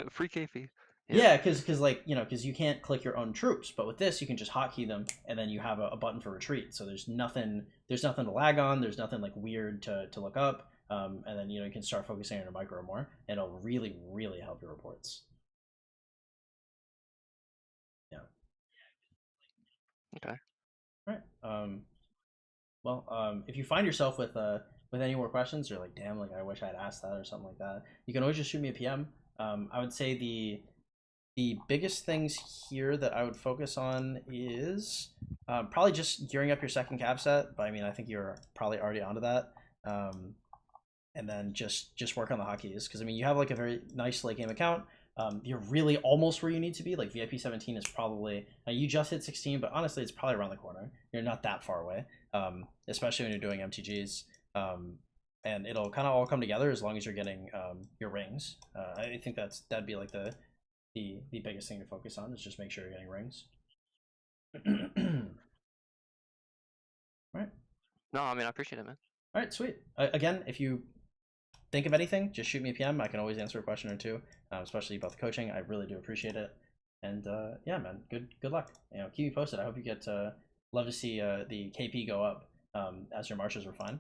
[SPEAKER 3] Free KP.
[SPEAKER 1] Yeah, because like because you can't click your own troops, but with this you can just hotkey them, and then you have a button for retreat. So there's nothing to lag on. There's nothing like weird to look up, and then you can start focusing on your micro more, and it'll really help your reports. Yeah.
[SPEAKER 3] Okay.
[SPEAKER 1] All right. Well, if you find yourself with any more questions, or like, damn, like I wish I had asked that or something like that, you can always just shoot me a PM. I would say the biggest things here that I would focus on is probably just gearing up your second cap set. But I mean, I think you're probably already onto that. And then just work on the hotkeys, because I mean, you have like a very nice late game account. You're really almost where you need to be. Like VIP 17 is probably, you just hit 16, but honestly, it's probably around the corner. You're not that far away, especially when you're doing MTGs. And it'll kind of all come together as long as you're getting your rings. I think that'd be like the biggest thing to focus on, is just make sure you're getting rings. Right.
[SPEAKER 3] No, I mean, I appreciate it, man.
[SPEAKER 1] All right, sweet. Again, if you think of anything, just shoot me a PM. I can always answer a question or two, especially about the coaching. I really do appreciate it. And yeah, man, good luck. Keep me posted. I hope you get love to see the KP go up as your marches refine.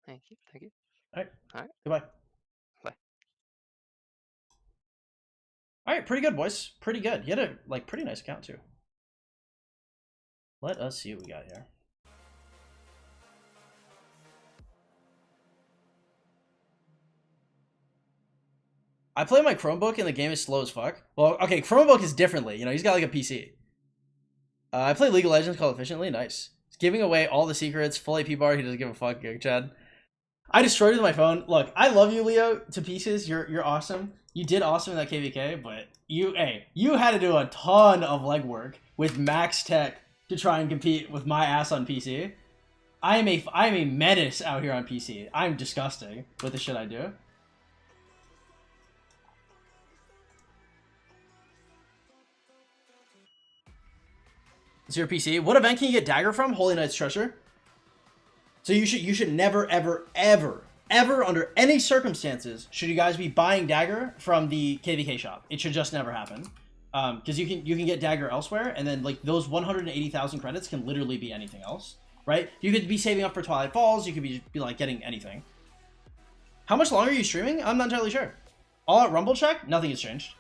[SPEAKER 3] Thank you.
[SPEAKER 1] All right. Goodbye.
[SPEAKER 3] Bye.
[SPEAKER 1] All right, pretty good, boys. Pretty good. You had a pretty nice account too. Let us see what we got here. I play my Chromebook and the game is slow as fuck. Well, okay, Chromebook is differently. He's got like a PC. I play League of Legends called efficiently. Nice. He's giving away all the secrets. Full AP bar. He doesn't give a fuck. Chad. I destroyed it with my phone. Look, I love you, Leo, to pieces. You're awesome. You did awesome in that KVK, but you had to do a ton of legwork with Max Tech to try and compete with my ass on PC. I am a menace out here on PC. I'm disgusting with the shit I do. It's your PC. What event can you get dagger from? Holy Knight's Treasure. So you should never ever under any circumstances should you guys be buying dagger from the KVK shop. It should just never happen. Because you can get dagger elsewhere, and then like those 180,000 credits can literally be anything else, right? You could be saving up for Twilight Falls. You could be like getting anything. How much longer are you streaming? I'm not entirely sure. All out Rumble check? Nothing has changed.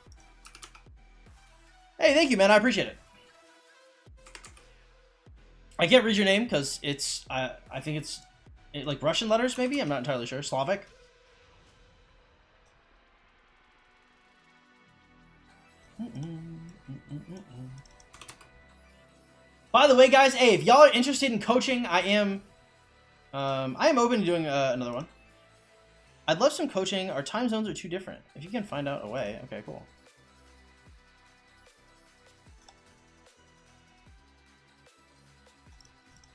[SPEAKER 1] Hey, thank you, man. I appreciate it. I can't read your name because it's I think it's like Russian letters, maybe. I'm not entirely sure. Slavic. By the way, guys, hey, if y'all are interested in coaching, I am open to doing another one. I'd love some coaching. Our time zones are too different. If you can find out a way, okay, cool.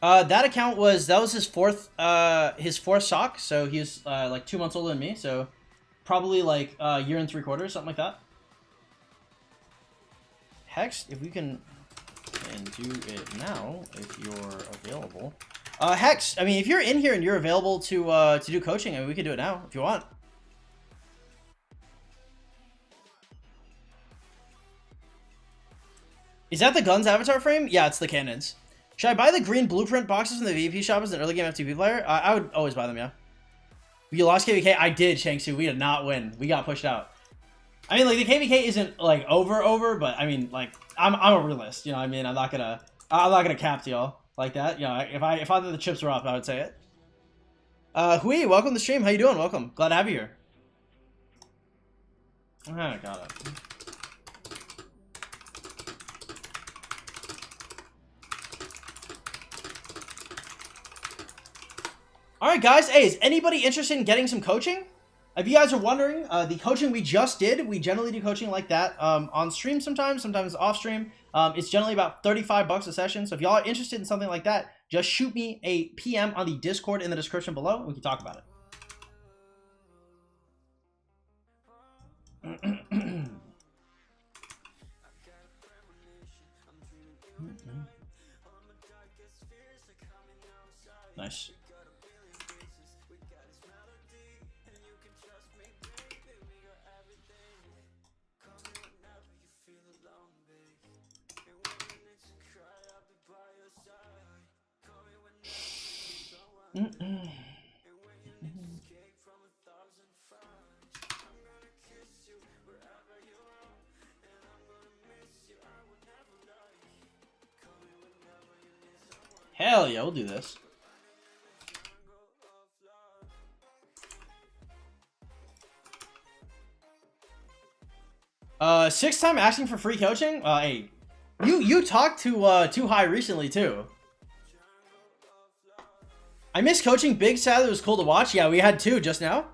[SPEAKER 1] That account was his fourth sock, so he was like 2 months older than me, so probably like a year and 3/4, something like that. Hex, if we can do it now, if you're available. Hex, I mean, if you're in here and you're available to do coaching, I mean, we can do it now if you want. Is that the guns avatar frame? Yeah, it's the cannons. Should I buy the green blueprint boxes from the VP shop as an early game F2P player? I would always buy them, yeah. You lost KVK? I did, Shangsu. We did not win. We got pushed out. I mean, like, the KVK isn't, like, over, but, I mean, like, I'm a realist, you know what I mean? I'm not gonna cap to y'all like that. You know, if I thought the chips were up, I would say it. Hui, welcome to the stream. How you doing? Welcome. Glad to have you here. Ah, got it. Alright guys, hey, is anybody interested in getting some coaching? If you guys are wondering, the coaching we just did, we generally do coaching like that on stream sometimes off stream. It's generally about 35 bucks a session, so if y'all are interested in something like that, just shoot me a PM on the Discord in the description below, and we can talk about it. Nice. Hell yeah, we'll do this. Sixth time asking for free coaching? Hey, you talked to Too High recently too. I miss coaching. Big sad it was cool to watch. Yeah, we had 2 just now.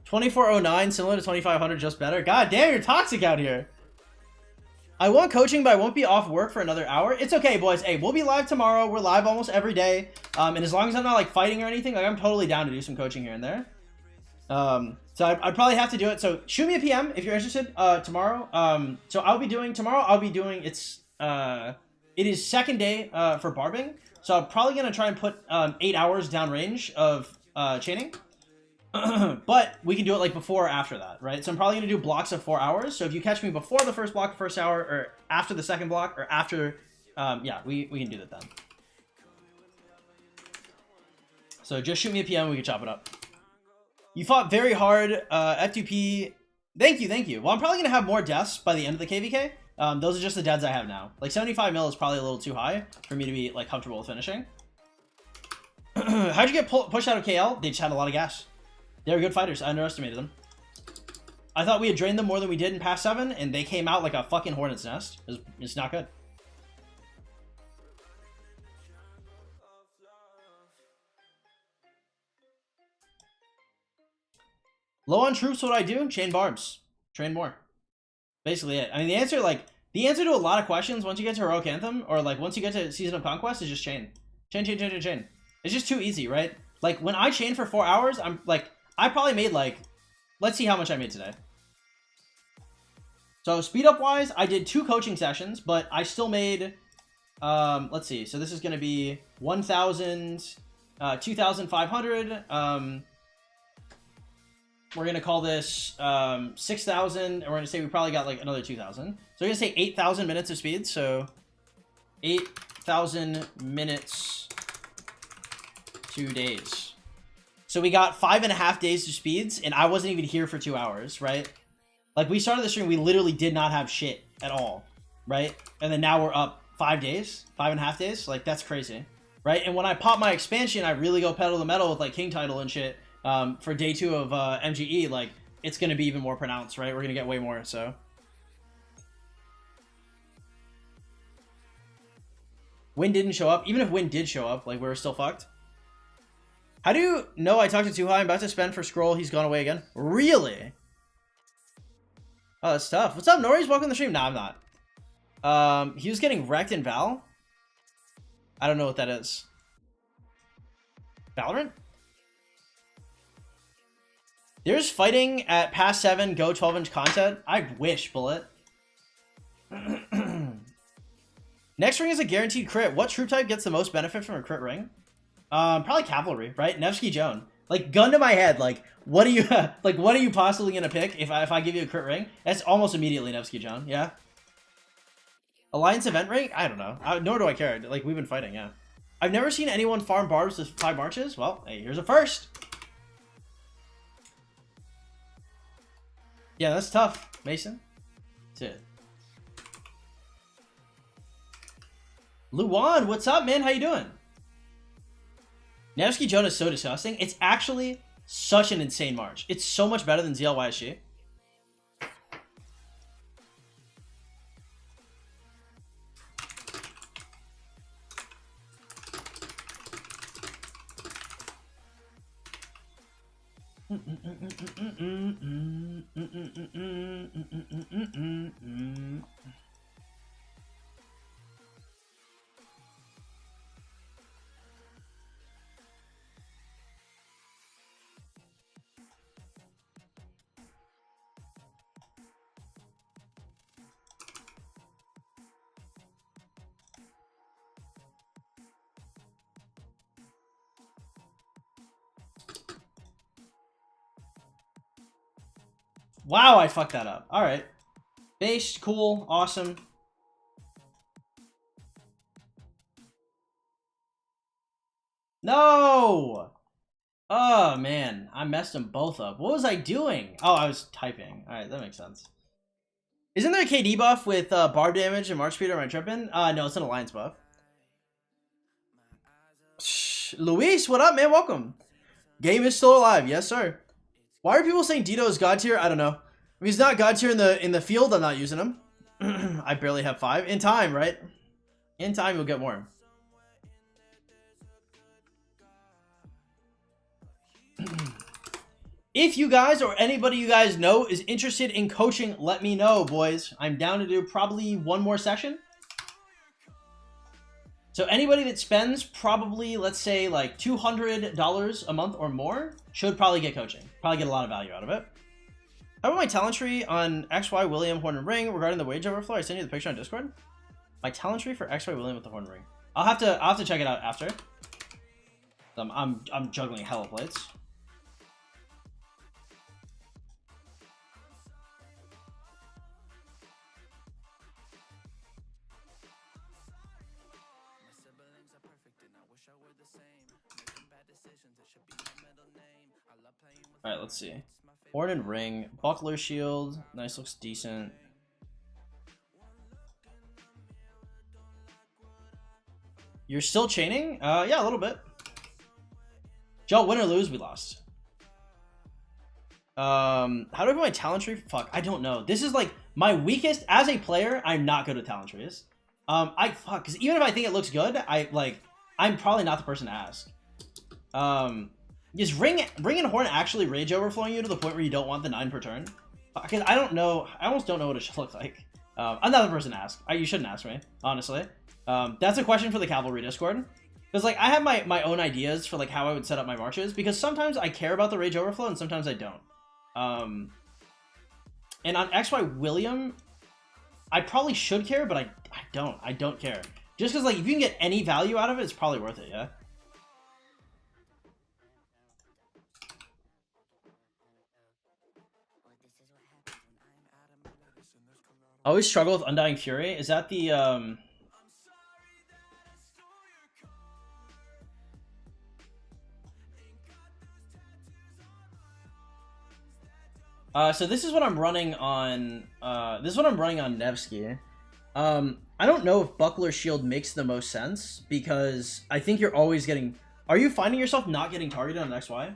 [SPEAKER 1] 2409, similar to 2500, just better. God damn, you're toxic out here. I want coaching, but I won't be off work for another hour. It's okay, boys. Hey, we'll be live tomorrow. We're live almost every day. And as long as I'm not like fighting or anything, like I'm totally down to do some coaching here and there. So I'd probably have to do it. So shoot me a PM if you're interested tomorrow. So it is second day for barbing. So I'm probably going to try and put 8 hours downrange of chaining. But we can do it like before or after that, right? So I'm probably going to do blocks of 4 hours. So if you catch me before the first block, first hour, or after the second block, or after, yeah, we can do that then. So just shoot me a PM, we can chop it up. You fought very hard, F2P. Thank you. Well, I'm probably going to have more deaths by the end of the KVK. Those are just the deads I have now. Like 75 mil is probably a little too high for me to be like comfortable with finishing. How'd you get pushed out of KL? They just had a lot of gas. They were good fighters. I underestimated them. I thought we had drained them more than we did in past 7, and they came out like a fucking hornet's nest. It's not good. Low on troops, what I do? Chain barbs. Train more. Basically it. I mean, the answer to a lot of questions once you get to Heroic Anthem, or like once you get to Season of Conquest, is just chain. Chain. It's just too easy, right? Like, when I chain for 4 hours, I'm like, I probably made like, let's see how much I made today. So speed up wise, I did 2 coaching sessions, but I still made, let's see. So this is going to be 1,000, 2,500. We're going to call this 6,000, and we're going to say we probably got like another 2,000. So we're going to say 8,000 minutes of speed. So 8,000 minutes, 2 days. So we got 5.5 days to speeds, and I wasn't even here for 2 hours, right? Like, we started the stream, we literally did not have shit at all, right? And then now we're up 5 days, 5.5 days. Like, that's crazy, right? And when I pop my expansion, I really go pedal to the metal with like King title and shit. For day 2 of MGE, like, it's gonna be even more pronounced, right? We're gonna get way more, so. Win didn't show up. Even if Win did show up, like, we're still fucked. How do you know I talked to too high? I'm about to spend for scroll. He's gone away again. Really? Oh, that's tough. What's up, Norris? Welcome to the stream. Nah, I'm not. He was getting wrecked in Val. I don't know what that is. Valorant? There's fighting at past 7, go 12-inch content. I wish, Bullet. Next ring is a guaranteed crit. What troop type gets the most benefit from a crit ring? Probably cavalry, right? Nevsky Joan. Like, gun to my head, like, what are you like, what are you possibly gonna pick if I give you a crit ring? That's almost immediately Nevsky Joan, yeah. Alliance event ring? I don't know. Nor do I care. Like, we've been fighting, yeah. I've never seen anyone farm barbs to 5 marches. Well, hey, here's a first. Yeah, that's tough, Mason. That's it. Luan, what's up, man? How you doing? Nevsky Joan is so disgusting. It's actually such an insane march. It's so much better than ZLYSG. Wow, I fucked that up. All right. Based, cool, awesome. No! Oh, man. I messed them both up. What was I doing? Oh, I was typing. All right, that makes sense. Isn't there a KD buff with barb damage and march speed? Am I tripping? No, it's an alliance buff. Luis, what up, man? Welcome. Game is still alive. Yes, sir. Why are people saying Dito is god tier? I don't know. If he's not god tier in the field, I'm not using him. I barely have 5. In time, right? In time, you'll get more. If you guys or anybody you guys know is interested in coaching, let me know, boys. I'm down to do probably one more session. So anybody that spends probably, let's say, like $200 a month or more should probably get coaching. Probably get a lot of value out of it. How about my talent tree on XY William Horn and Ring regarding the wage overflow? I sent you the picture on Discord. My talent tree for XY William with the Horn and Ring. I'll have to check it out after. I'm juggling hella plates. All right, let's see. Horn and Ring, Buckler Shield, nice, looks decent. You're still chaining? Yeah, a little bit. Joe, win or lose, we lost. How do I put my talent tree? Fuck, I don't know. This is like my weakest as a player. I'm not good at talent trees. Because even if I think it looks good, I'm probably not the person to ask. Is Ring and Horn actually rage overflowing you to the point where you don't want the 9 per turn? Because I don't know. I almost don't know what it should look like. I'm not the person to ask. You shouldn't ask me, honestly. That's a question for the Cavalry Discord. Because like I have my own ideas for like how I would set up my marches. Because sometimes I care about the rage overflow and sometimes I don't. And on XY William, I probably should care, but I don't. I don't care. Just because like if you can get any value out of it, it's probably worth it. Yeah. I always struggle with Undying Fury. Is that the so this is what I'm running on Nevsky. I don't know if Buckler Shield makes the most sense because I think you're always getting. Are you finding yourself not getting targeted on XY?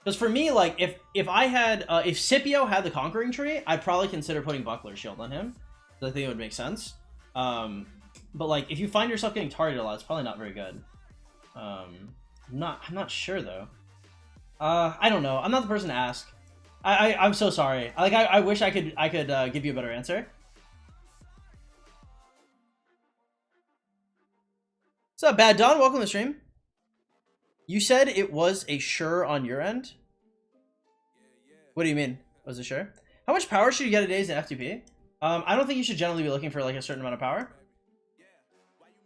[SPEAKER 1] Because for me, like if I had if Scipio had the Conquering Tree, I'd probably consider putting Buckler Shield on him. I think it would make sense. But like, if you find yourself getting targeted a lot, it's probably not very good. I'm not sure though. I don't know. I'm not the person to ask. I'm so sorry. Like, I wish I could give you a better answer. What's up, Bad Don? Welcome to the stream. You said it was a sure on your end? What do you mean? Was it sure? How much power should you get a day as an F2P? I don't think you should generally be looking for like a certain amount of power.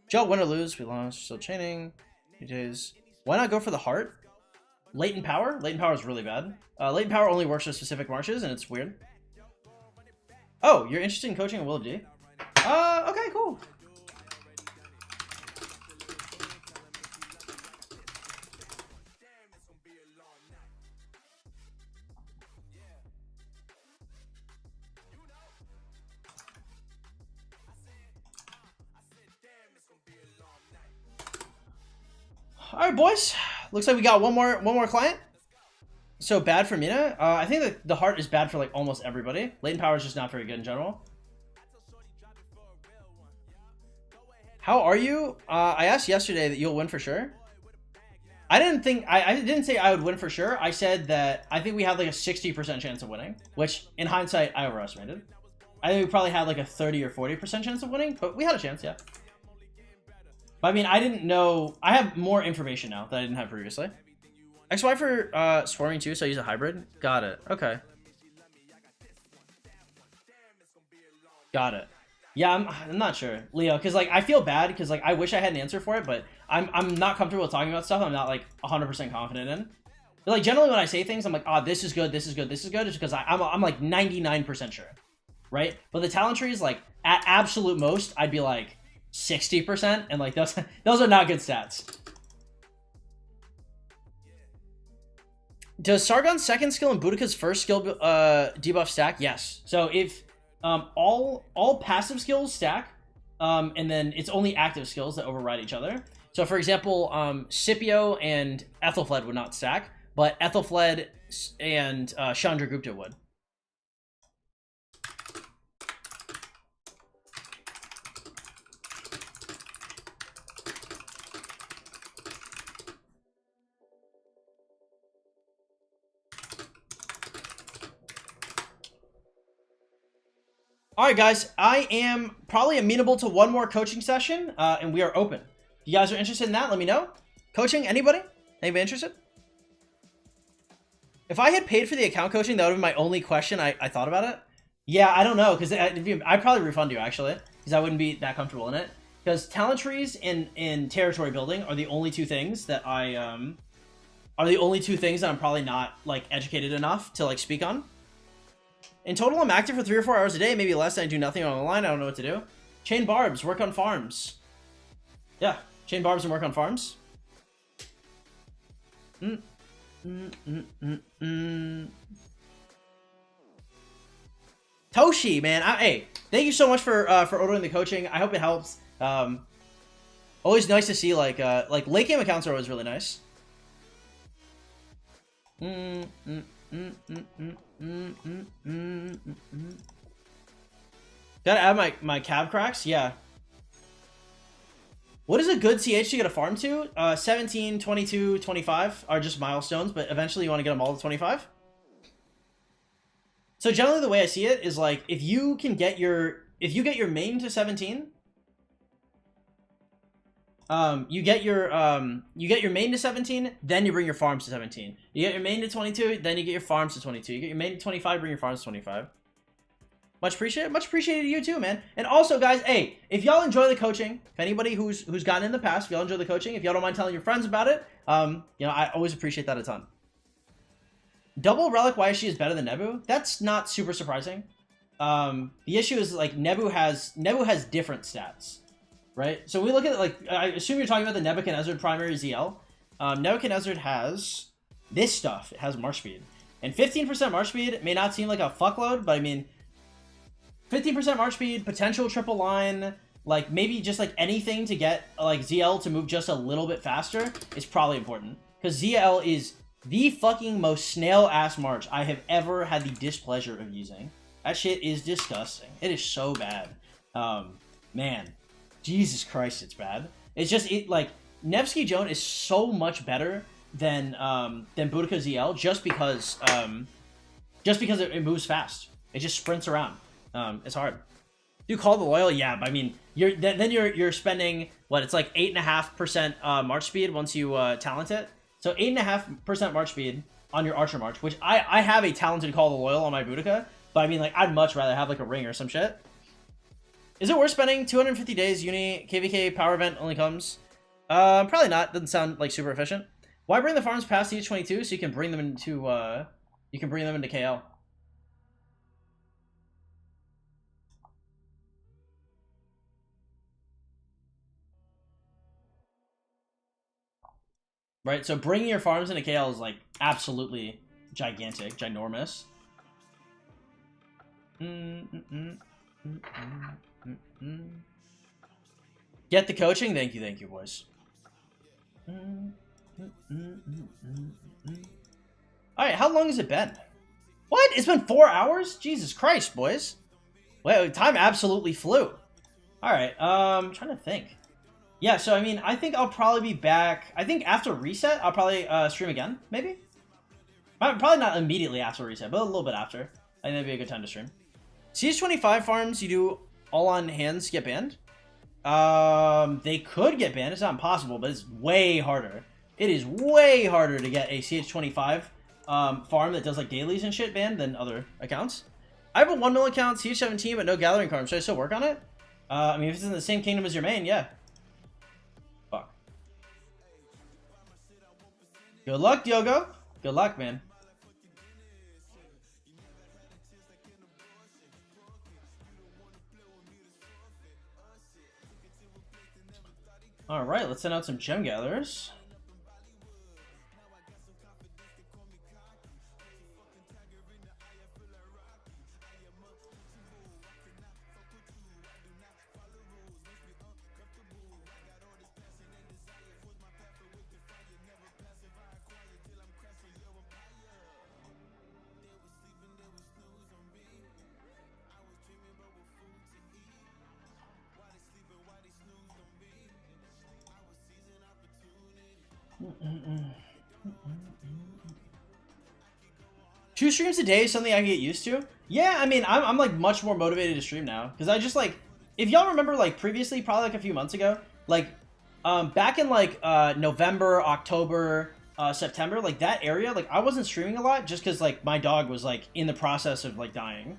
[SPEAKER 1] Joe, win or lose, we lost. Still chaining. 2 days. Why not go for the heart? Latent power? Latent power is really bad. Latent power only works with specific marches, and it's weird. Oh, you're interested in coaching a Will of D? Okay, cool. All right, boys. Looks like we got one more client. So bad for Mina. I think that the heart is bad for like almost everybody. Latent power is just not very good in general. How are you? I asked yesterday that you'll win for sure. I didn't say I would win for sure. I said that I think we have like a 60% chance of winning, which in hindsight I overestimated. I think we probably had like a 30 or 40% chance of winning, but we had a chance, yeah. But I mean, I didn't know. I have more information now that I didn't have previously. XY for swarming too, so I use a hybrid. Got it. Okay. Got it. Yeah, I'm not sure, Leo, because like I feel bad because like I wish I had an answer for it, but I'm not comfortable talking about stuff I'm not like 100% confident in. But, like generally when I say things, I'm like, oh, this is good, this is good, this is good, just because I'm like 99% sure, right? But the talent tree is like at absolute most, I'd be like 60%, and like those are not good stats. Does Sargon's second skill and Boudica's first skill debuff stack? Yes. So if all passive skills stack, and then it's only active skills that override each other. So for example, Scipio and Ethelfled would not stack, but Ethelfled and Chandragupta would. All right, guys, I am probably amenable to one more coaching session, and we are open. If you guys are interested in that, let me know. Coaching, anybody? Anybody interested? If I had paid for the account coaching, that would have been my only question. I thought about it. Yeah, I don't know, because I'd probably refund you, actually, because I wouldn't be that comfortable in it. Because talent trees and territory building are the only two things that I'm probably not, like, educated enough to, like, speak on. In total, I'm active for 3 or 4 hours a day, maybe less, and I do nothing on the line. I don't know what to do. Chain barbs, work on farms. Yeah, chain barbs and work on farms. Toshi, man, hey, thank you so much for ordering the coaching. I hope it helps. Always nice to see like late game accounts are always really nice. Gotta add my cab cracks, yeah. What is a good CH to get a farm to? 17, 22, 25 are just milestones, but eventually you want to get them all to 25. So generally the way I see it is like if you get your main to 17, you get your main to 17, then you bring your farms to 17. You get your main to 22, then you get your farms to 22. You get your main to 25, bring your farms to 25. Much appreciated to you too, man. And also, guys, hey, if y'all enjoy the coaching, if anybody who's gotten in the past, if y'all enjoy the coaching, if y'all don't mind telling your friends about it, you know, I always appreciate that a ton. Double Relic YSG is better than Nebu. That's not super surprising. The issue is like Nebu has different stats. Right, so we look at it like, I assume you're talking about the Nebuchadnezzar primary ZL. Nebuchadnezzar has this stuff. It has march speed. And 15% march speed may not seem like a fuckload, but I mean, 15% march speed, potential triple line, like maybe just like anything to get like ZL to move just a little bit faster is probably important. Because ZL is the fucking most snail-ass march I have ever had the displeasure of using. That shit is disgusting. It is so bad. Man, Jesus Christ, it's bad. It's just like Nevsky Joan is so much better than Boudica ZL just because it moves fast. It just sprints around. It's hard. Do call the loyal? Yeah, but I mean, you're spending what? It's like 8.5% march speed once you talent it. So 8.5% march speed on your Archer March, which I have a talented call the loyal on my Boudica, but I mean, like, I'd much rather have like a ring or some shit. Is it worth spending 250 days uni KVK power event only comes? Probably not. Doesn't sound like super efficient. Why bring the farms past CH22 so you can bring them into KL? Right, so bringing your farms into KL is like absolutely gigantic, ginormous. Get the coaching? Thank you, boys. Alright, how long has it been? What? It's been 4 hours? Jesus Christ, boys. Wait, time absolutely flew. Alright, trying to think. Yeah, so I mean, I think I'll probably be back. I think after reset, I'll probably stream again, maybe? Probably not immediately after reset, but a little bit after. I think that'd be a good time to stream. CS25 farms, you do all on hands get banned? They could get banned. It's not impossible, but it's way harder. It is way harder to get a CH25 farm that does like dailies and shit banned than other accounts. I have a 1 mil account, CH17, but no gathering cards. Should I still work on it? I mean, if it's in the same kingdom as your main, yeah. Fuck. Good luck, Diogo. Good luck, man. Alright, let's send out some gem gatherers. Two streams a day is something I can get used to. Yeah, I mean, I'm like much more motivated to stream now because I just like, if y'all remember like previously, probably like a few months ago, like back in like November, October, September, like that area, like I wasn't streaming a lot just because like my dog was like in the process of like dying,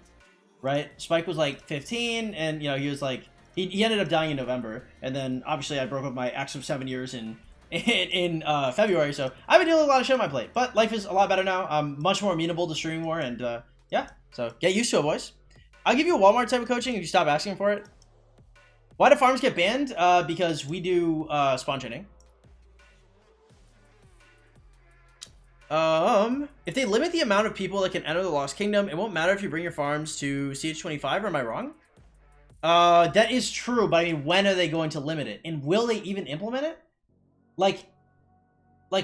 [SPEAKER 1] right? Spike was like 15 and you know he was like he ended up dying in November, and then obviously I broke up my ex of 7 years in February, so I've been dealing with a lot of shit on my plate, but life is a lot better now. I'm much more amenable to streaming more, and yeah, so get used to it, boys. I'll give you a Walmart type of coaching if you stop asking for it. Why do farms get banned? Because we do spawn training. If they limit the amount of people that can enter the Lost Kingdom, it won't matter if you bring your farms to CH25, or am I wrong? That is true, but I mean, when are they going to limit it? And will they even implement it? Like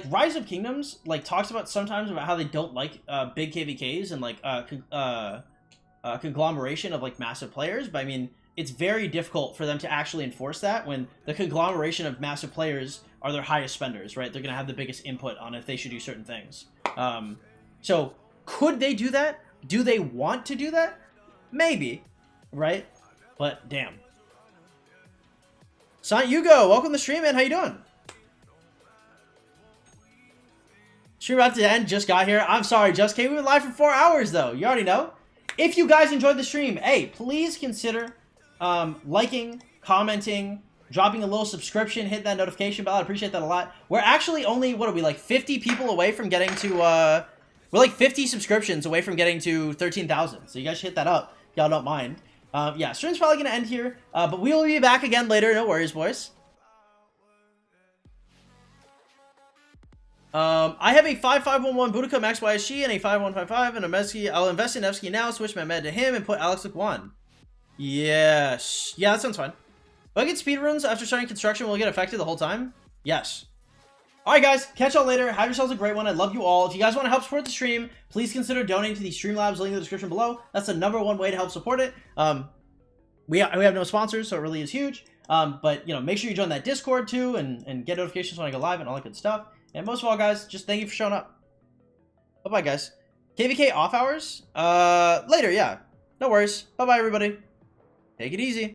[SPEAKER 1] Rise of Kingdoms, like, talks about sometimes about how they don't like big KVKs and, like, conglomeration of, like, massive players, but I mean, it's very difficult for them to actually enforce that when the conglomeration of massive players are their highest spenders, right? They're going to have the biggest input on if they should do certain things. So, could they do that? Do they want to do that? Maybe, right? But, damn. Sant Hugo, welcome to the stream, man. How you doing? Stream about to end, just got here. I'm sorry, just came. We were live for 4 hours, though. You already know. If you guys enjoyed the stream, hey, please consider liking, commenting, dropping a little subscription, hit that notification bell. I appreciate that a lot. We're actually only, what are we, like 50 people away from getting to, we're like 50 subscriptions away from getting to 13,000. So you guys should hit that up. Y'all don't mind. Yeah, stream's probably going to end here, but we will be back again later. No worries, boys. I have a 5511 Boudica Max YSG and a 5155 and a Mesky. I'll invest in Nevsky now, switch my med to him, and put Alex Laquan. Yes. Yeah, that sounds fine. Will I get speedruns after starting construction? Will it get affected the whole time? Yes. Alright guys, catch y'all later. Have yourselves a great one. I love you all. If you guys want to help support the stream, please consider donating to the Streamlabs link in the description below. That's the #1 way to help support it. we have no sponsors, so it really is huge. But you know, make sure you join that Discord too, and get notifications when I go live and all that good stuff. And most of all, guys, just thank you for showing up. Bye bye, guys. KVK off hours? Later, yeah. No worries. Bye bye, everybody. Take it easy.